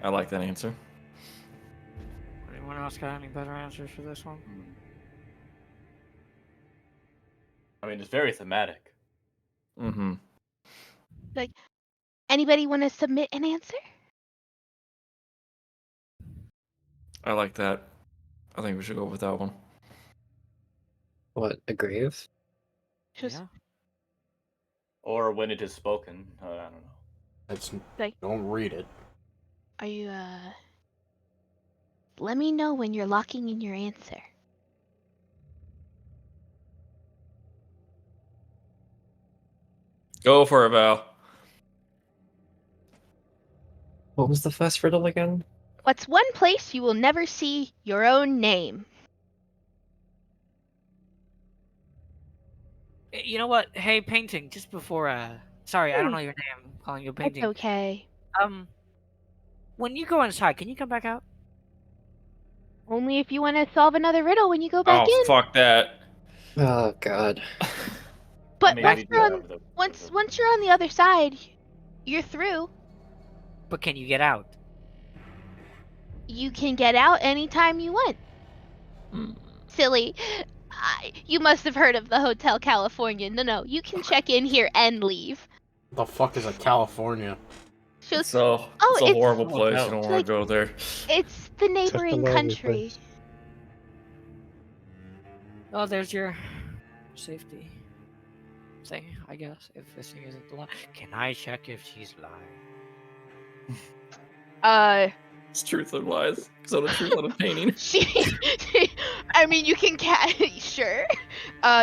I like that answer. Anyone else got any better answers for this one? I mean, it's very thematic. Mm-hmm. Like, anybody want to submit an answer? I like that. I think we should go with that one. What, a grave? Just Yeah. Or when it is spoken. I don't know. It's like, don't read it. are you, let me know when you're locking in your answer. Go for it, Val. What was the first riddle again? What's one place you will never see your own name? You know what? Hey, painting. Just before, sorry, I don't know your name. I'm calling you It's painting. okay. When you go inside, can you come back out? Only if you want to solve another riddle when you go back Oh, in. fuck that. Oh god. But mean, once we do you're on, have the- once you're on the other side, you're through. But can you get out? You can get out anytime you want. Hmm. Silly. You must have heard of the Hotel California. No, you can check in here and leave. The fuck is a California? She goes, So oh, it's a it's horrible place. You don't it's want like- to go there. it's the neighboring lovely country. place. Oh, there's your safety thing, I guess. If this thing isn't the lie, can I check if she's lying? It's truth and lies. So the truth on a painting. I mean, you can sure.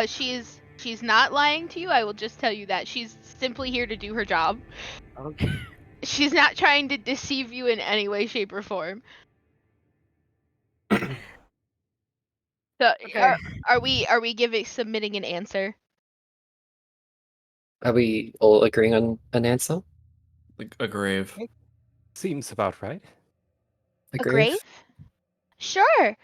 She's not lying to you. I will just tell you that she's simply here to do her job. Okay. She's not trying to deceive you in any way, shape, or form. So, Okay. are we submitting an answer? Are we all agreeing on an answer? Like a grave. Seems about right. A A grave? Sure.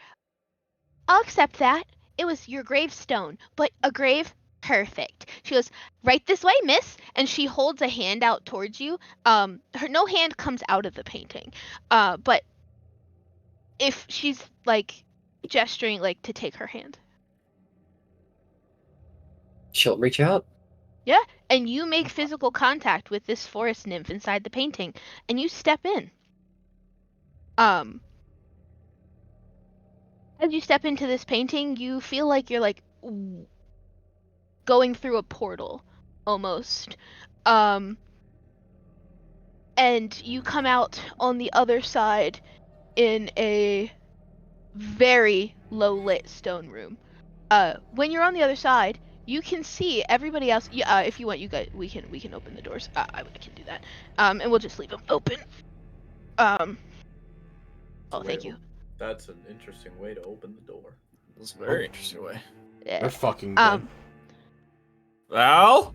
I'll accept that. It was your gravestone, but a grave? Perfect. She goes, right this way, miss. And she holds a hand out towards you. No hand comes out of the painting. But if she's like gesturing like to take her hand. She'll reach out. Yeah, and you make physical contact with this forest nymph inside the painting, and you step in. As you step into this painting, you feel like you're like going through a portal, almost. And you come out on the other side in a very low lit stone room. When you're on the other side, you can see everybody else. Yeah, if you want, you guys, we can open the doors. I can do that. And we'll just leave them open. Oh, thank you. That's an interesting way to open the door. That's a very interesting way. Yeah. They're fucking dead. Val?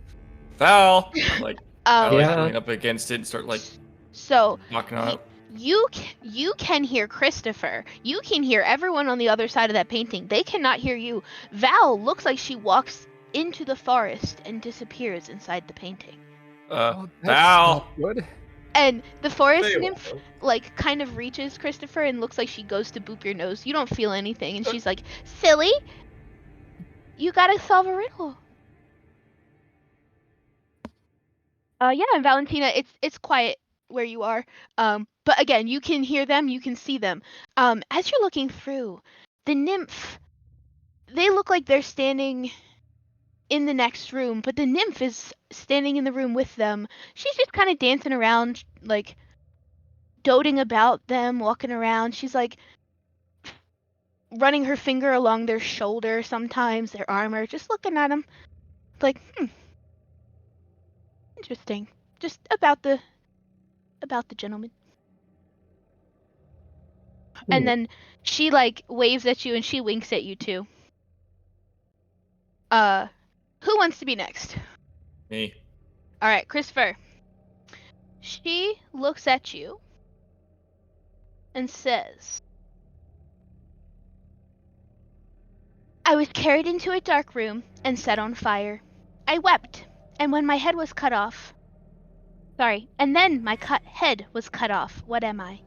Val! I'm like, I like Yeah. lean up against it and start like So knocking on it. you can hear Christopher. You can hear everyone on the other side of that painting. They cannot hear you. Val looks like she walks into the forest and disappears inside the painting. That's Val! not good. And the forest Say nymph what? like kind of reaches Christopher and looks like she goes to boop your nose. You don't feel anything, and she's like, "Silly, you gotta solve a riddle." Yeah, and Valentina, it's quiet where you are. But again, you can hear them, you can see them. As you're looking through, the nymph, they look like they're standing in the next room, but the nymph is standing in the room with them. She's just kind of dancing around, like doting about them, walking around. She's like running her finger along their shoulder sometimes, their armor, just looking at them. Like, interesting. Just about the gentleman. And then she like waves at you and she winks at you too. Who wants to be next? Me. All right, Christopher. She looks at you and says, I was carried into a dark room and set on fire. I wept, and when my head was cut off. Sorry, and then my head was cut off. What am I?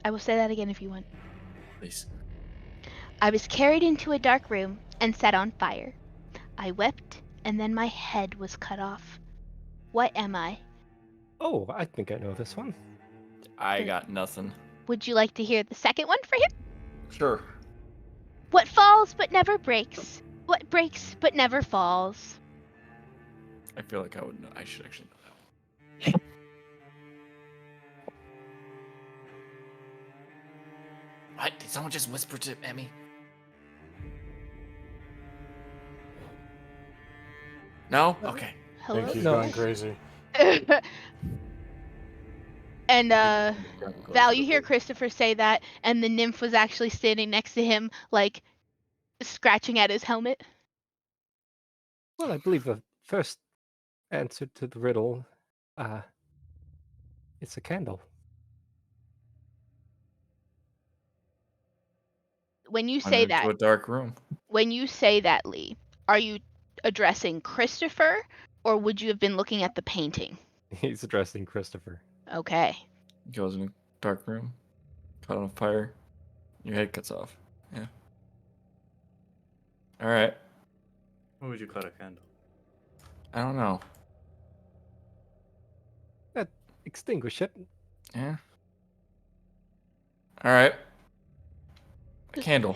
I will say that again if you want. Please. I was carried into a dark room and set on fire. I wept, and then my head was cut off. What am I? Oh, I think I know this one. I got nothing. Would you like to hear the second one for him? Sure. What falls but never breaks? What breaks but never falls? I feel like I would know. I should actually know that one. What? Did someone just whisper to Emmy? No? Okay. I think Hello? he's No. going crazy. And Val, you hear Christopher say that, and the nymph was actually standing next to him, like scratching at his helmet. Well, I believe the first answer to the riddle, it's a candle. When you I'm say into that, a dark room. Lee, are you addressing Christopher, or would you have been looking at the painting? He's addressing Christopher. Okay. Goes in a dark room, caught on fire, your head cuts off. Yeah. All right. Why would you cut a candle? I don't know. Extinguish it. Yeah. All right. A candle.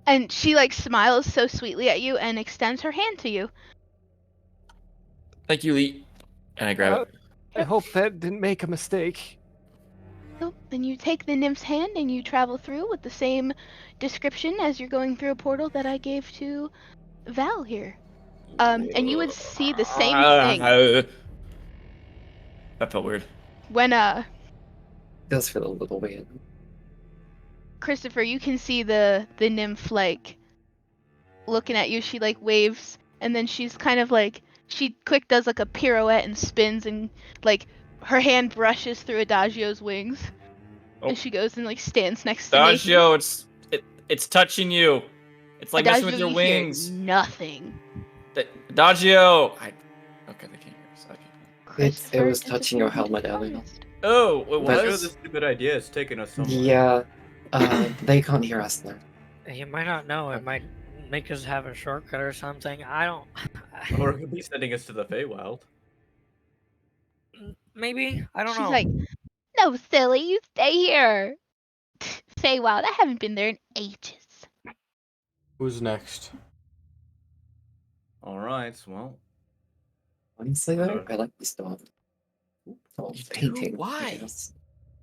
And she like smiles so sweetly at you and extends her hand to you. Thank you, Lee. And I grab it. I hope that didn't make a mistake. So then you take the nymph's hand and you travel through with the same description as you're going through a portal that I gave to Val here. And you would see the same thing That felt weird. when It does feel a little weird. Christopher, you can see the nymph like looking at you. She like waves, and then she's kind of like she quick does like a pirouette and spins, and like her hand brushes through Adagio's wings, and she goes and like stands next to Nathan. Adagio, it's touching you. It's like messing with Adagio, your you hear wings. nothing. Adagio. Okay, they can't hear us. Okay. It was Christopher touching your helmet earlier. honest. Oh, it But- I'm sure was. this is a good idea. It's taking us somewhere. Yeah, they can't hear us now. You might not know. It might make us have a shortcut or something. I don't. Or it could be sending us to the Feywild. Maybe. I don't She's know. like, no, silly, you stay here. Feywild, I haven't been there in ages. Who's next? All right. Well, Honestly, though, I like this dog. Oh, You do? painting. Why? Yes.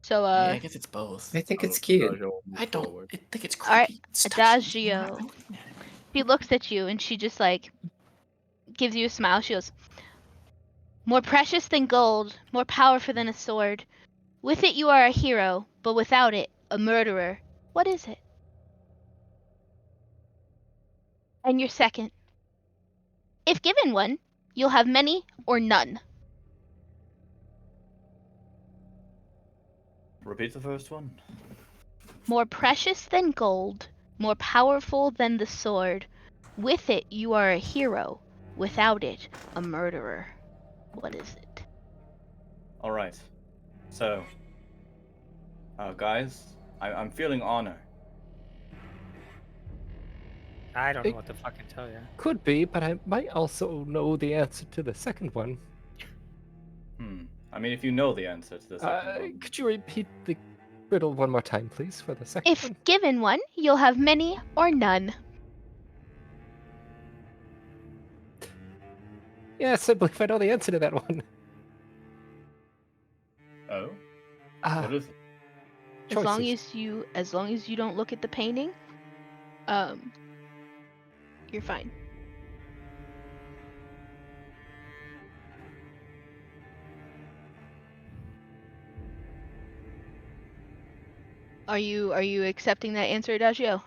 So, Yeah, I guess it's both. I think it's cute. Adagio will move I don't. forward. I think it's All right, creepy. It's touching me. I'm Adagio. not looking at it. She looks at you and she just like gives you a smile. She goes, more precious than gold, more powerful than a sword. With it you are a hero, but without it, a murderer. What is it? And your second. If given one, you'll have many or none. Repeat the first one. More precious than gold, more powerful than the sword. With it you are a hero, without it, a murderer. What is it? All right. So, guys, I'm feeling honor. I don't know what to fucking tell you. Could be, but I might also know the answer to the second one. I mean, if you know the answer to the second one. Could you repeat the riddle one more time, please, for the second If one? given one, you'll have many or none. Yes, I believe I know the answer to that one. Oh, Ah, what is it? As long as you don't look at the painting, you're fine. Are you accepting that answer, Adagio?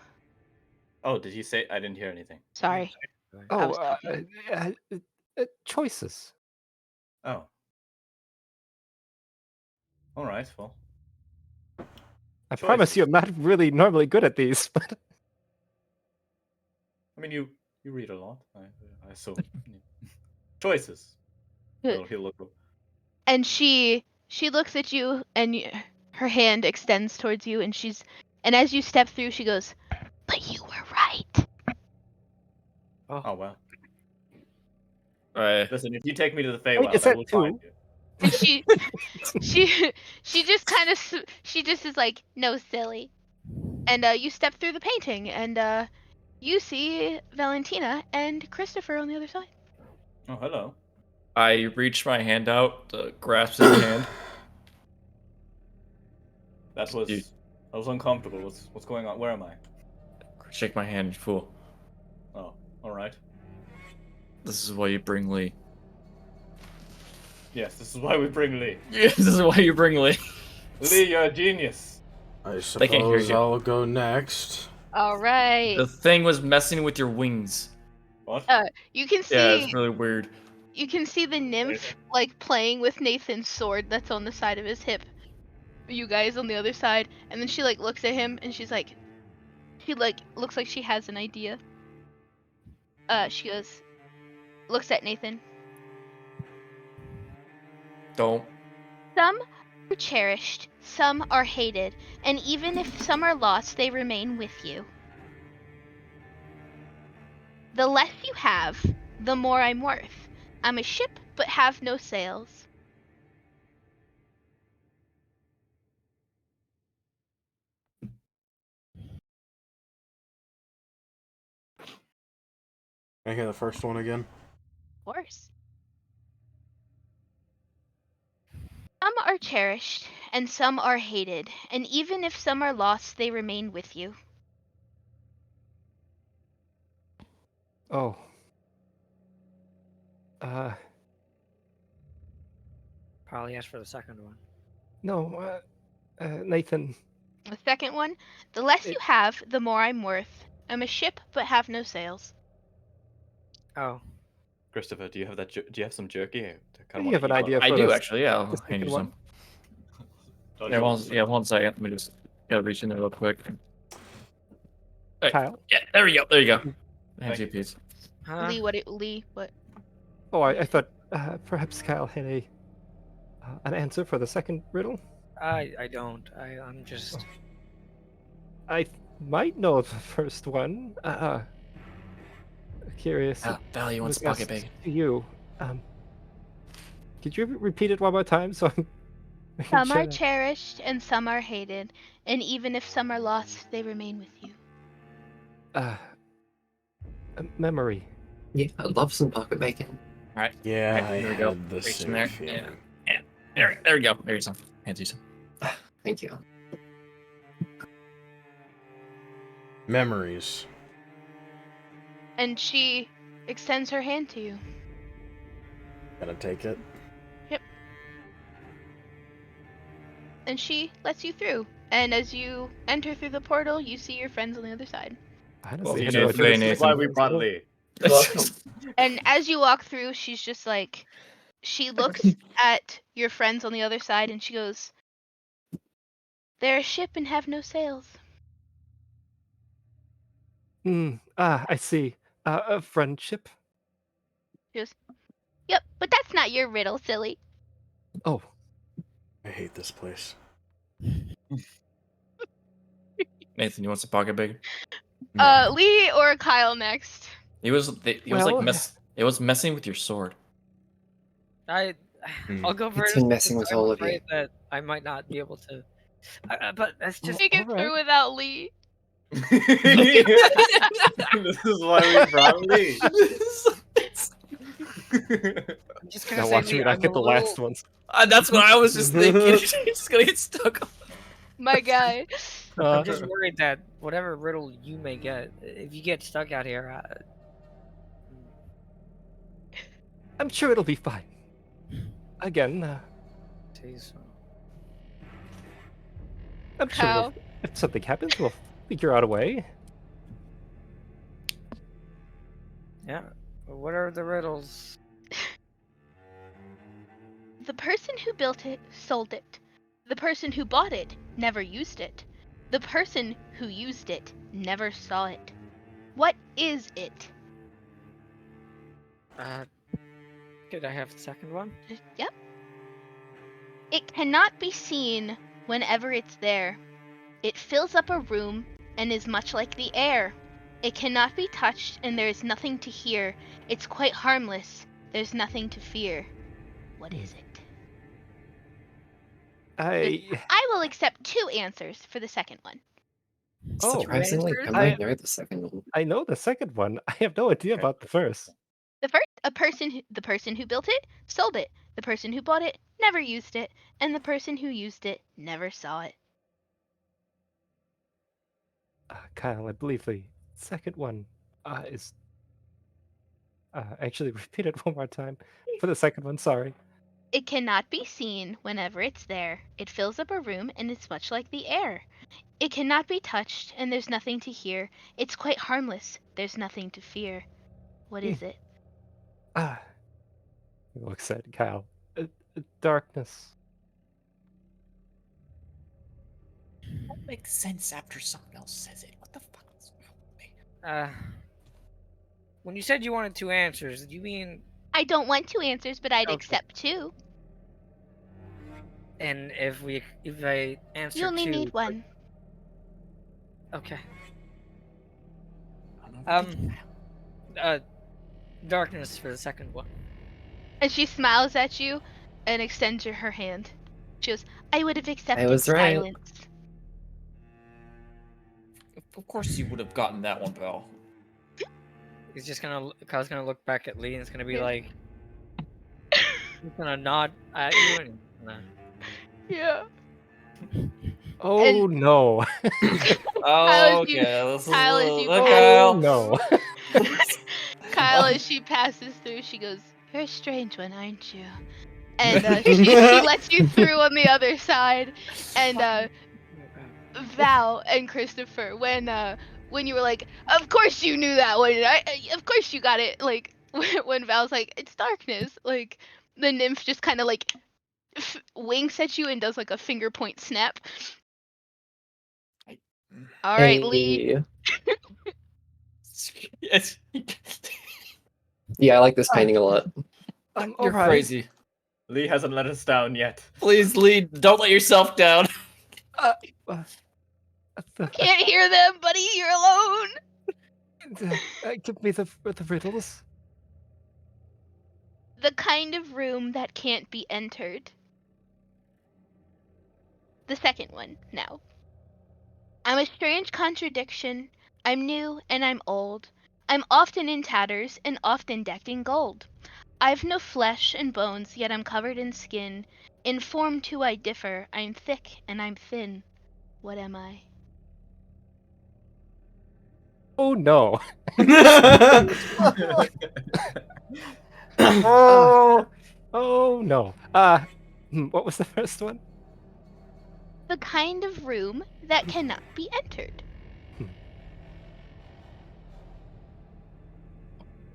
Oh, did you say? I didn't hear anything. Sorry. I oh, was talking. choices. Oh. All right. Well, I promise you, I'm not really normally good at these, but I mean, you read a lot. I assume. Choices. He'll look. And she looks at you, and her hand extends towards you, and as you step through, she goes, "But you were right." Oh well. Right. Listen, if you take me to the Wait, Feywild, is I that will two? find you. And she just kind of she just is like, "No, silly." And you step through the painting, and you see Valentina and Christopher on the other side. Oh, hello. I reach my hand out to grasp his hand. That was uncomfortable. What's going on? Where am I? Shake my hand, you fool. Oh, all right. This is why you bring Lee. Yes, this is why we bring Lee. Yeah, this is why you bring Lee. Lee, you're a genius. I They can't hear suppose you. I'll go next. All right. The thing was messing with your wings. What? You can see Yeah, it's really weird. you can see the nymph like playing with Nathan's sword that's on the side of his hip. You guys on the other side, and then she like looks at him and she looks like she has an idea. She looks at Nathan. Don't. Some are cherished, some are hated, and even if some are lost, they remain with you. The less you have, the more I'm worth. I'm a ship, but have no sails. Can I hear the first one again? Of course. Some are cherished, and some are hated, and even if some are lost, they remain with you. Oh. Probably asked for the second one. No, Nathan. The second one, the less you have, the more I'm worth. I'm a ship, but have no sails. Oh, Christopher, do you have do you have some jerky? I You have an idea I for do the actually. Yeah, I'll the hand you second some. One second. Let me just gotta reach in there real quick. Hey, Kyle? yeah, there you go. There you go. Hand you a piece. huh? Lee, what? Oh, I thought perhaps Kyle had an answer for the second riddle. I don't. I'm just. I might know the first one. Curious. Val, you want was some pocket asked bacon? to you. Could you repeat it one more time so I'm making Some sure are that- cherished, and some are hated, and even if some are lost, they remain with you. a memory. Yeah, I love some pocket bacon. All right. Yeah, Okay, I here we go. had the Reach in same there. feeling. Yeah. There we go. There's some. Hand you some. Thank you. Memories. And she extends her hand to you. Gotta take it. And she lets you through. And as you enter through the portal, you see your friends on the other side. Honestly, you had did no it idea today, this was That's why Nathan. we brought Lee. And as you walk through, she's just like, she looks at your friends on the other side and she goes, "They're a ship and have no sails." I see. A friendship. She goes, "Yep, but that's not your riddle, silly." Oh, I hate this place. Nathan, you want some pocket bacon? Lee or Kyle next? He was messing with your sword. I'll go It's first. been messing because with I'm all of afraid you. that I might not be able to. But that's just. She gets alright. through without Lee. This is why we brought Lee. I'm just gonna now say watch me Lee, not I'm get a the little, last ones. That's what I was just thinking. You're just gonna get stuck. My guy. I'm just worried that whatever riddle you may get, if you get stuck out here, I'm sure it'll be fine. Again, geez. I'm sure Kyle. if something happens, we'll figure out a way. Yeah. What are the riddles? The person who built it sold it. The person who bought it never used it. The person who used it never saw it. What is it? Could I have the second one? Yep. It cannot be seen whenever it's there. It fills up a room and is much like the air. It cannot be touched and there is nothing to hear. It's quite harmless. There's nothing to fear. What is it? I will accept 2 answers for the second one. Oh, Surprisingly, I answers? might know the second one. I know the second one. I have no idea about the first. The first, the person who built it sold it. The person who bought it never used it, and the person who used it never saw it. Kyle, I believe the second one is. Actually, repeat it one more time for the second one. Sorry. It cannot be seen whenever it's there. It fills up a room and it's much like the air. It cannot be touched and there's nothing to hear. It's quite harmless. There's nothing to fear. What is it? Ah. He looks at Kyle. Darkness. That makes sense after someone else says it. What the fuck? When you said you wanted 2 answers, did you mean? I don't want 2 answers, but I'd Okay. accept 2. And if I answer You only 2, need 1. okay. I don't know. Darkness for the second one. And she smiles at you and extends her hand. She goes, I would have accepted was right. silence. Of course you would have gotten that one, pal. Kyle's gonna look back at Lee and it's gonna be Yeah. like, he's gonna nod at you and Yeah. Oh no. Oh, as you- okay. This is Kyle, as little- you look, pass- Oh Kyle. no. Kyle, as she passes through, she goes, you're a strange one, aren't you? And she lets you through on the other side. And Val and Christopher, when you were like, of course you knew that one, of course you got it. Like when Val's like, it's darkness. Like the nymph just kind of like winks at you and does like a finger point snap. All right, Lee. Hey. Yes. Yeah, I like this painting a lot. You're alright. crazy. Lee hasn't let us down yet. Please, Lee, don't let yourself down. Can't hear them, buddy. You're alone. Give me the riddles. The kind of room that can't be entered. The second one, now. I'm a strange contradiction. I'm new and I'm old. I'm often in tatters and often decked in gold. I've no flesh and bones, yet I'm covered in skin. In form too I differ. I'm thick and I'm thin. What am I? Oh no. Oh. Oh no. What was the first one? The kind of room that cannot be entered.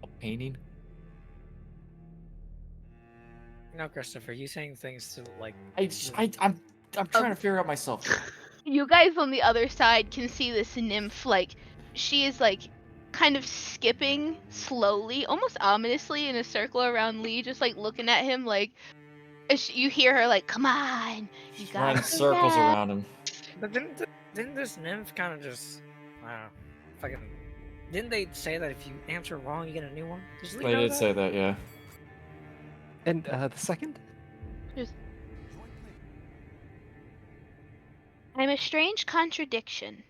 A painting? No, Christopher, you saying things to like. I'm trying to figure out myself. You guys on the other side can see this nymph, like, she is, like, kind of skipping slowly, almost ominously in a circle around Lee, just, like, looking at him, like, you hear her, like, come on, you got Running circles around him. But didn't this nymph kind of just, fucking? Didn't they say that if you answer wrong, you get a new one? Does Lee They know did that? say that, yeah. And the second? I'm a strange contradiction.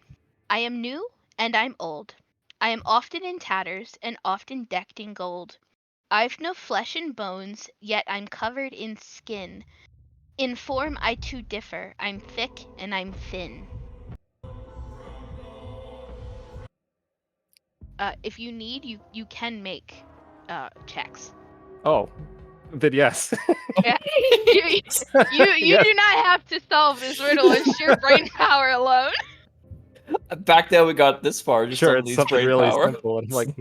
I am new and I'm old. I am often in tatters and often decked in gold. I've no flesh and bones, yet I'm covered in skin. In form I too differ. I'm thick and I'm thin. If you need, you can make checks. Oh. Then yes. Yeah. You Yes. do not have to solve this riddle with sheer brain power alone. Back then we got this far, just Sure, on it's Lee's something brain really power. simple. And I'm like,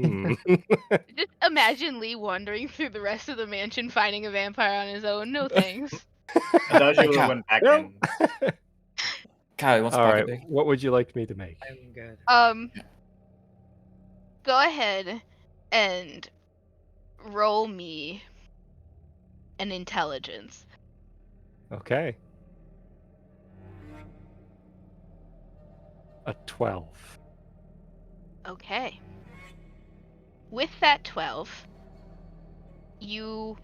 Just imagine Lee wandering through the rest of the mansion finding a vampire on his own. No thanks. I thought you would Kyle. have went back Nope. in. Kyle, you want some All pocket right. pick? What would you like me to make? I'm good. Go ahead and roll me an intelligence. Okay. A 12. Okay. With that 12, you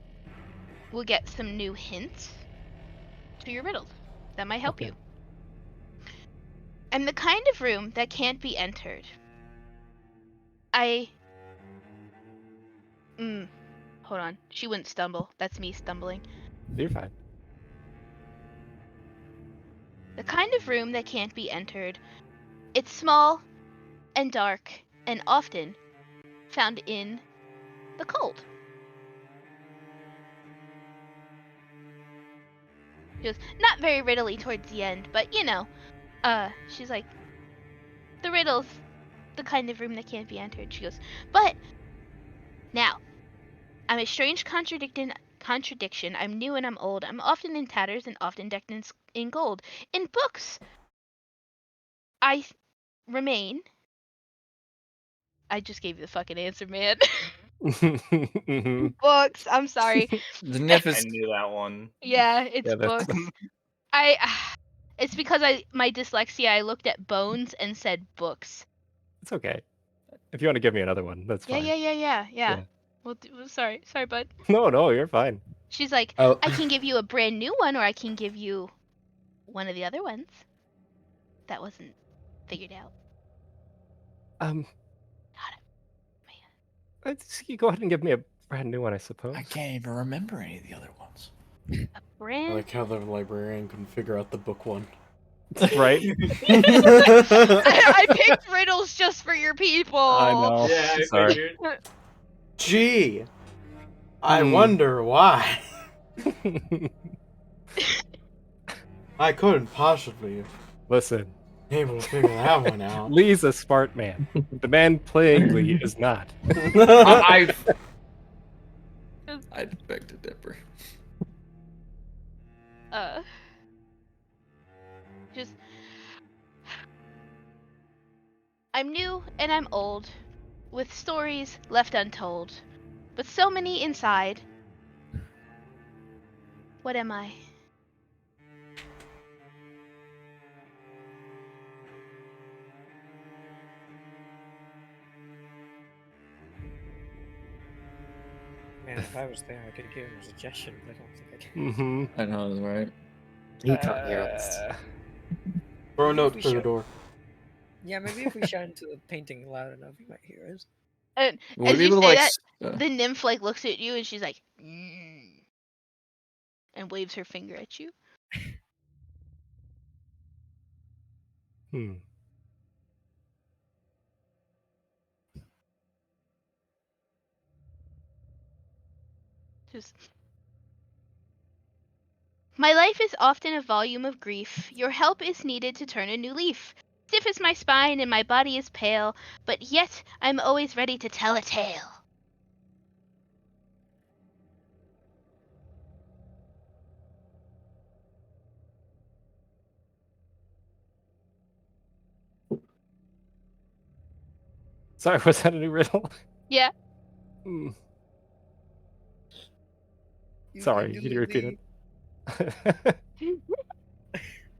will get some new hints to your riddles that might help Okay. you. And the kind of room that can't be entered. Hold on. She wouldn't stumble. That's me stumbling. You're fine. The kind of room that can't be entered. It's small and dark and often found in the cold. She goes, not very riddly towards the end, but you know. She's like, the riddle's the kind of room that can't be entered. She goes, but now, I'm a strange contradiction. I'm new and I'm old. I'm often in tatters and often decked in gold. In books, I remain. I just gave you the fucking answer, man. Mhm. Books. I'm sorry. The Nif I is knew that one. Yeah, it's Yeah, that's- books. It's because my dyslexia. I looked at bones and said books. It's okay. If you want to give me another one, that's Yeah, fine. yeah. Well, sorry, bud. No, you're fine. She's like, Oh. I can give you a brand new one, or I can give you one of the other ones that wasn't figured out. You go ahead and give me a brand new one, I suppose. I can't even remember any of the other ones. A I brand. like how the librarian couldn't figure out the book one. Right? I picked riddles just for your people. I know. Yeah, I Sorry. figured. Gee, I Hmm. wonder why. I couldn't possibly have Listen, been able to figure that one out. Lee's a smart man. The man playing Lee is not. I beg to differ. Just I'm new and I'm old, with stories left untold, but so many inside. What am I? Man, if I was there, I could give him a suggestion, but I don't think I can. Mm-hmm. I know, that's right. He can't hear us. Throw a Maybe note we to the should. door. Yeah, maybe if we shine into the painting loud enough, he might hear us. And Would as we you be able say to, that, like, the nymph like looks at you and she's like, and waves her finger at you. Hmm. Just. My life is often a volume of grief. Your help is needed to turn a new leaf. Stiff is my spine and my body is pale, but yet I'm always ready to tell a tale. Sorry, was that a new riddle? Yeah. Hmm. You Sorry, can can do you it, repeat Lee. it?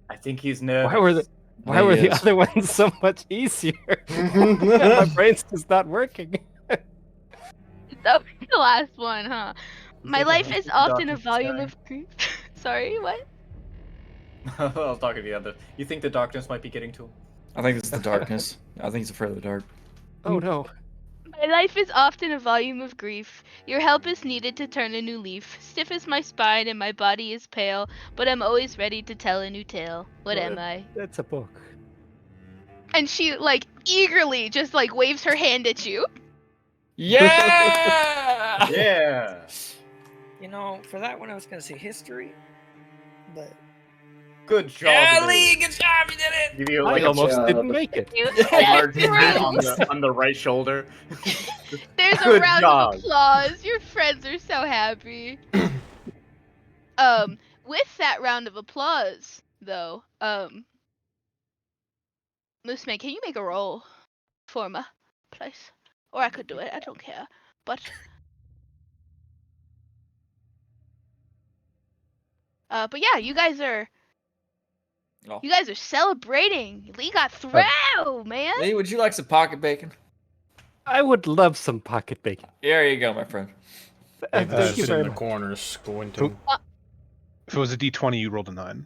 I think he's nervous. Why were the Yes. other ones so much easier? My brain's just not working. That was the last one, huh? My think life I is think often a Dr. volume Stein- of grief. Sorry, what? I was talking to the other. You think the darkness might be getting to him? I think it's the darkness. I think he's afraid of the dark. Oh no. My life is often a volume of grief. Your help is needed to turn a new leaf. Stiff is my spine and my body is pale, but I'm always ready to tell a new tale. What am I? That's a book. And she like eagerly just like waves her hand at you. Yeah! Yeah. You know, for that one, I was gonna say history, but Good job. Yeah, Lee. Lee, good job, you did it! Give you I like almost job. didn't make it. You- a large Great. pat on the right shoulder. There's a Good round job. of applause. Your friends are so happy. With that round of applause, though, Mooseman, can you make a roll for me, please? Or I could do it. I don't care. But yeah, you guys are Oh. celebrating. Lee got through, man. Lee, would you like some pocket bacon? I would love some pocket bacon. There you go, my friend. They've Thank just you in very the much. corner squinting. If it was a D20, you rolled a 9.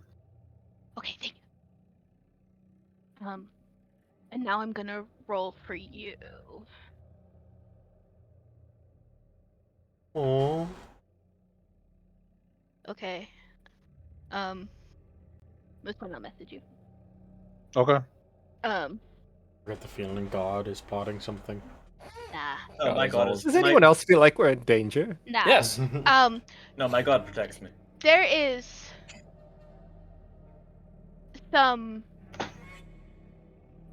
Okay, thank you. And now I'm gonna roll for you. Aww. Okay. Mooseman, I'll message you. Okay. I get the feeling God is plotting something. Nah. Oh, my God. Does anyone else feel like we're in danger? Nah. Yes. No, my God protects me. There is some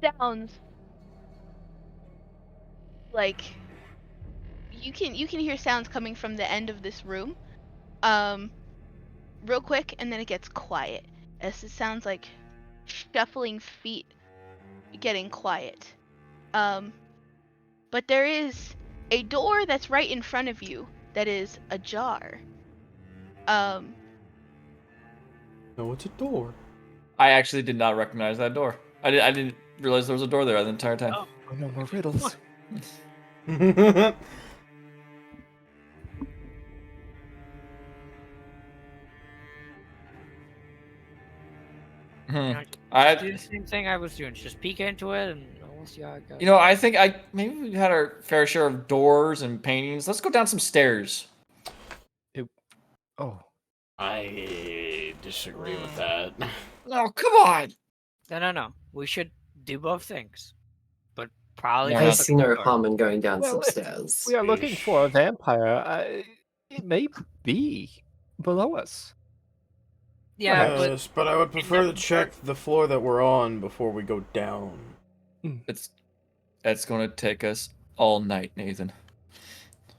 sounds like you can hear sounds coming from the end of this room, real quick, and then it gets quiet as it sounds like shuffling feet getting quiet. But there is a door that's right in front of you that is ajar. No, it's a door. I actually did not recognize that door. I didn't realize there was a door there the entire time. Oh, no more riddles. I do the same thing I was doing. Just peek into it, and we'll see how it goes. I think maybe we had our fair share of doors and paintings. Let's go down some stairs. Oh, I disagree with that. Oh, come on. No. We should do both things, but probably Yeah, I not see no the door. harm in going down Well, some if stairs. we are looking for a vampire. It may be below us. Yeah, but Yes, but I would prefer to check the floor that we're on before we go down. That's going to take us all night, Nathan.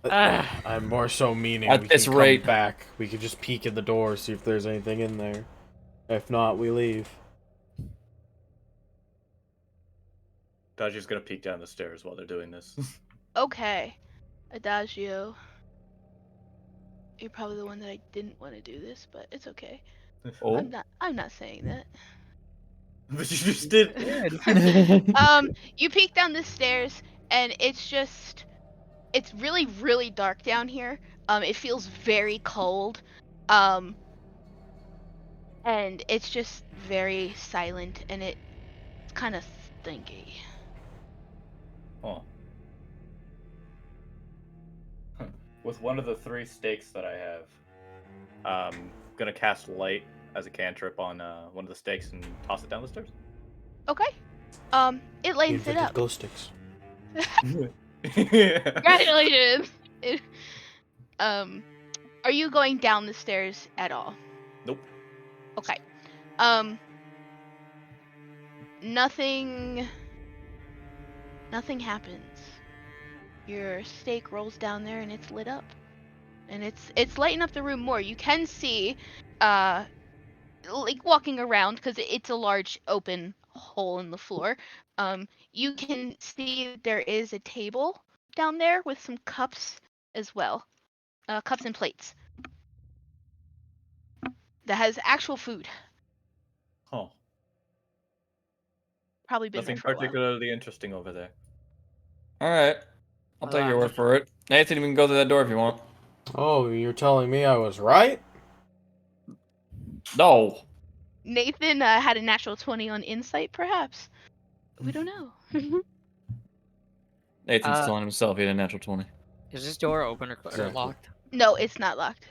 I'm more so meaning At we this can rate. come back. We could just peek in the door, see if there's anything in there. If not, we leave. Dodgy's gonna peek down the stairs while they're doing this. Okay, Adagio. You're probably the one that I didn't want to do this, but it's okay. Oh, I'm not saying that. But you just did. You peek down the stairs, and it's really, really dark down here. It feels very cold. And it's just very silent, and it's kind of stinky. Oh. With one of the 3 stakes that I have, I'm gonna cast light as a cantrip on one of the stakes and toss it down the stairs. Okay. It lightens it up. Glow sticks. Congratulations. Are you going down the stairs at all? Nope. Okay. Nothing happens. Your stake rolls down there and it's lit up. And it's lighting up the room more. You can see like walking around because it's a large open hole in the floor. You can see there is a table down there with some cups as well. Cups and plates. That has actual food. Oh. Probably been Nothing there for a while. particularly interesting over there. all right. I'll take your word for it. Nathan, you can go through that door if you want. Oh, you're telling me I was right? No. Nathan had a natural 20 on insight, perhaps. We don't know. Nathan's telling himself he had a natural 20. Is this door open or Exactly. locked? No, it's not locked.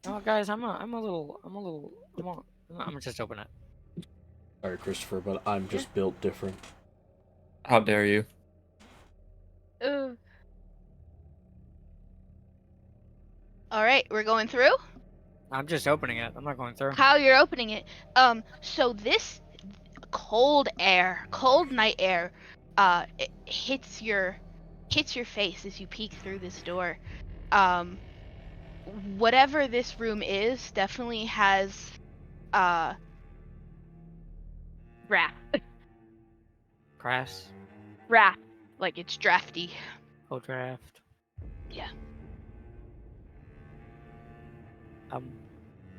Oh, guys, I'm just open it. Sorry, Christopher, but I'm just built different. How dare you? All right, we're going through. I'm just opening it. I'm not going through. How you're opening it? So this cold night air, it hits your face as you peek through this door. Whatever this room is definitely has wrath. Crass. Wrath, like it's drafty. Oh, draft. Yeah.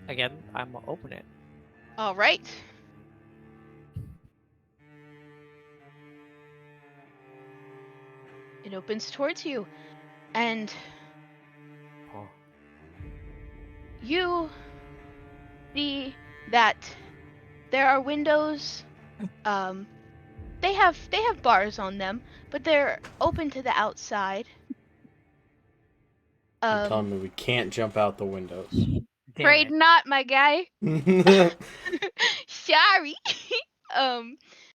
Again, I'm gonna open it. All right. It opens towards you, and you see that there are windows. They have bars on them, but they're open to the outside. You're telling me we can't jump out the windows. Afraid not, my guy. Sorry.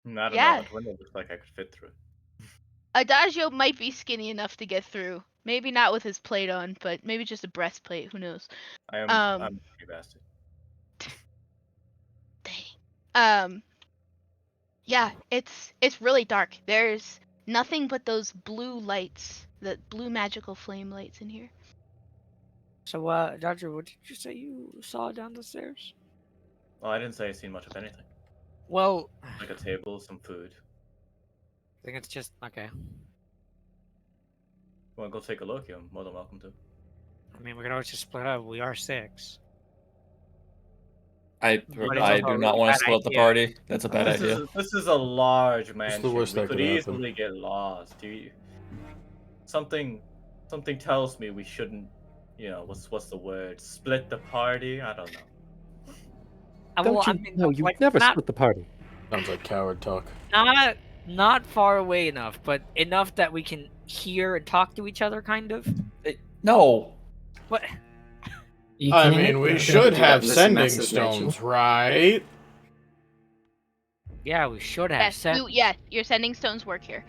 Not Yeah. enough window looks like I could fit through. Adagio might be skinny enough to get through. Maybe not with his plate on, but maybe just a breastplate. Who knows? I'm a pretty bastard. Damn. Yeah, it's really dark. There's nothing but those blue lights, the blue magical flame lights in here. So, Dodger, what did you say you saw down the stairs? Well, I didn't say I've seen much of anything. Well, Like a table, some food. I think it's just okay. Want to go take a look? You're more than welcome to. I mean, we could always just split up. We are 6. I But it's I also do a not really want bad to split the idea. party. That's a bad This idea. this is a large mansion. worst We that could could happen? easily get lost. Something tells me we shouldn't. What's the word? Split the party? I don't know. Don't Well, you I mean, know you like, never not, split the party? Sounds like coward talk. not far away enough, but enough that we can hear and talk to each other, kind of. No. But You I can mean, we do should that have in this sending massive mansion. stones, right? yeah, we should have Yes, your sending stones work here.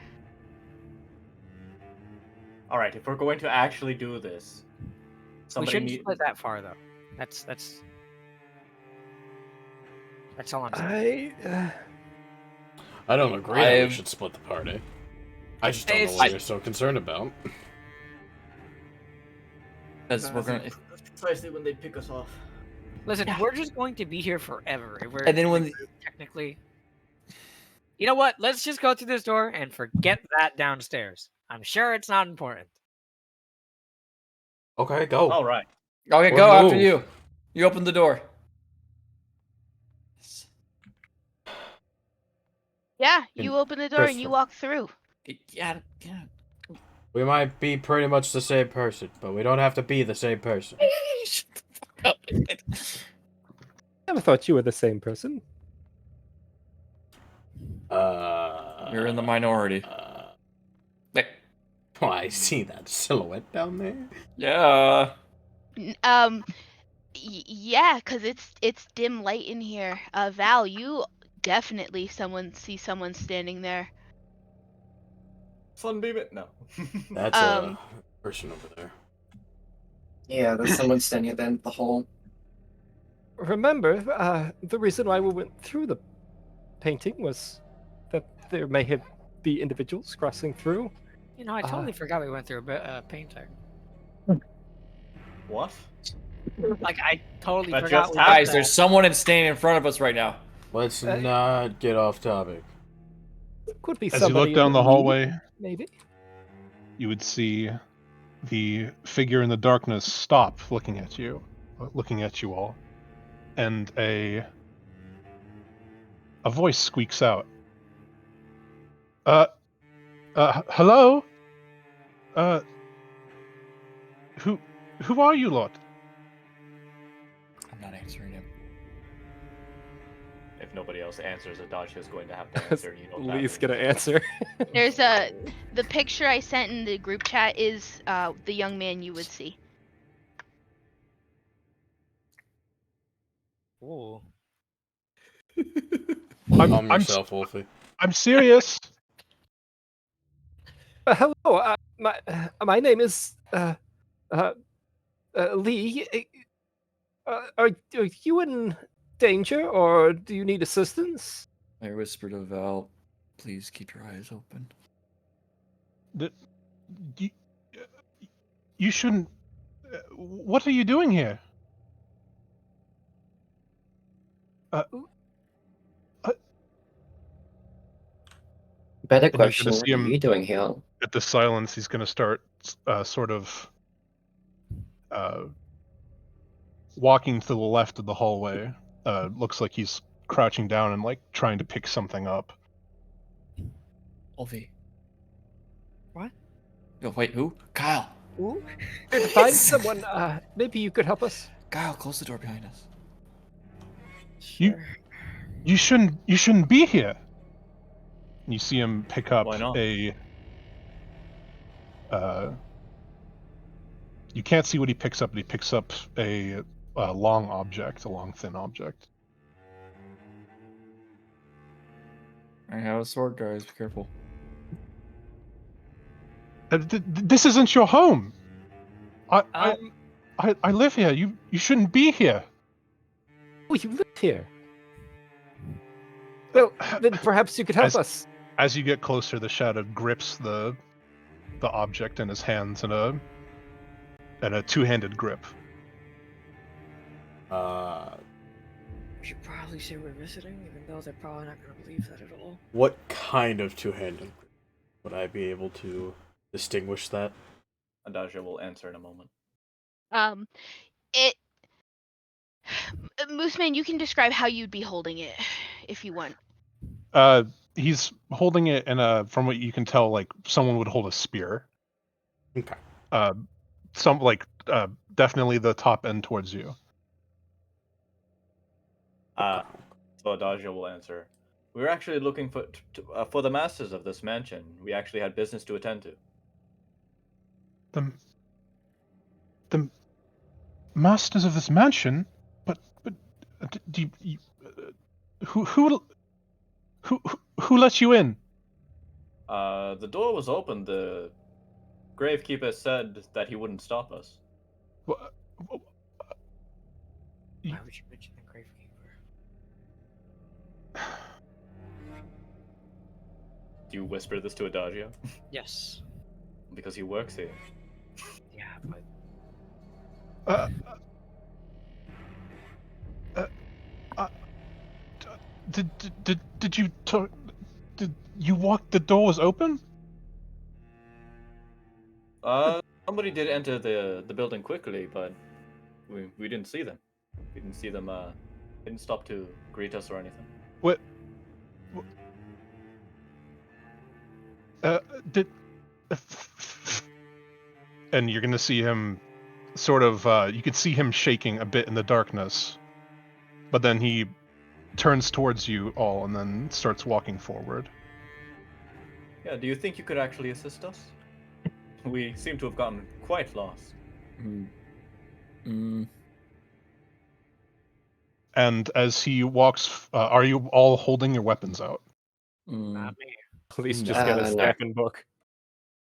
All right, if we're going to actually do this, We somebody shouldn't need. split that far, though. That's all I'm saying. I don't agree that we I've- should split the party. I just don't know It's- what you're so concerned about. Because we're gonna. That's precisely when they pick us off. Listen, we're just going to be here forever. If we're, And then when technically, you know what? Let's just go through this door and forget that downstairs. I'm sure it's not important. Okay, go. All right. Okay, Or go after move. you. You open the door. Yeah, you open the door and you Christopher. walk through. Yeah. We might be pretty much the same person, but we don't have to be the same person. Shut the fuck up. Never thought you were the same person. You're in the minority. Oh, I see that silhouette down there. Yeah. Yeah, cause it's dim light in here. Val, you definitely see someone standing there. Sunbeam it? No. That's a person over there. Yeah, there's someone standing at the end of the hall. Remember, the reason why we went through the painting was that there may be individuals crossing through. You know, I totally forgot we went through a painting. What? Like, I totally That forgot. just we did Guys, that. there's someone standing in front of us right now. Let's not get off topic. Could be As you somebody look down in the need, hallway, maybe. you would see the figure in the darkness stop looking at you all, and a voice squeaks out. Hello? Who are you lot? I'm not answering him. If nobody else answers, Adachi is going to have to answer. You know that. Lee's gonna answer. There's the picture I sent in the group chat is the young man you would see. Ooh. Calm yourself, Wolfie. I'm serious. Hello, my name is Lee. Are you in danger, or do you need assistance? I whispered to Val, please keep your eyes open. You shouldn't. What are you doing here? Better you're gonna question, what see are him- you doing here? At the silence, he's going to start sort of walking to the left of the hallway. Looks like he's crouching down and like trying to pick something up. Olvi. What? Oh, wait, who? Kyle. Ooh, to find someone. Maybe you could help us. Kyle, close the door behind us. You shouldn't be here. You see him pick up Why not? you can't see what he picks up, but he picks up a long object, a long thin object. I have a sword, guys. Be careful. This isn't your home. I live here. You shouldn't be here. Oh, you live here. Well, then perhaps you could help us. As you get closer, the shadow grips the object in his hands in a two-handed grip. We should probably say we're visiting, even though they're probably not going to believe that at all. What kind of two-handed grip? Would I be able to distinguish that? Adagio will answer in a moment. It. Mooseman, you can describe how you'd be holding it, if you want. He's holding it in from what you can tell, like someone would hold a spear. Okay. Definitely the top end towards you. So Adagio will answer. We were actually looking for the masters of this mansion. We actually had business to attend to. The masters of this mansion, but do you, who let you in? The door was open. The gravekeeper said that he wouldn't stop us. Why would you mention the gravekeeper? Do you whisper this to Adagio? Yes. Because he works here. Yeah, but Did you walk? The door was open. Somebody did enter the building quickly, but we didn't see them. We didn't see them. Didn't stop to greet us or anything. What? Did? And you're gonna see him, sort of. You could see him shaking a bit in the darkness, but then he turns towards you all and then starts walking forward. Yeah. Do you think you could actually assist us? We seem to have gotten quite lost. And as he walks, are you all holding your weapons out? not me. Please just get a no. staffing book.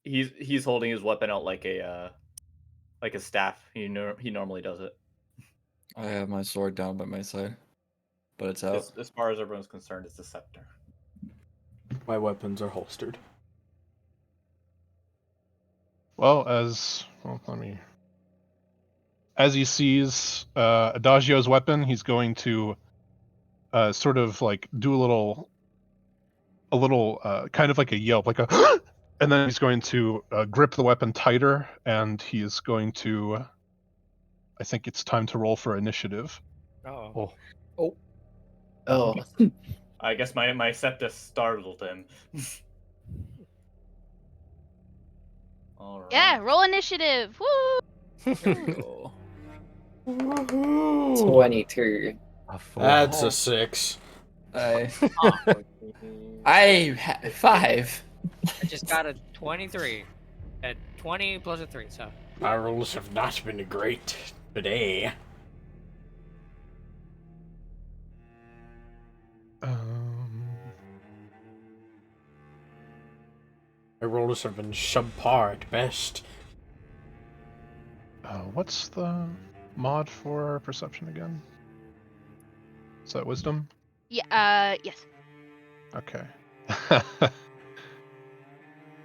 He's holding his weapon out like a staff. He normally does it. I have my sword down by my side, but it's out. As far as everyone's concerned, it's the scepter. My weapons are holstered. Well, as he sees Adagio's weapon, he's going to sort of like do a little kind of like a yelp, like a, and then he's going to grip the weapon tighter, and he is going to. I think it's time to roll for initiative. Oh. Oh. I guess my scepter startled him. All right. Yeah, roll initiative. Woo! Oh. 22. A 4. That's a 6. I I 5. just got a 23. At 20 plus a 3, so. My rolls have not been great today. My rolls have been subpar at best. What's the mod for perception again? Is that wisdom? Yeah. Yes. Okay.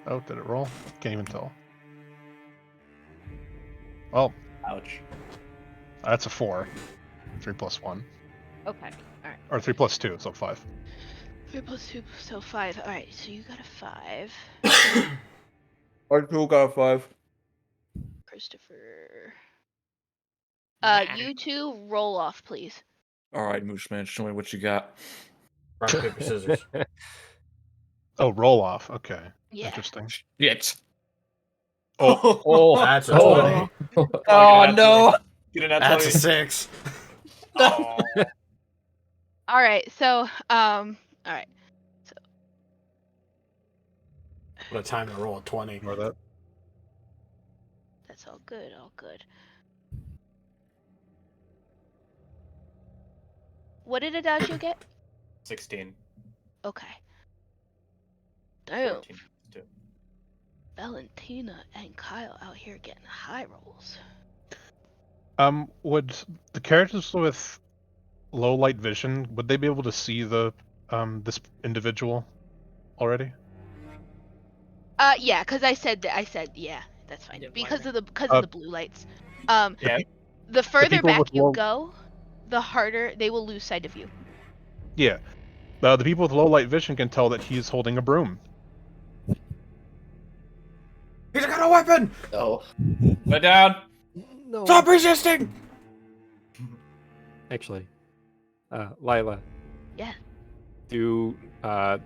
Oh, did it roll? Can't even tell. Well, Ouch. that's a 4. 3 plus 1. Okay. All right. Or 3 plus 2, so 5. 3 plus 2, so 5. All right. So you got a 5. I still got a 5. Christopher. You two roll off, please. All right, Moosh Man, show me what you got. Rock, paper, scissors. Oh, roll off. Okay. Yeah. Interesting. Shit. Oh, that's a 20. Oh no. That's a 6. Oh. All right. So, all right. What a time to roll a 20. Ignore that. That's all good. All good. What did Adagio get? 16. Okay. Damn. 14. Too. Valentina and Kyle out here getting high rolls. Would the characters with low light vision, would they be able to see the this individual already? Yeah, because I said yeah, that's fine. didn't Because like of the Uh, blue lights. Yeah. The further people back with you low- go, the harder they will lose sight of you. Yeah. The people with low light vision can tell that he's holding a broom. He's got a weapon! Oh, Put down. No. Stop resisting! Actually, Lila, Yeah. do the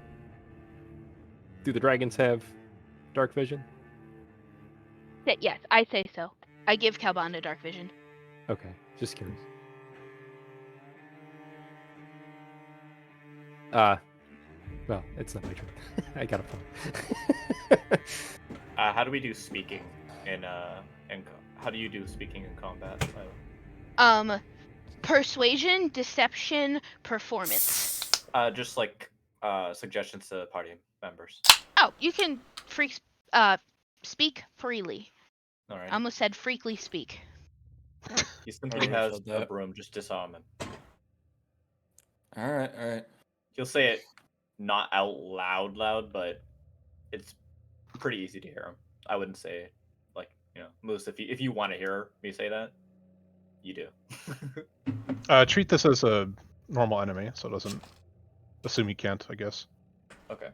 dragons have dark vision? Yes, I say so. I give Calbanda dark vision. Okay, just curious. Well, it's not my turn. I got a phone. How do we do speaking in how do you do speaking in combat? Persuasion, deception, performance. Just like suggestions to party members. Oh, you can speak freely. All right. I almost said freakly speak. He simply Alright, has said a that. broom. Just disarm him. All right, all right. He'll say it not out loud, but it's pretty easy to hear him. I wouldn't say like Moose. If you want to hear me say that, you do. Treat this as a normal enemy, so it doesn't assume he can't, I guess. Okay.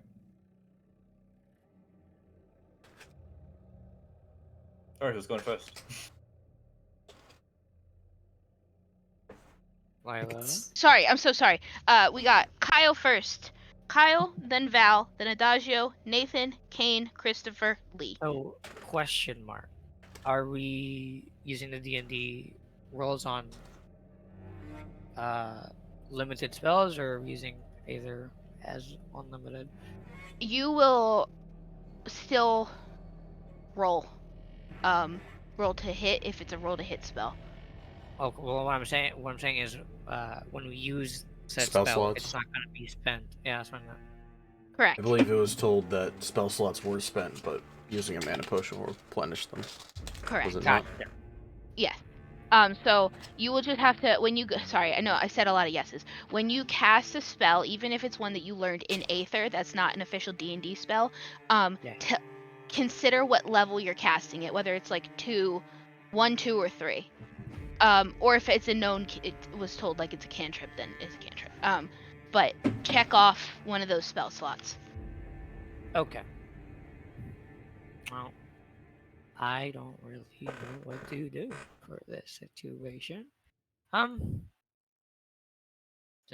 All right, who's going first? Lila. Sorry, I'm so sorry. We got Kyle first. Kyle, then Val, then Adagio, Nathan, Kane, Christopher, Lee. So, question mark. Are we using the D&D rolls on limited spells, or are we using Aether as unlimited? You will still roll. Roll to hit if it's a roll to hit spell. Oh, well, what I'm saying is, when we use said Spell spell, slots. it's not going to be spent. Yeah, that's what I meant. Correct. I believe it was told that spell slots were spent, but using a mana potion will replenish them. Correct. Was it not? Gotcha. Yes. So you will just have to sorry, I know I said a lot of yeses. When you cast a spell, even if it's one that you learned in Aether, that's not an official D&D spell. Yeah. Consider what level you're casting it, whether it's like 2, 1, 2, or 3. Or if it's a known, it was told like it's a cantrip, then it's a cantrip. But check off one of those spell slots. Okay. Well, I don't really know what to do for this situation. Since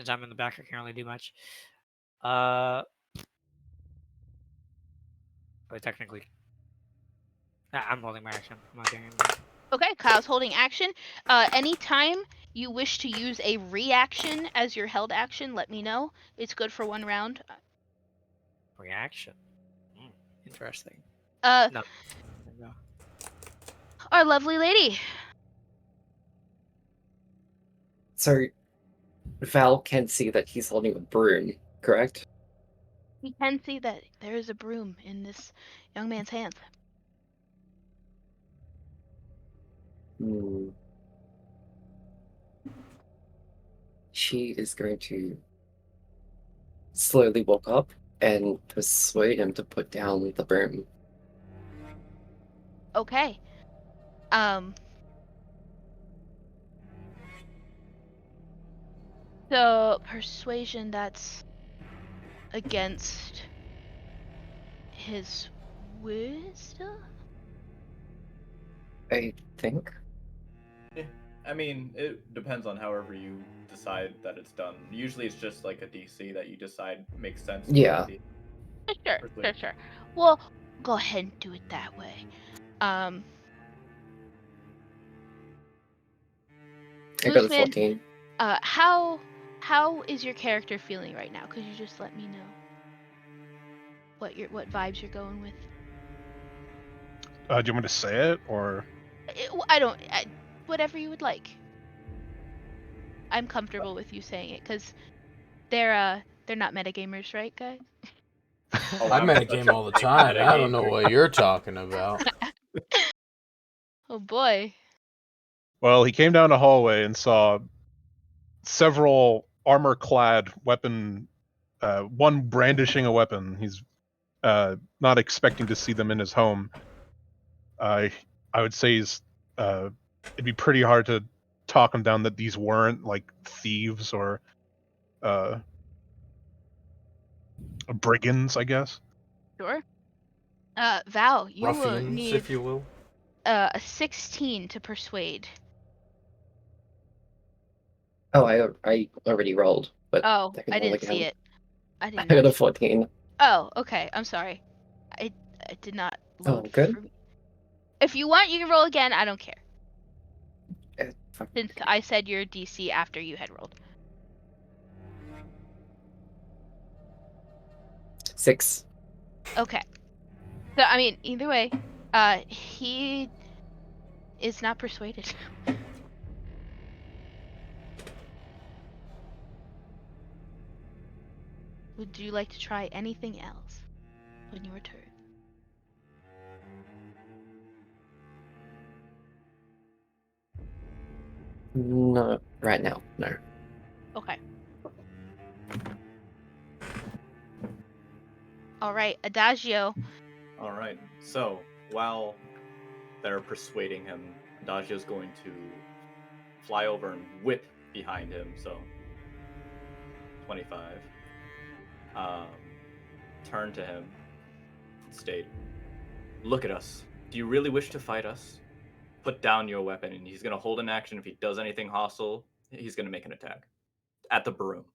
I'm in the back, I can't really do much. But technically, I'm holding my action. I'm not doing anything. Okay, Kyle's holding action. Anytime you wish to use a reaction as your held action, let me know. It's good for 1 round. Reaction. Interesting. No. No. Our lovely lady. so Val can see that he's holding a broom, correct? You can see that there is a broom in this young man's hands. Hmm. She is going to slowly walk up and persuade him to put down the broom. Okay. So persuasion, that's against his wisdom? I think. I mean, it depends on however you decide that it's done. Usually, it's just like a DC that you decide makes sense. for Yeah. the Sure. Persuasion. Well, go ahead and do it that way. I got a Mooseman, 14. how is your character feeling right now? Could you just let me know what vibes you're going with? Do you want me to say it, or? Whatever you would like. I'm comfortable with you saying it because they're not metagamers, right, guys? Oh, I I'm metagame such a all the big time. I don't know metagamer. what you're talking about. Oh boy. Well, he came down a hallway and saw several armor-clad weapon one brandishing a weapon. He's not expecting to see them in his home. I would say it'd be pretty hard to talk him down that these weren't like thieves or brigands, I guess. Sure. Val, you will Ruffians, need if you will. a 16 to persuade. Oh, I already rolled, but Oh, I can I roll didn't see again. it. I I didn't. got a actually- 14. Oh, okay. I'm sorry. I did not load good. for me. If you want, you can roll again. I don't care. Fuck. Since I said your DC after you had rolled. 6. Okay. So I mean, either way, he is not persuaded. Would you like to try anything else on your turn? No, right now, no. Okay. All right, Adagio. All right. So while they're persuading him, Adagio's going to fly over and whip behind him. So 25. Turn to him and state, "Look at us. Do you really wish to fight us? Put down your weapon." And he's going to hold an action. If he does anything hostile, he's going to make an attack at the broom.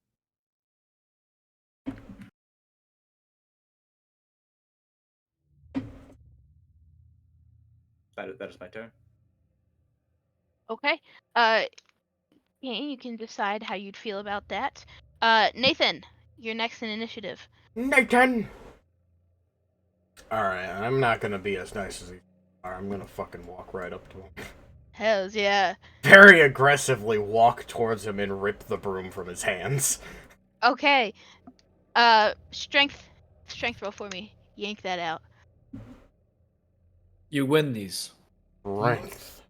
That is my turn. Okay. Yeah, you can decide how you'd feel about that. Nathan, you're next in initiative. Nathan! Alright, I'm not gonna be as nice as you are. I'm gonna fucking walk right up to him. Hells yeah. Very aggressively walk towards him and rip the broom from his hands. Okay. Strength roll for me. Yank that out. You win these. Strength.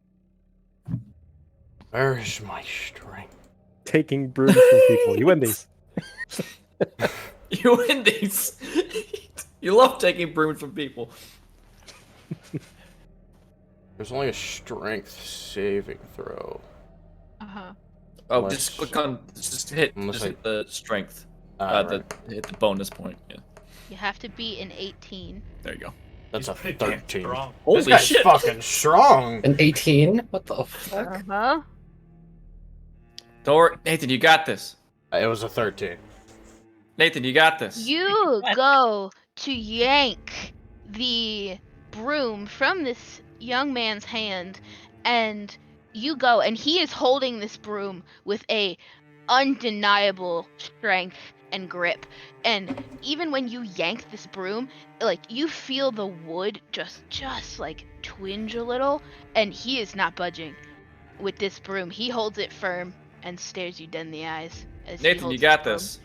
Where's my strength? Taking brooms from people. You win these. You win these. You love taking brooms from people. There's only a strength saving throw. Uh-huh. Oh, Unless- just click on. Just hit the strength. Right. Hit the bonus point. Yeah. You have to beat an 18. There you go. That's a Pretty damn 13. strong. Holy This guy's shit! fucking strong! An 18? What the fuck? Uh-huh. Don't worry, Nathan. You got this. It was a 13. Nathan, you got this. You go to yank the broom from this young man's hand, and you go, and he is holding this broom with a undeniable strength and grip. And even when you yank this broom, like, you feel the wood just like twinge a little, and he is not budging with this broom. He holds it firm and stares you dead in the eyes as he Nathan, holds you got broom. this.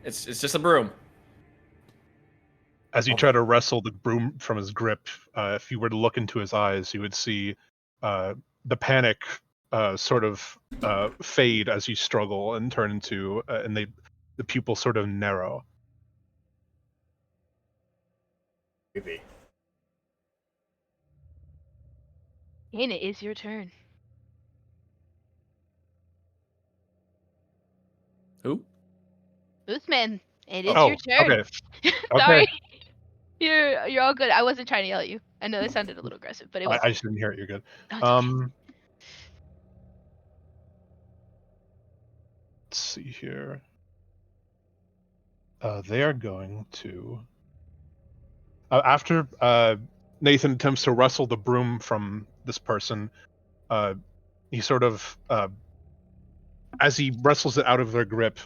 It's just a broom. As you try to wrestle the broom from his grip, if you were to look into his eyes, you would see the panic sort of fade as you struggle and turn into, and the pupils sort of narrow. Maybe. And it is your turn. Who? Boothman, it is Oh, your turn. okay. Sorry. Okay. You're all good. I wasn't trying to yell at you. I know that sounded a little aggressive, but it was. I just didn't hear it. You're good. Oh, it's okay. Let's see here. They are going to after Nathan attempts to wrestle the broom from this person. He sort of, as he wrestles it out of their grip,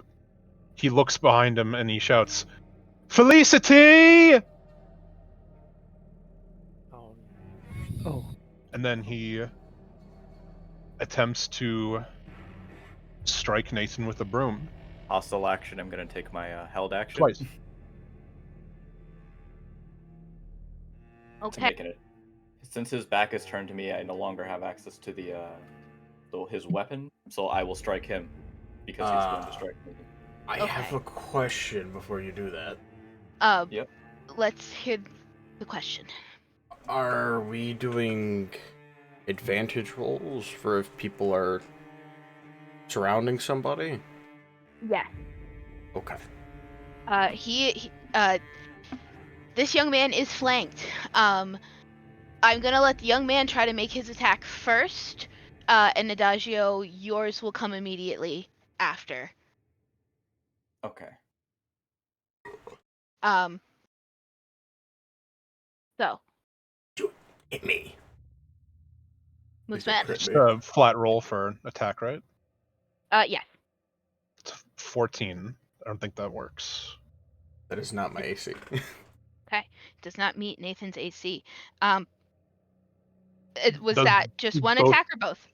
he looks behind him and he shouts, "Felicity!" Oh. And then he attempts to strike Nathan with a broom. Hostile action. I'm going to take my held action. Twice. To Okay. make it. Since his back is turned to me, I no longer have access to his weapon, so I will strike him because he's going to strike me. I have a question before you do that. Yep. Let's hear the question. Are we doing advantage rolls for if people are surrounding somebody? Yes. Okay. This young man is flanked. I'm gonna let the young man try to make his attack first, and Adagio, yours will come immediately after. Okay. So, Hit me. Moose Please Man? don't crit It's me. a flat roll for attack, right? Yes. It's 14. I don't think that works. That is not my AC. Okay. Does not meet Nathan's AC. Was Does that just one both- attack or both?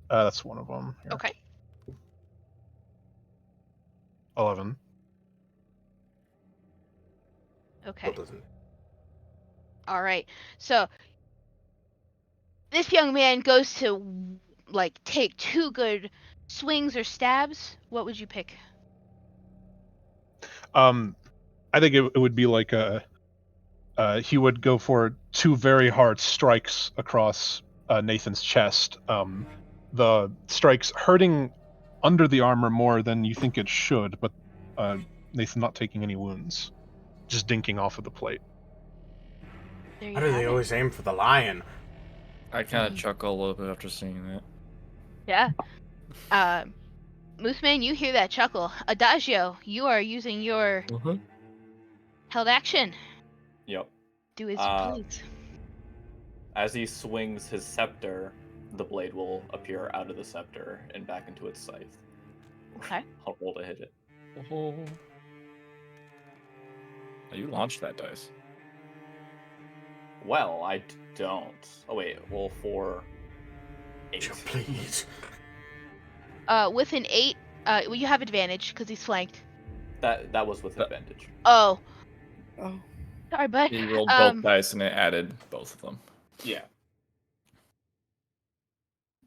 That's one of them. Here. Okay. 11. Okay. Still doesn't. All right. So this young man goes to like take 2 good swings or stabs. What would you pick? I think it would be like he would go for 2 very hard strikes across Nathan's chest. The strikes hurting under the armor more than you think it should, but Nathan not taking any wounds, just dinking off of the plate. There you How do have they it. always aim for the lion? I kind of chuckle a little bit after seeing that. Yeah. Moose Man, you hear that chuckle. Adagio, you are using your held action. Yep. Do as you please. As he swings his scepter, the blade will appear out of the scepter and back into its scythe. Okay. I'll roll to hit it. Oh, you launched that dice. Well, I don't. Oh wait, roll for 8. Please. With an 8, well, you have advantage because he's flanked. That was with advantage. Oh. Oh. Sorry, bud. He rolled both dice and it added both of them. Yeah.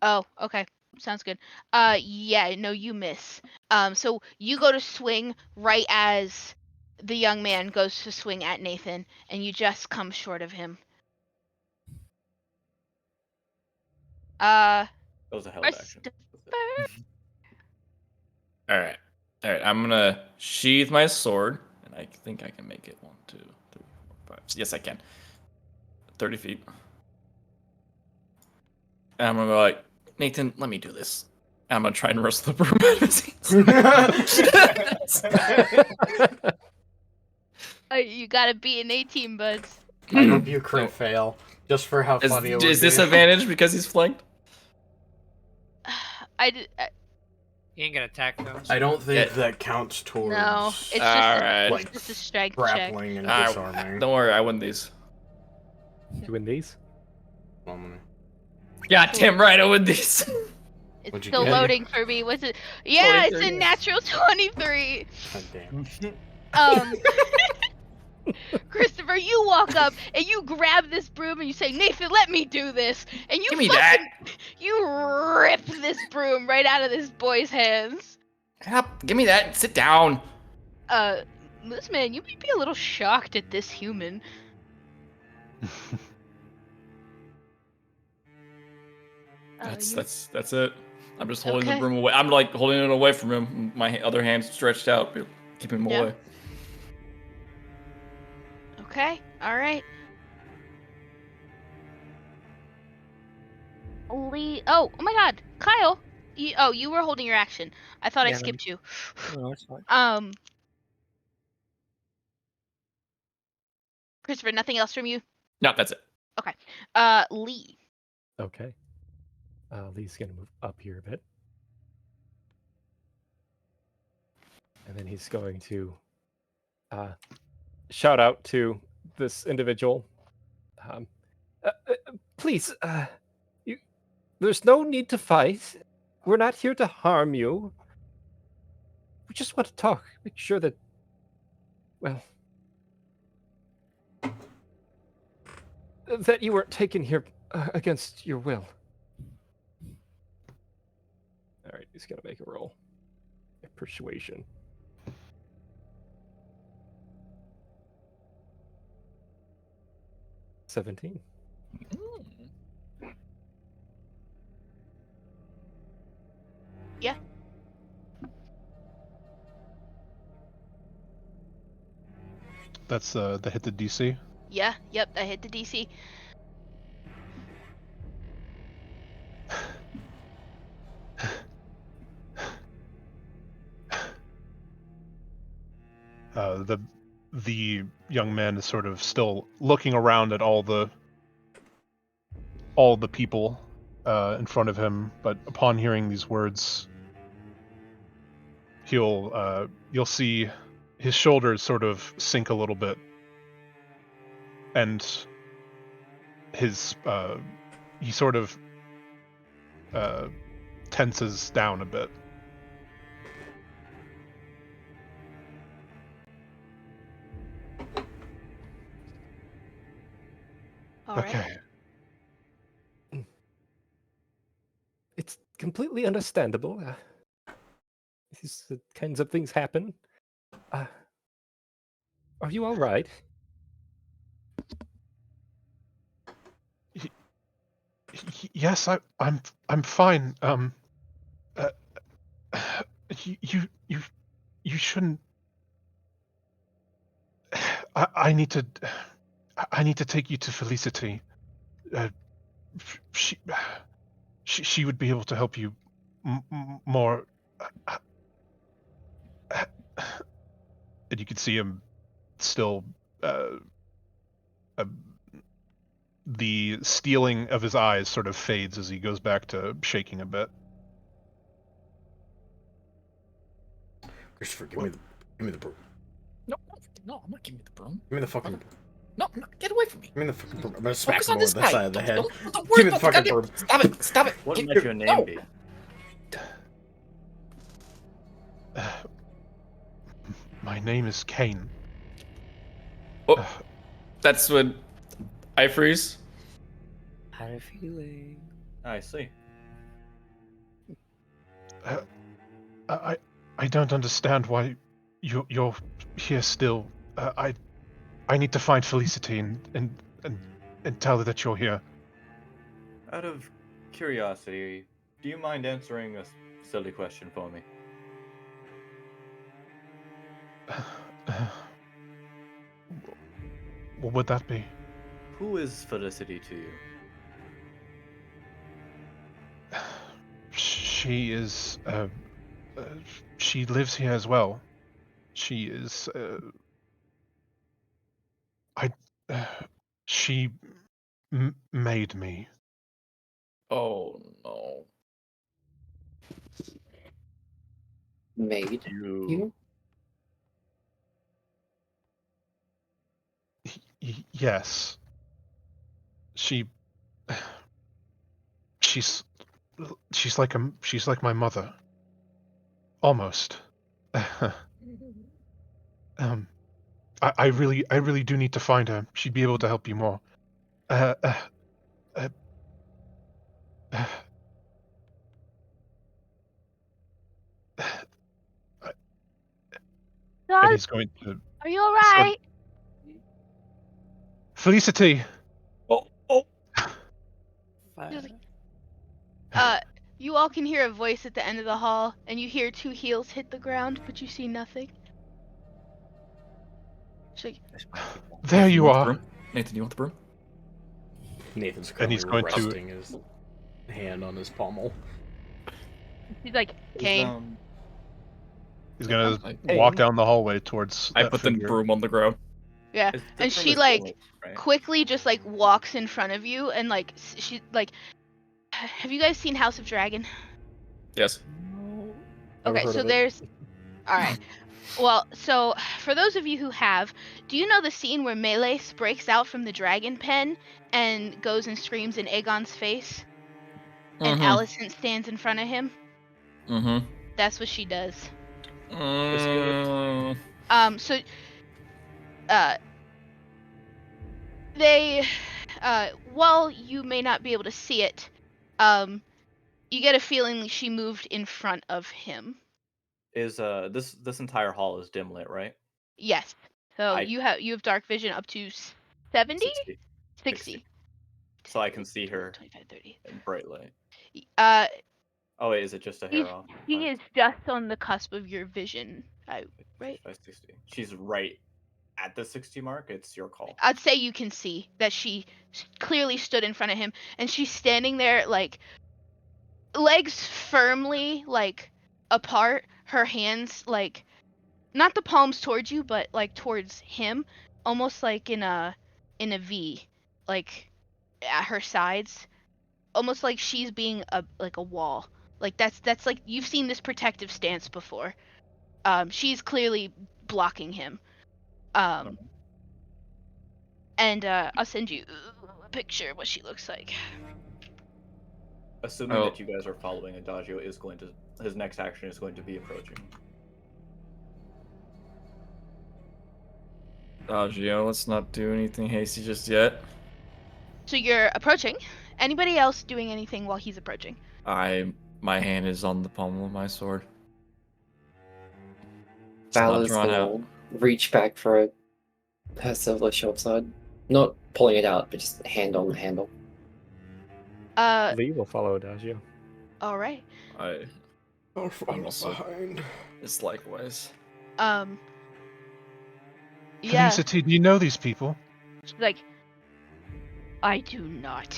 Oh, okay. Sounds good. Yeah, no, you miss. So you go to swing right as the young man goes to swing at Nathan, and you just come short of him. That was a held action. All right. I'm gonna sheathe my sword, and I think I can make it 1, 2, 3, 4, 5. Yes, I can. 30 feet. And I'm gonna go like, Nathan, let me do this. And I'm gonna try and wrestle the broom out of his hands. You gotta beat an 18, buds. I hope you crit fail, just for how funny it would be. Is this advantage because he's flanked? You ain't gonna attack those. I don't think that counts towards No, it's just Alright. like just a strength check. grappling and disarming. Don't worry, I win these. You win these? God damn right, I win these. It's What'd you still get? loading for me. What's it? Yeah, it's a 23. natural 23. God damn. Christopher, you walk up and you grab this broom and you say, Nathan, let me do this. And you Give me that. You rip this broom right out of this boy's hands. Give me that. Sit down. Moose Man, you might be a little shocked at this human. That's it. I'm just holding the Okay. broom away. I'm like holding it away from him. My other hand's stretched out, keeping him Yeah. away. Okay, alright. Lee. Oh my god. Kyle. You were holding your action. I thought I Yeah, skipped you. No, it's fine. Christopher, nothing else from you? No, that's it. Okay. Lee. Okay. Lee's gonna move up here a bit. And then he's going to shout out to this individual. Please, there's no need to fight. We're not here to harm you. We just want to talk. Make sure that, well, that you weren't taken here against your will. All right, he's gonna make a roll. Persuasion. 17. Yeah. That's the hit the DC. Yeah. Yep. I hit the DC. The young man is sort of still looking around at all the people in front of him, but upon hearing these words, you'll see his shoulders sort of sink a little bit, and his he sort of tenses down a bit. All right. Okay. It's completely understandable. These kinds of things happen. Are you all right? Yes, I'm fine. You shouldn't. I need to take you to Felicity. She she would be able to help you more. And you can see him still. The steeling of his eyes sort of fades as he goes back to shaking a bit. Christopher, give me the broom. No, I'm not giving you the broom. Give me the fucking broom. No, get away from me. Give me the fucking broom. I'm gonna smack Focus him on over this the guy. side of the head. Don't Give worry me the about fucking goddamn- broom. Stop it. What Get- might your name no. be? My name is Kane. Oh, that's what I freeze. Had a feeling. I see. I don't understand why you're here still. I need to find Felicity and tell her that you're here. Out of curiosity, do you mind answering a silly question for me? What would that be? Who is Felicity to you? She is. She lives here as well. She is. She made me. Oh no. Made you? Yes. She's like my mother. Almost. I really do need to find her. She'd be able to help you more. Uh, uh, uh, uh, and he's going to. Are you all right? Felicity. Oh. He was like, you all can hear a voice at the end of the hall, and you hear 2 heels hit the ground, but you see nothing. She's like, There you are. Nathan, you want the broom? Nathan's And currently he's going to- resting his hand on his pommel. she's like, Kane. He's gonna Hey. walk down the hallway towards. I that put the figure. broom on the ground. Yeah, The and broom she is like gold, right? quickly just like walks in front of you, and like she like. Have you guys seen House of Dragon? Yes. Never Okay, heard so of it. there's. All right. Well, so for those of you who have, do you know the scene where Melee breaks out from the dragon pen and goes and screams in Aegon's face, and Alicent stands in front of him? Mm-hmm. That's what she does. Mm. So, they, while you may not be able to see it, you get a feeling she moved in front of him. Is this entire hall is dim lit, right? Yes. So I- you have dark vision up to 70? 60. 60. So I can see her 25, 30. in bright light. Uh, Oh wait, is it just a hair off? he is just on the cusp of your vision. Right? 55, 60. She's right at the 60 mark. It's your call. I'd say you can see that she clearly stood in front of him, and she's standing there like legs firmly like apart, her hands like not the palms towards you, but like towards him, almost like in a V, like at her sides, almost like she's being a wall. Like that's like you've seen this protective stance before. She's clearly blocking him. And I'll send you a picture of what she looks like. Assuming that you guys are following, Adagio is going to his next action is going to be approaching. Gio, let's not do anything hasty just yet. So you're approaching. Anybody else doing anything while he's approaching? My hand is on the pommel of my sword. It's Val not is drawn out. gonna reach back for her silver short sword. Not pulling it out, but just hand on the handle. Lee will follow Adagio. All right. I'll follow also- behind. It's likewise. Yeah. Felicity, do you know these people? She's like, I do not.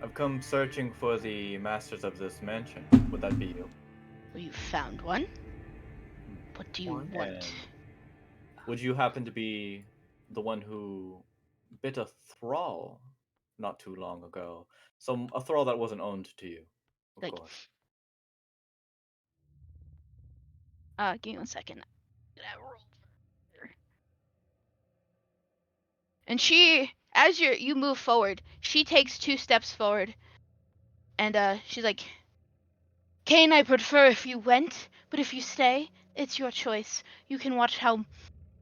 I've come searching for the masters of this mansion. Would that be you? Well, you found one. What do you want? And would you happen to be the one who bit a thrall not too long ago? A thrall that wasn't owned to you, of Like, course. give me 1 second. And she, as you move forward, she takes 2 steps forward, and she's like, Kane, I prefer if you went, but if you stay, it's your choice. You can watch how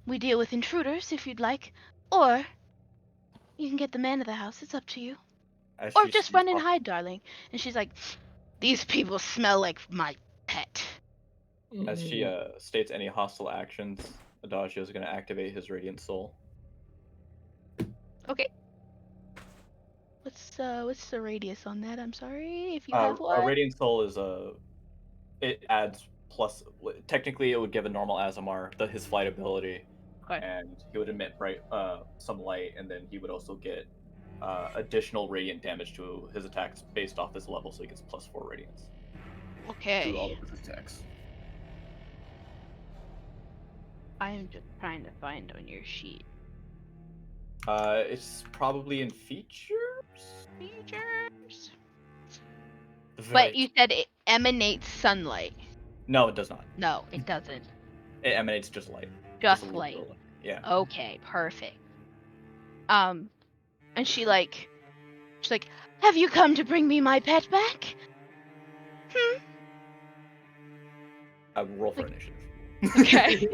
we deal with intruders if you'd like, or you can get the man of the house. It's up to you. As Or she just sees run and up- hide, darling. And she's like, these people smell like my pet. As she states any hostile actions, Adagio is going to activate his Radiant Soul. Okay. What's the radius on that? I'm sorry if you have A one. Radiant Soul is it adds plus. Technically, it would give a normal Azamar his flight ability, Okay. and he would emit some light, and then he would also get additional radiant damage to his attacks based off his level, so he gets +4 radiance to all Okay. of his attacks. I am just trying to find on your sheet. It's probably in features. Features. Very- But you said it emanates sunlight. No, it does not. No, it doesn't. It emanates just light. Just a little light. bit of light. Yeah. Okay, perfect. And she's like, have you come to bring me my pet back? I will roll for initiative. Okay.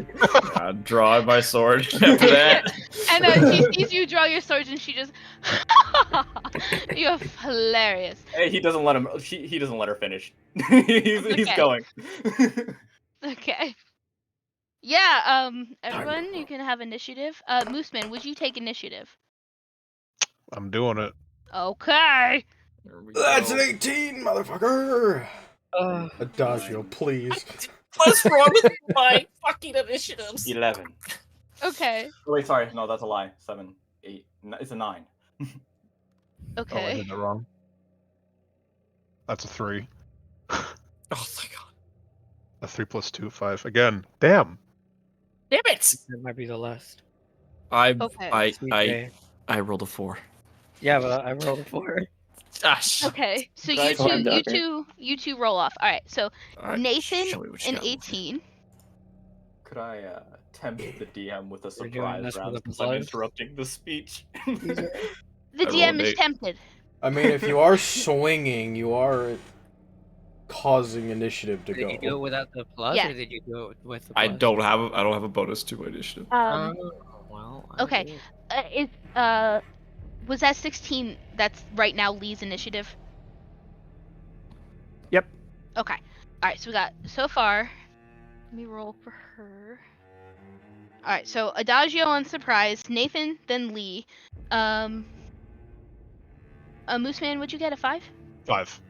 I'd draw my sword after that. And she sees you draw your swords, and she just, you're hilarious. Hey, he doesn't let him. He doesn't let her finish. he's Okay. going. Okay. Yeah. Everyone, you can have initiative. Mooseman, would you take initiative? I'm doing it. Okay. There we That's go. an 18, motherfucker! Adagio, please. What's wrong with my fucking initiatives? 11. Okay. Oh, wait, sorry. No, that's a lie. 7, 8. It's a 9. Oh, I Okay. did it wrong. That's a 3. Oh my god. A 3 plus 2, 5. Again. Damn. Damn it! That might be the last. Okay. I rolled a 4. Yeah, but I rolled a 4. Gosh. Okay. So Right. you two roll off. All right. So Alright, Nathan, show me what you an got. 18. Could I tempt the DM with a We're doing surprise this with round a since I'm plus? interrupting the speech? The I DM rolled is 8. tempted. I mean, if you are swinging, you are causing initiative to Did you do go. it without the plus, Yeah. or did you do it with the plus? I don't have a bonus to my initiative. Oh, well. I Okay. did. Was that 16? That's right now Lee's initiative. Yep. Okay. All right. So we got so far. Let me roll for her. All right, so Adagio on surprise, Nathan, then Lee. Mooseman, would you get a 5? 5.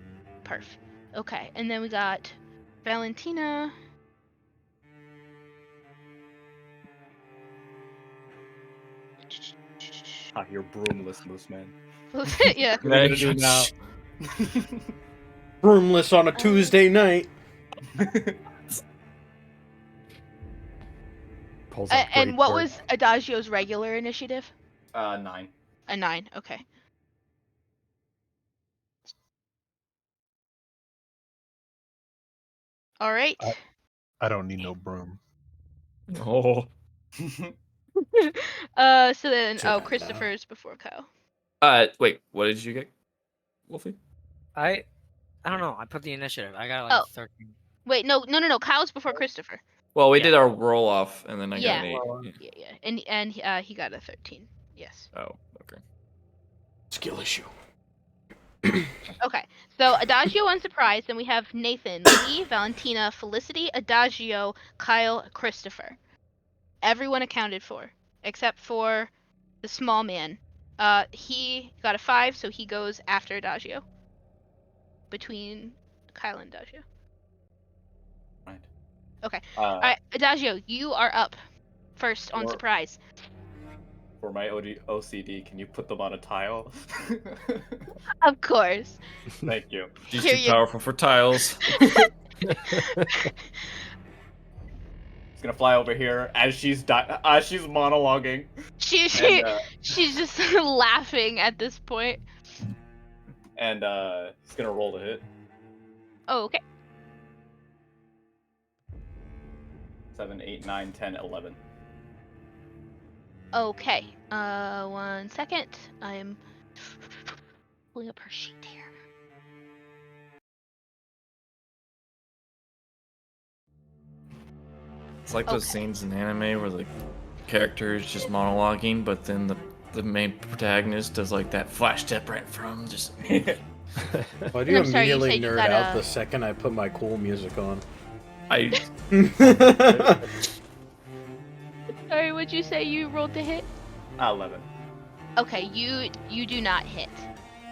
Perf. Okay, and then we got Valentina. Ah, you're broomless, Moose Man. Yeah. What are we gonna do now? Broomless on a Tuesday night. Pulls out And great what sword. was Adagio's regular initiative? 9. A 9. Okay. All right. I don't need no broom. Oh. So then, Shit, I know. Christopher's before Kyle. Wait. What did you get, Wolfie? I don't know. I put the initiative. I got Oh. 13. Wait, no. Kyle's before Christopher. Well, we Yeah. did our roll off, and then I Yeah. got an 8. Well, Yeah. And he got a 13. Yes. Oh, okay. Skill issue. Okay. So Adagio on surprise. Then we have Nathan, Lee, Valentina, Felicity, Adagio, Kyle, Christopher. Everyone accounted for, except for the small man. He got a 5, so he goes after Adagio. Between Kyle and Adagio. Right. Okay. All right, Adagio, you are up first on Or- surprise. For my OCD, can you put them on a tile? Of course. Thank you. She's Here too you- powerful for tiles. It's gonna fly over here as she's monologuing. She's just laughing at this point. And he's gonna roll to hit. Oh, okay. 7, 8, 9, 10, 11. Okay. 1 second. I'm pulling up her sheet here. It's like those Okay. scenes in anime where the character is just monologuing, but then the main protagonist does like that flash step right from just. Why do And you I'm sorry, you immediately said you nerd got out a- the second I put my cool music on? I Sorry, would you say you rolled the hit? 11. Okay, you do not hit.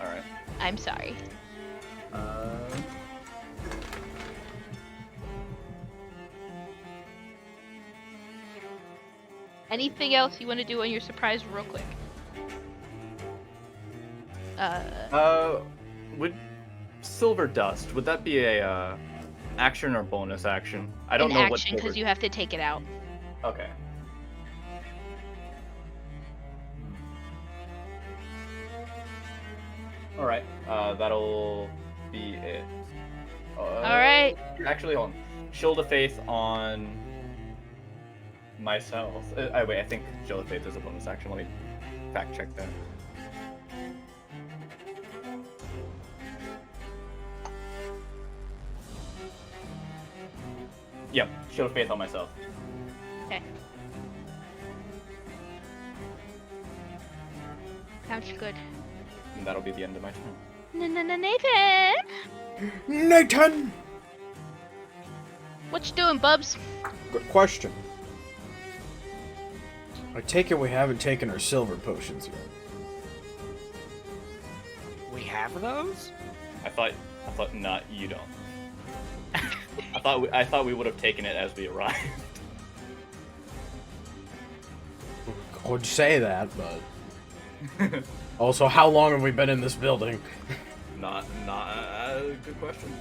All right. I'm sorry. Anything else you want to do on your surprise real quick? Would silver dust? Would that be a action or bonus action? I don't an know action what. because Silver... you have to take it out. Okay. All right. That'll be it. All right. Actually, hold on. Shield of Faith on myself. Wait, I think Shield of Faith is a bonus action. Let me fact check that. Yep, Shield of Faith on myself. Okay. Sounds good. And that'll be the end of my turn. Nathan! Nathan! What you doing, Bubs? Good question. I take it we haven't taken our silver potions yet. we have those? I thought not. You don't. I thought we would have taken it as we arrived. I would say that, but also, how long have we been in this building? Not good question.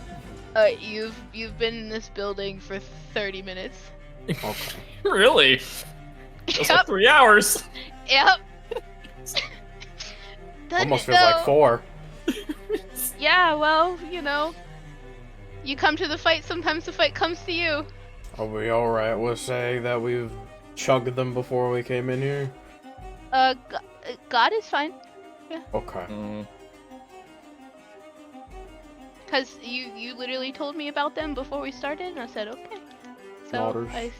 You've been in this building for 30 minutes. Okay. really. That's like Yep. 3 hours. Yep. Doesn't Almost it, feels like though? 4. Yeah, well, you know. You come to the fight, sometimes the fight comes to you. Are we alright with saying that we've chugged them before we came in here? God is fine. Okay. Because you literally told me about them before we started, and I said, okay. So, Daughters.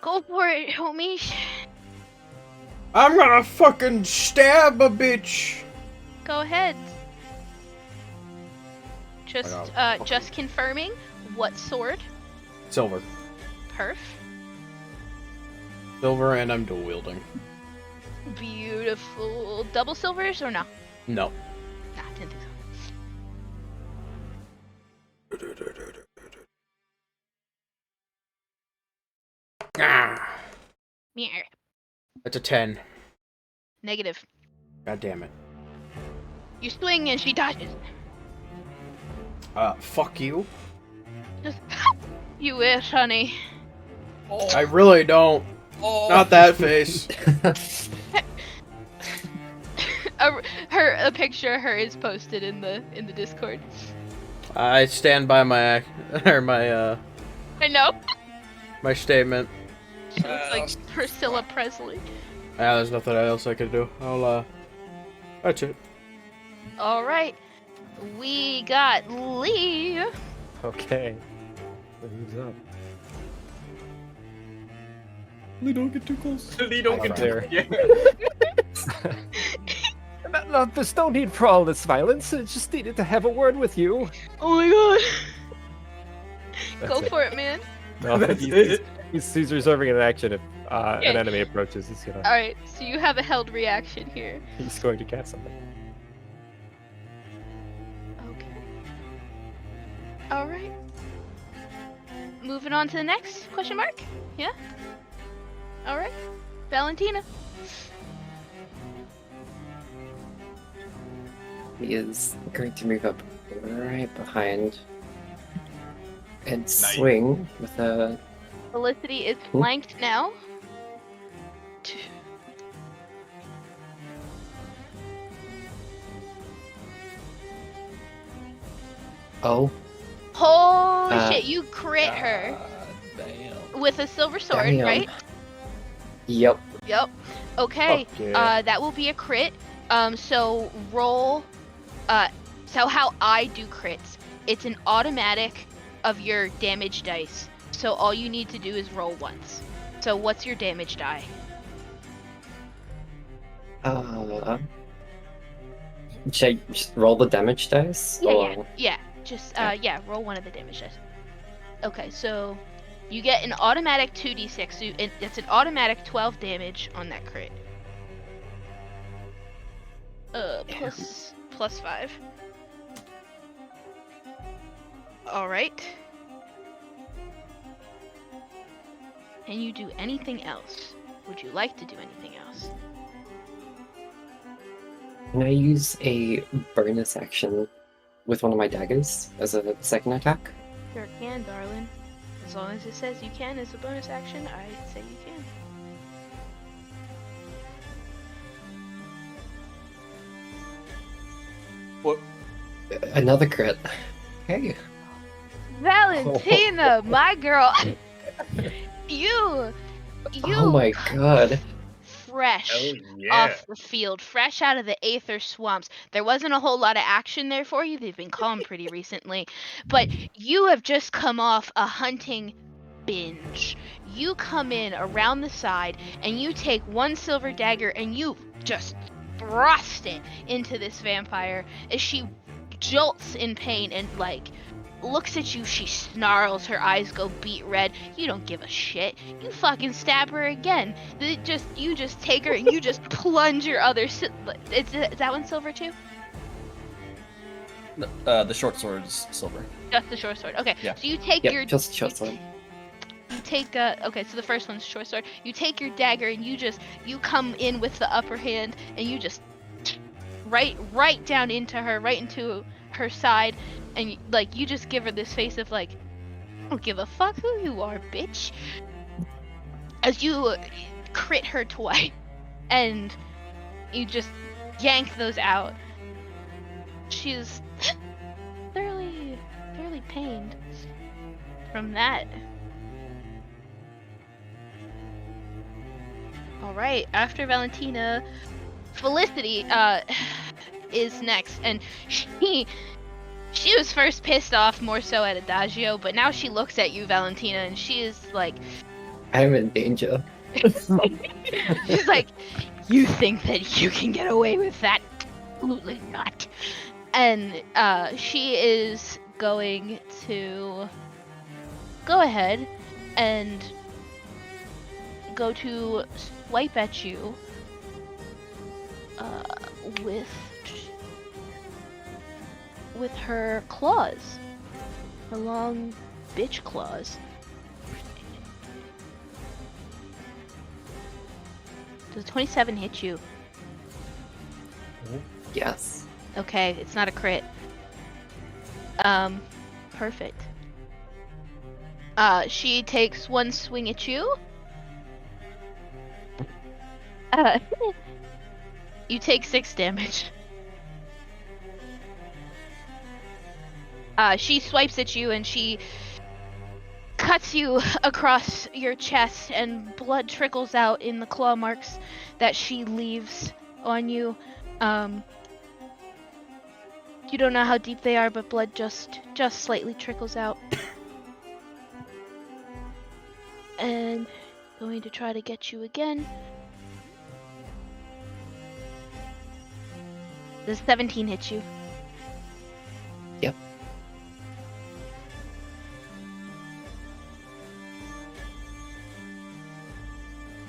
Go for it, homie. I'm gonna fucking stab a bitch! Go ahead. I Just confirming. What sword? Silver. Perf. Silver, and I'm dual wielding. Beautiful. Double silvers or no? No. Nah, didn't think so. Ah, Meow. that's a 10. Negative. God damn it. You swing and she dodges. Fuck you. Just, you wish, honey. I really don't. Not that face. A picture of her is posted in the Discord. I stand by my I know. my statement. She looks like Priscilla Presley. Yeah, there's nothing else I could do. That's it. All right, we got Lee. Okay. Who's up? Lee, don't get too close. Lee, don't Right get there. too. No, there's no need for all this violence. I just needed to have a word with you. Oh my god. That's Go it. for it, man. No, That's he's, it. he's reserving an action if Okay. an enemy approaches. He's All right, so you have a held reaction here. going to cast something. Okay. All right. Moving on to the next question mark. Yeah. All right. Valentina. He is going to move up right behind and swing with a. Felicity is flanked now. Oh, Holy shit! You crit her Damn. with a silver sword, damn. right? Yep. Yep. Okay. Fuck yeah. That will be a crit. So roll. So how I do crits, it's an automatic of your damage dice. So all you need to do is roll once. So what's your damage die? Should I just roll the damage dice? Yeah. Just roll one of the damage dice. Okay, so you get an automatic 2d6. So it's an automatic 12 damage on that crit. Plus 5. All right. Can you do anything else? Would you like to do anything else? Can I use a bonus action with one of my daggers as a second attack? Sure can, darling. As long as it says you can as a bonus action, I say you can. What? Another crit. Hey. Valentina, my girl. you Oh my god. fresh off the field, fresh out of the Aether swamps. There wasn't a whole lot of action there for you. They've been calm pretty recently, but you have just come off a hunting binge. You come in around the side and you take one silver dagger and you just thrust it into this vampire as she jolts in pain and looks at you. She snarls, her eyes go beet red. You don't give a shit. You fucking stab her again. You just take her and you just plunge your other is that one silver too? The short sword's silver. Just the short sword. Okay. Yeah. So you take Yep, your just short sword. You take okay, so the first one's short sword. You take your dagger and you come in with the upper hand and you just right down into her, right into her side, and you just give her this face of I don't give a fuck who you are, bitch. As you crit her twice, and you just yank those out. She's thoroughly pained from that. Alright, after Valentina, Felicity is next, and she was first pissed off more so at Adagio, but now she looks at you, Valentina, and she is like, I'm in danger. she's like, you think that you can get away with that? Absolutely not. And she is going to go ahead and go to swipe at you with her claws, her long bitch claws. Does 27 hit you? Yes. Okay, it's not a crit. Perfect. She takes one swing at you. You take 6 damage. She swipes at you and she cuts you across your chest, and blood trickles out in the claw marks that she leaves on you. You don't know how deep they are, but blood just slightly trickles out. And going to try to get you again. Does 17 hit you? Yep.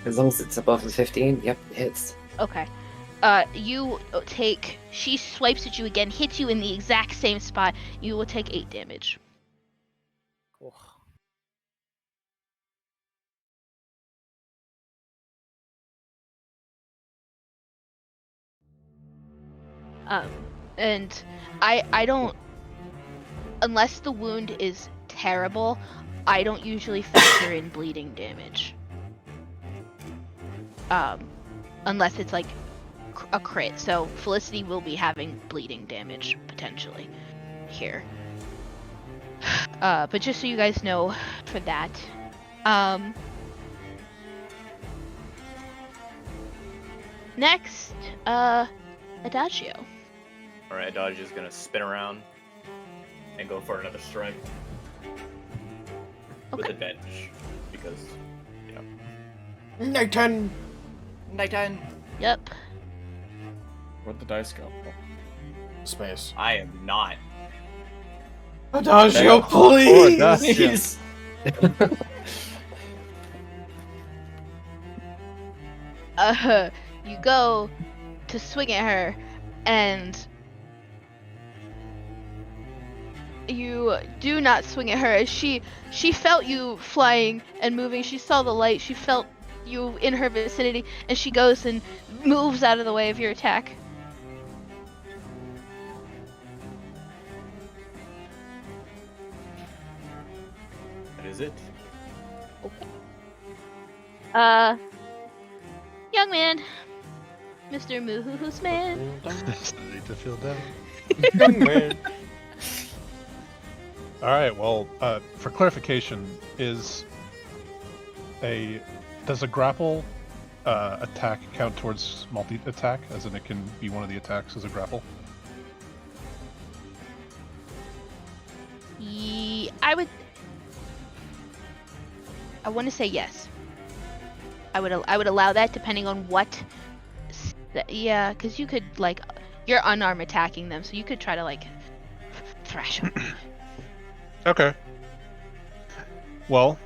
As long as it's above the 15, yep, it hits. Okay. She swipes at you again, hits you in the exact same spot. You will take 8 damage. Cool. And I don't, unless the wound is terrible, I don't usually factor in bleeding damage. Unless it's like a crit. So Felicity will be having bleeding damage potentially here. But just so you guys know for that. Next, Adagio. Alright, Adagio's gonna spin around and go for another strike. With Okay. advantage. Because, you know. Nathan! Nighttime. Yep. Where'd the dice go? Space. I am not. Adagio, Poor please! Adagio. You go to swing at her, and you do not swing at her. As she felt you flying and moving. She saw the light. She felt you in her vicinity, and she goes and moves out of the way of your attack. That is it. Young man, Mr. Moohoo's man. Need to feel down. Young man. All right. Well, for clarification, does a grapple attack count towards multi-attack? As in, it can be one of the attacks as a grapple. I want to say yes. I would allow that depending on what. Yeah, because you could like, you're unarmed attacking them, so you could try to like thrash them. Okay. Well,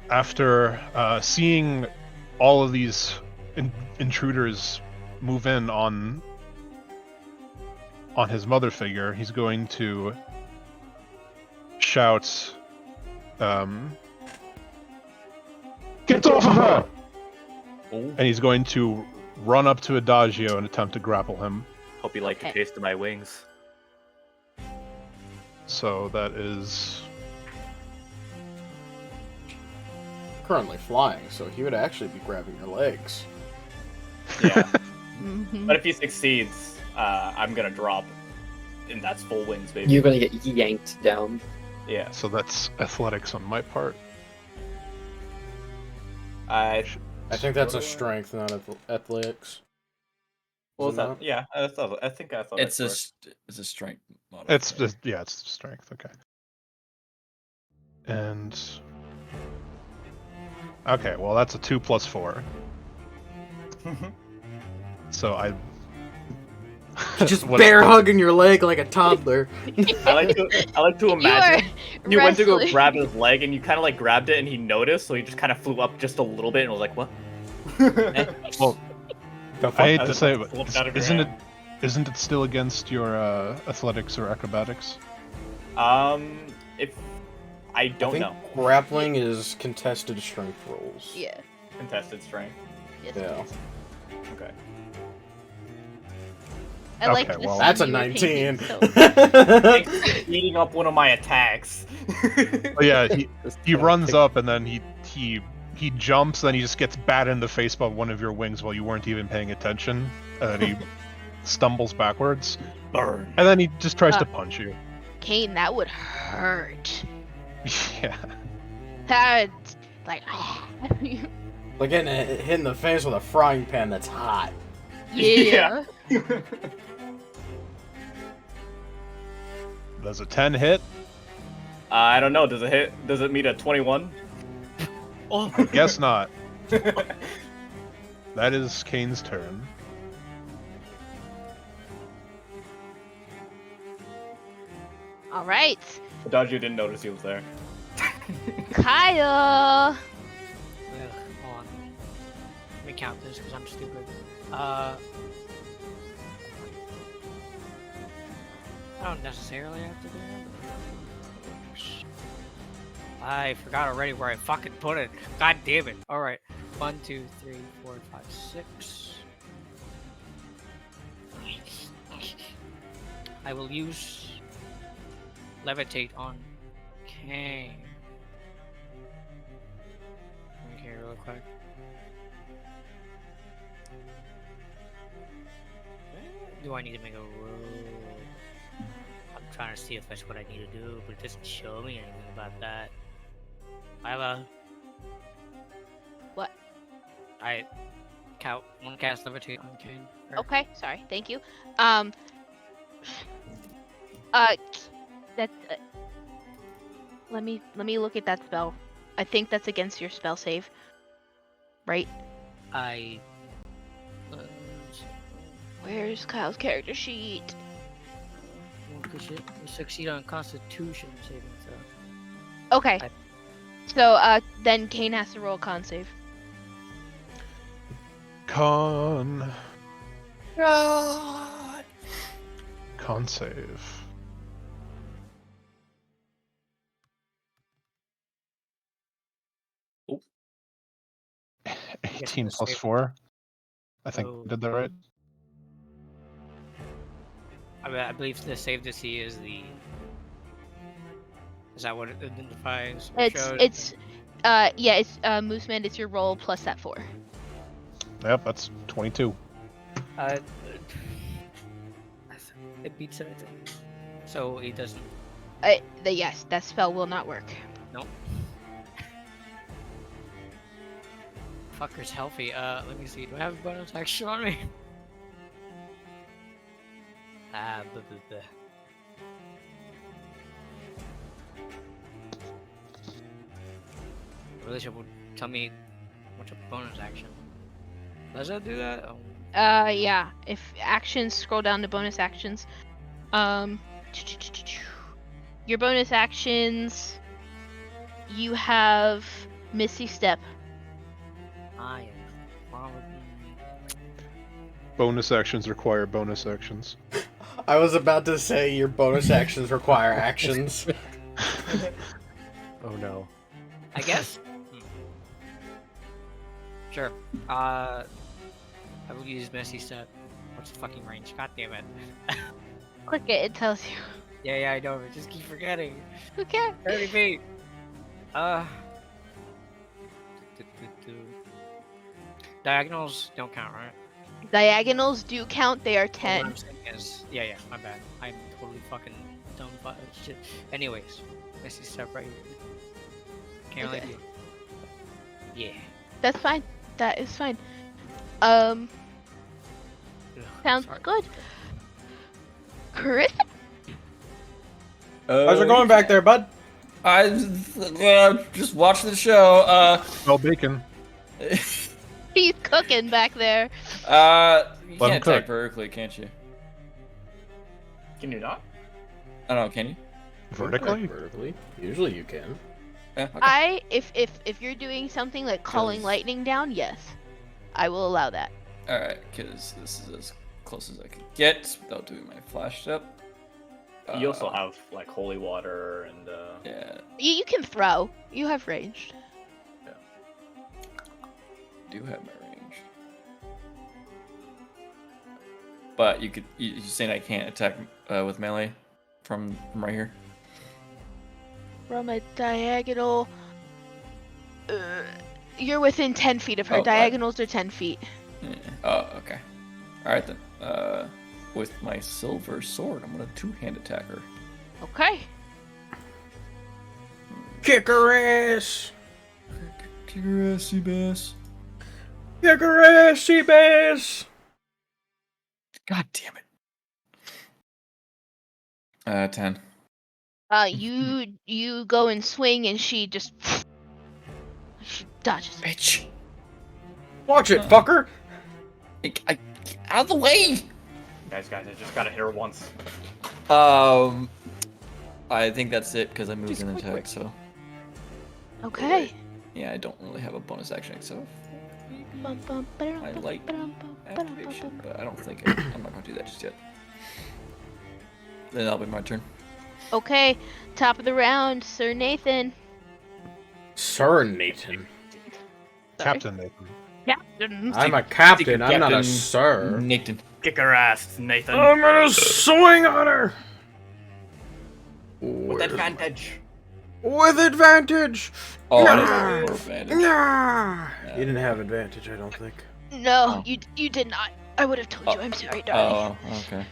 after seeing all of these intruders move in on his mother figure, he's going to shout, "Get off of her!" And he's going to run up to Adagio and attempt to grapple him. Hope you like Okay. the taste of my wings. So that is Currently flying, so he would actually be grabbing your legs. Yeah. Mhm. But if he succeeds, I'm gonna drop. And that's full wings, baby. You're gonna get yanked down. Yeah. that's athletics on my part. I I think that's a strength, not athletics. Well, Is it not? yeah, I thought It's that's a strength modifier. It's just, yeah, it's strength. Okay. And okay, well that's a 2 plus 4. correct. So Just What- bear hugging your leg like a toddler. I like to imagine You you went to go wrestling. grab his leg and you kind of like grabbed it and he noticed, so he just kind of flew up just a little bit and was like, "What?" Well, The fuck? I hate As to it say it, slipped but out of your isn't it hand. isn't it still against your athletics or acrobatics? If I I don't think know, grappling is contested strength rolls. Yeah. contested strength. Yes, Yeah. please. Okay. I like Okay, the well- scene That's a you were 19. painting, so- Eating up one of my attacks. Oh yeah, Just, he runs pick- up and then he jumps, then he just gets batted in the face by one of your wings while you weren't even paying attention, and he stumbles backwards, Burn. and then he just tries to punch you. Kane, that would hurt. Yeah. That like Like getting hit in the face with a frying pan that's hot. yeah. Does a 10 hit? I don't know. Does it hit? Does it meet a 21? I guess not. That is Kane's turn. All right, Adagio didn't notice he was there. Kyle. Ugh, hold on. Let me count this because I'm stupid. I don't necessarily have to do that. I forgot already where I fucking put it. God damn it. Alright. 1, 2, 3, 4, 5, 6. I will use levitate on Kane. Okay, real quick. Do I need to make a roll? I'm trying to see if that's what I need to do, but it doesn't show me anything about that. Lila. What? I want to cast levitate on Kane. Okay, sorry. Thank you. That. Let me look at that spell. I think that's against your spell save. Right? I. Where's Kyle's character sheet? Succeed on Constitution saving throw. Okay. So then Kane has to roll a con save. Con God. save. Oh. 18 plus save. 4. I think Oh. did that right? I believe the save to see is the. Is that what it identifies? Or shows? It's Moose Man, it's your roll plus that 4. Yep, that's 22. It beats it, I think. So he doesn't. Yes, that spell will not work. Nope. Fucker's healthy. Let me see. Do I have a bonus action on me? Blah, blah, blah. Really should tell me what's a bonus action. Does it do that? Oh. Yeah. If actions, scroll down to bonus actions. Your bonus actions. You have Misty Step. I am probably. Bonus actions require bonus actions. I was about to say your bonus actions require actions. Oh no. I guess. Sure. I will use Misty Step. What's the fucking range? God damn it. Click it, it tells you. Yeah, I know. I just keep forgetting. Who cares? 30 feet. Diagonals don't count, right? Diagonals do count, they are What 10. I'm saying is, yeah, my bad. I'm totally fucking dumb. But shit. Anyways, Misty Step right here. Can't really Okay. do it. Yeah. That's fine. That is fine. Ugh, Sounds sorry. good. Chris? How's it going back there, bud? I just watched the show. Well, bacon. He's cooking back there. You Let him can't cook. attack vertically, can't you? Can you not? I don't know. Can you? Vertically? Vertically. Usually you can. Yeah. Okay. If you're doing something like calling 'Cause- lightning down, yes, I will allow that. All right, because this is as close as I could get without doing my flash step. You also have like holy water and Yeah, You can throw. You have ranged. do have my range. But you could. You're saying I can't attack with melee from right here? From a diagonal. You're within 10 feet of her. Oh, Diagonals are 10 feet. Yeah. Oh, okay. All right then. With my silver sword, I'm gonna two-hand attack her. Okay. Kick her ass! Kick her ass, Seabass. Kick her ass, Seabass! God damn it. 10. You go and swing, and she just she dodges. Bitch. Watch it, fucker! Out of the way! guys, I just gotta hit her once. I think that's it because I moved an attack, so. Okay. Yeah, I don't really have a bonus action, so. I like activation, but I don't think I'm not gonna do that just yet. Then that'll be my turn. Okay. Top of the round, Sir Nathan. Sir Nathan. Sorry. Captain Nathan. Captain. I'm a captain, I'm not a Captain sir. Nathan. Kick her ass, Nathan. I'm gonna swing on her! With advantage. With advantage! Oh, I Nah. didn't have advantage. Nah! You didn't have advantage, I don't think. No, Oh. you did not. I would have told you. I'm sorry, darling. Oh, okay.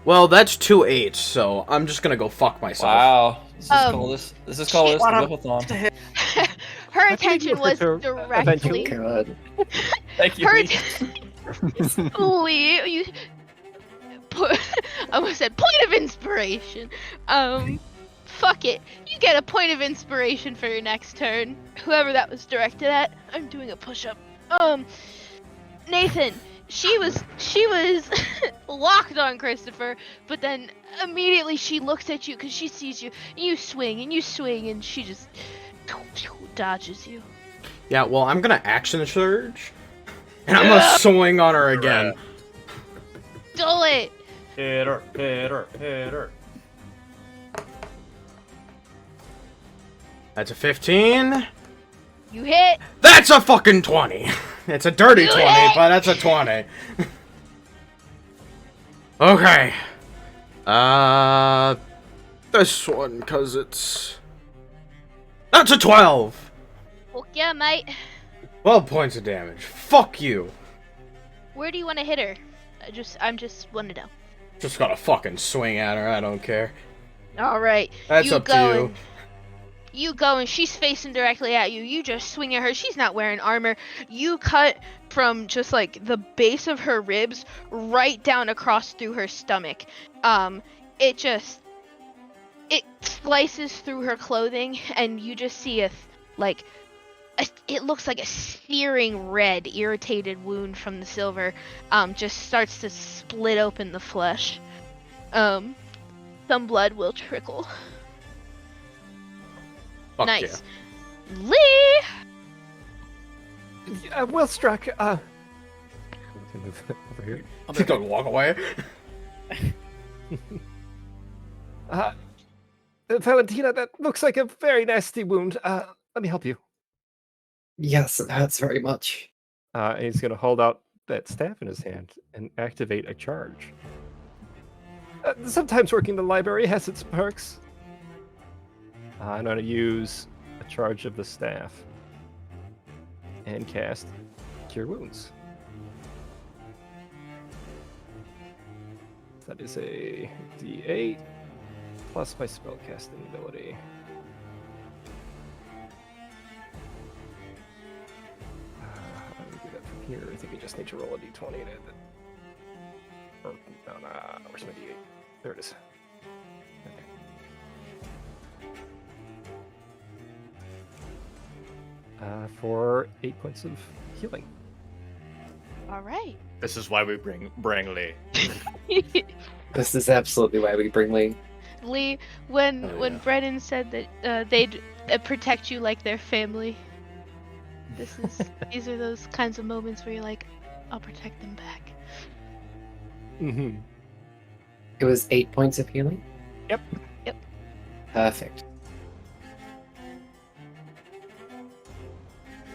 Well, that's 2 8s, so I'm just gonna go fuck myself. Wow. This is Um, called this is called shit. the Whipathon. Her I think attention you was prefer- directly. God. Thank you. Her Lee. Lee, you put. I almost said point of inspiration. Fuck it. You get a point of inspiration for your next turn. Whoever that was directed at. I'm doing a push-up. Nathan. She was locked on Christopher, but then immediately she looks at you because she sees you. And you swing and you swing, and she just dodges you. Yeah, well, I'm gonna action surge, and I'm gonna swing on her again. Do it. Hit her, hit her, hit her. That's a 15. You hit. That's a fucking 20. It's a dirty You 20, hit! but that's a 20. Okay. This one, cause it's... That's a 12! Fuck yeah, mate. 12 points of damage. Fuck you. Where do you want to hit her? I'm just want to know. Just gotta fucking swing at her, I don't care. All right. That's you up to go you. and- You go and she's facing directly at you. You just swing at her. She's not wearing armor. You cut from just like the base of her ribs right down across through her stomach. It slices through her clothing, and you just see it looks like a searing red, irritated wound from the silver. Just starts to split open the flesh. Some blood will trickle. Fuck Nice. yeah. Lee! Well struck. Move over here. She's gonna walk away. Valentina, that looks like a very nasty wound. Let me help you. Yes, it hurts very much. He's going to hold out that staff in his hand and activate a charge. Sometimes working in the library has its perks. I'm going to use a charge of the staff and cast Cure Wounds. That is a D8 plus my spellcasting ability. Let me do that from here. I think I just need to roll a D20 and add that. Or, no, where's my D8? There it is. Okay. For 8 points of healing. All right. This is why we bring Lee. This is absolutely why we bring Lee. Lee, when Oh, when yeah. Brennan said that they'd protect you like their family, these are those kinds of moments where you're like, I'll protect them back. Mm-hmm. It was 8 points of healing? Yep. Perfect.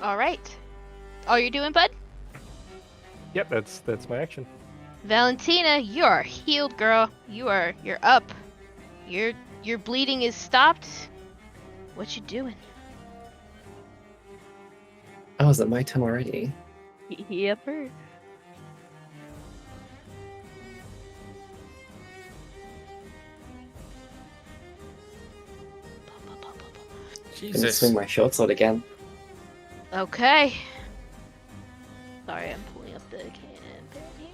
All right. All you're doing, bud? Yep, that's my action. Valentina, you are healed, girl. You're up. Your bleeding is stopped. What you doing? Oh, is it my turn already? Yepper. Gonna Jesus. swing my short sword again. Okay. Sorry, I'm pulling up the cannon pad here.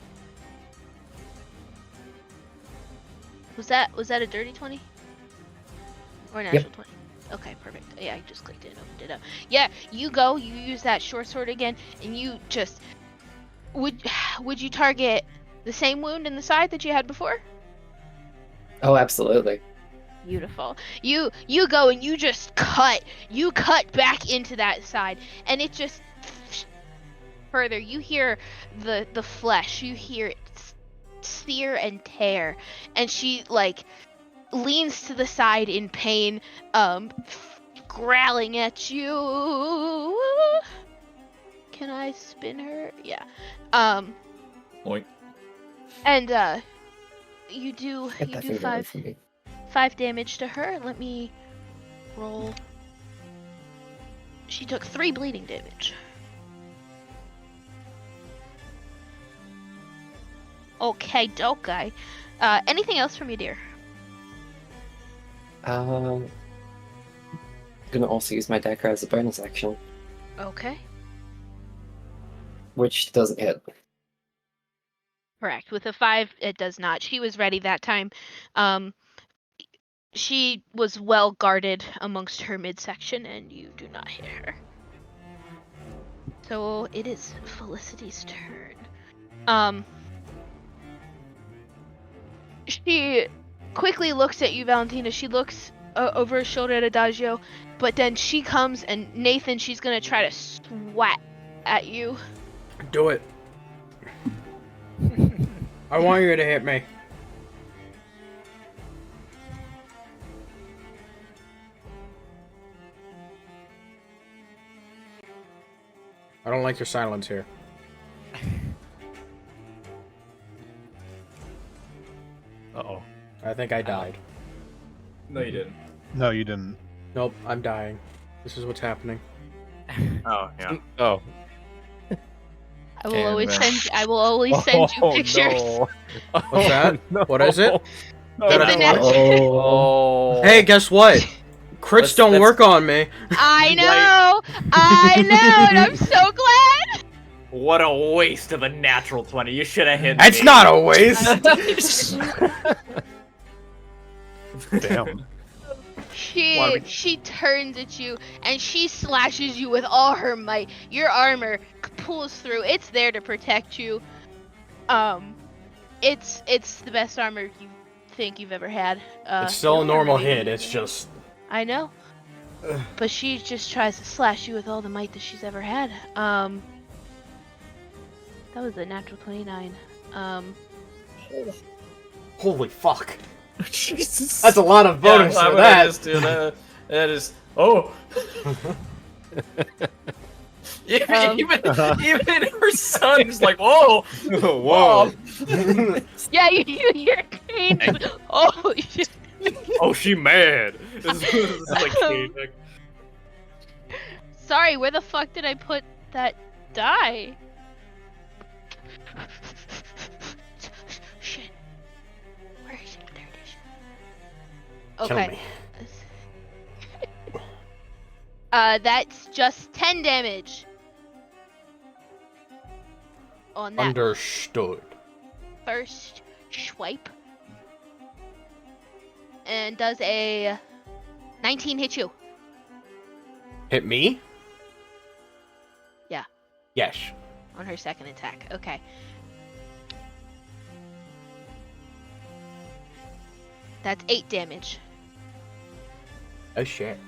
Was that a dirty 20? Or a natural 20? Okay, perfect. Yeah, I just clicked it and opened it up. Yeah, you use that short sword again, and you just would you target the same wound in the side that you had before? Oh, absolutely. Beautiful. You go and you just cut back into that side, and it just further. You hear the flesh. You hear it sear and tear, and she like leans to the side in pain, growling at you. Can I spin her? Yeah. Oink. And you do Get that finger away from me. 5 damage to her. Let me roll. She took 3 bleeding damage. Okay, dope guy. Anything else from you, dear? Gonna also use my Decker as a bonus action, Okay. which doesn't hit. Correct. With a 5, it does not. She was ready that time. She was well guarded amongst her midsection, and you do not hit her. So it is Felicity's turn. She quickly looks at you, Valentina. She looks over her shoulder at Adagio, but then she comes and Nathan, she's gonna try to swat at you. Do it. I want you to hit me. I don't like your silence here. Uh-oh. I think I died. No, you didn't. No, you didn't. Nope, I'm dying. This is what's happening. Oh, yeah. Oh. I will And always then- send you pictures. No. What's that? No. What is it? That It's I a don't like? Oh. Hey, guess what? Crits don't That's- work on me. I know, and I'm so glad. What a waste of a natural 20. You should have hit It's me. not a waste. Damn. She turns at you and she slashes you with all her might. Your armor pulls through. It's there to protect you. It's the best armor you think you've ever had. It's still a your normal armor, hit. maybe. It's just I know. But she just tries to slash you with all the might that she's ever had. That was a natural 29. holy fuck. Jesus. That's a lot of bonus yeah, for I'm that. gonna just do that. That is. Oh. Even her son's like, whoa, Whoa. Yeah, you hear Kane. Oh shit. Oh, she mad. This is like Kane. Sorry, where the fuck did I put that die? Shit. Where is it? There it is. Kill Okay. me. That's just 10 damage. On that Understood. first swipe. And does a 19 hit you? Hit me? Yeah. Yes. On her second attack. Okay. That's 8 damage. Oh shit.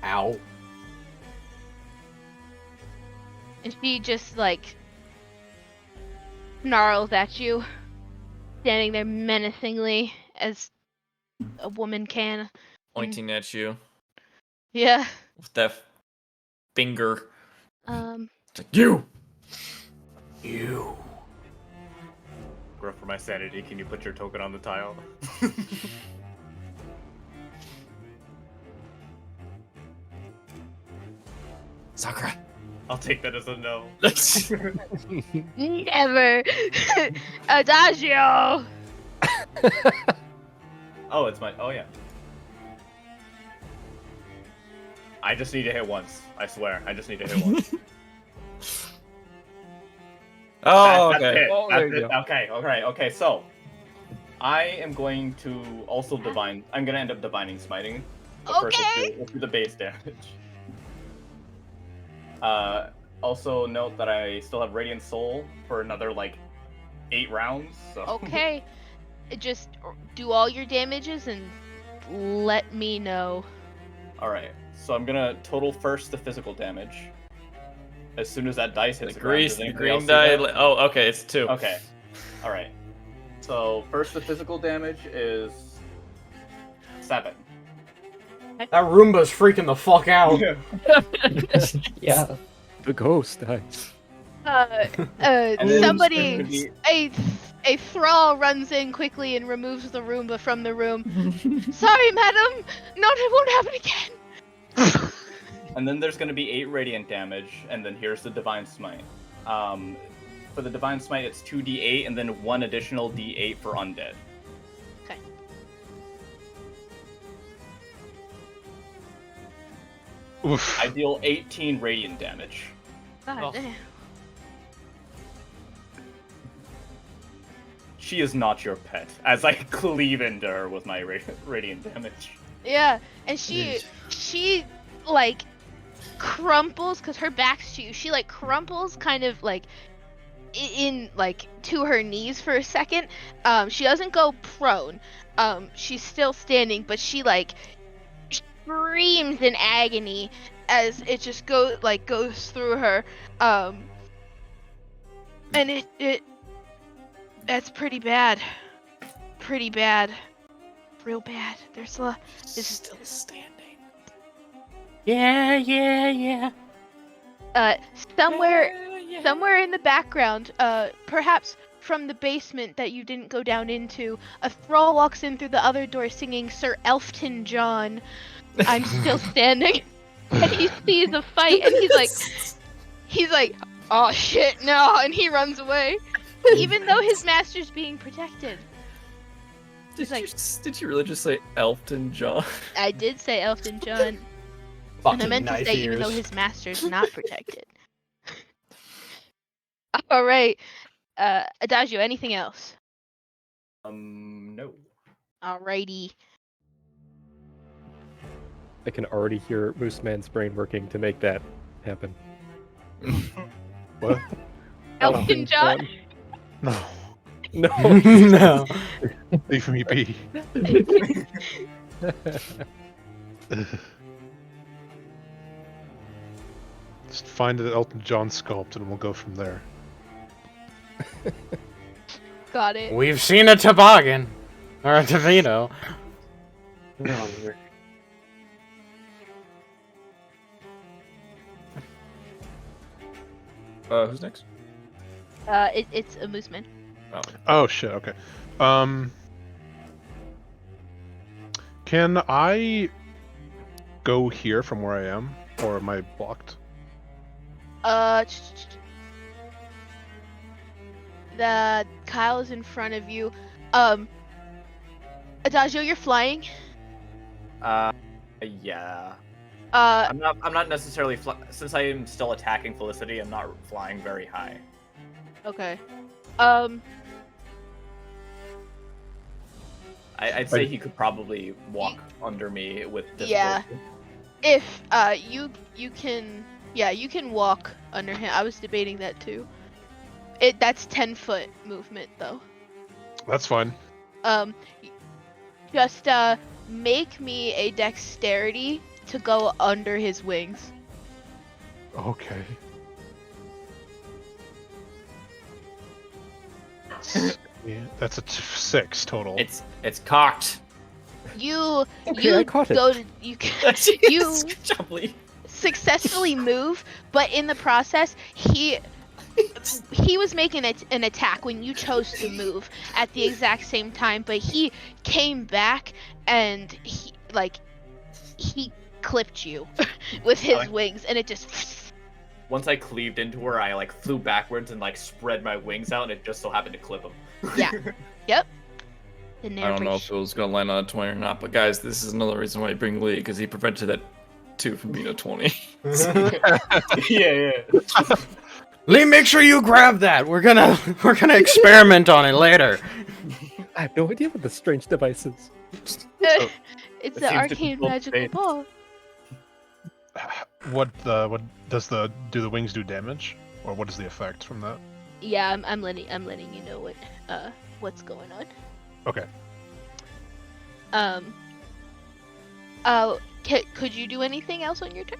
Ow. And she just like snarls at you, standing there menacingly as a woman can. Pointing at you Yeah. with that finger. Um. It's like, you! You. Rough for my sanity, can you put your token on the tile? Sakura. I'll take that as a no. Never. Adagio. Oh, it's my. Oh, yeah. I just need to hit once. I swear. I just need to hit once. Oh, That's okay. it. Oh, That's there you it. go. Okay, alright, okay, so. I am going to also divine. I'm gonna end up divining smiting. But first, Okay. let's do the base damage. Also note that I still have Radiant Soul for another, like, 8 rounds, so. Okay. Just do all your damages and let me know. Alright, so I'm gonna total first the physical damage. As soon as that dice hits The the ground, grease, does the anybody green else see die. that? Oh, okay, it's 2. Okay. Alright. So, first the physical damage is 7. That Roomba's freaking the fuck out. Yeah. The ghost dies. then Somebody, it's gonna a thrall runs in quickly and removes the Roomba from the room. Sorry, madam. No, it won't happen again. And then there's going to be 8 radiant damage, and then here's the Divine Smite. For the Divine Smite, it's 2d8, and then 1 additional d8 for undead. Okay. Oof. I deal 18 radiant damage. God damn. She is not your pet, as I cleave into her with my radiant damage. Yeah, and she like crumples because her back's to you. She like crumples kind of like in like to her knees for a second. She doesn't go prone. She's still standing, but she like screams in agony as it just goes through her. And that's pretty bad. Pretty bad. Real bad. There's a It's still standing. Yeah. somewhere in the background, perhaps from the basement that you didn't go down into, a thrall walks in through the other door singing Sir Elfton John, I'm still standing. And he sees a fight and he's like, oh shit, no, and he runs away. Even though his master's being protected. Did you really just say Elton John? I did say Elfton John. And Fucking I meant to knife say even though ears. his master's not protected. Alright. Adagio, anything else? No. Alrighty. I can already hear Moose Man's brain working to make that happen. What? Elfton John? No. No. No. Leave me be. Just find an Elton John sculpt and we'll go from there. Got it. We've seen a toboggan. Or a Tavino. Who's next? It's a mooseman. Oh shit, okay. Can I go here from where I am? Or am I blocked? The Kyle is in front of you. Adagio, you're flying. Yeah. Uh, I'm not necessarily since I am still attacking Felicity. I'm not flying very high. okay. I'd say he could probably walk under me with difficulty. Yeah. If you can walk under him. I was debating that too. That's 10-foot movement though. That's fine. Um, just make me a dexterity to go under his wings. Okay. Yeah, that's a 6 total. It's cocked. You Okay, I caught it. go to you you Good job, Lee. successfully move, but in the process he was making an attack when you chose to move at the exact same time, but he came back and he clipped you with his wings, and it just Once I cleaved into her, I like flew backwards and like spread my wings out, and it just so happened to clip him. Yeah. Yep. I don't know if it was gonna land on a 20 or not, but guys, this is another reason why you bring Lee, because he prevented that 2 from being a 20. Yeah. Lee, make sure you grab that. We're gonna experiment on it later. I have no idea what this strange device is. it's It the seems to arcane control magical fate. ball. What does do the wings do damage, or what is the effect from that? Yeah, I'm letting you know what's going on. Okay. Could you do anything else on your turn?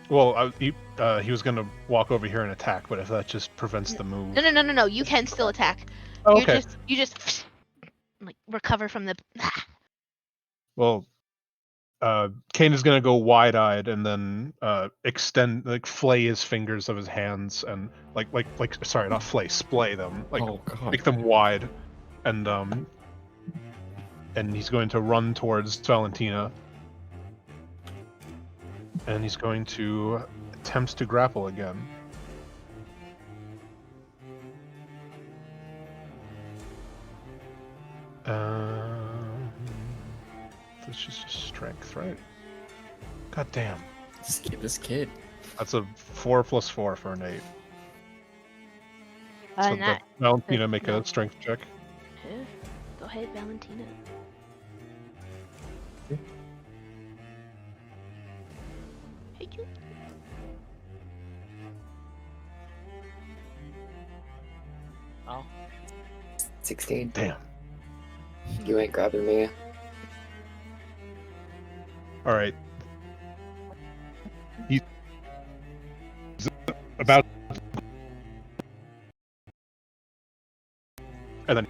Well, he was gonna walk over here and attack, but if that just prevents the move. No. You can still attack. Oh, okay. You just like recover from the. Well, Kane is gonna go wide-eyed and then flay his fingers of his hands and sorry, not flay, splay them, Oh god. make them wide, and he's going to run towards Valentina, and he's going to attempt to grapple again. That's just strength, right? God damn. This kid. That's a 4 + 4 for an 8. So Not. Valentina, make no. a strength check. Go ahead, Valentina. Hey, you. Oh. 16. Damn. You ain't grabbing me. All right. He's about, and then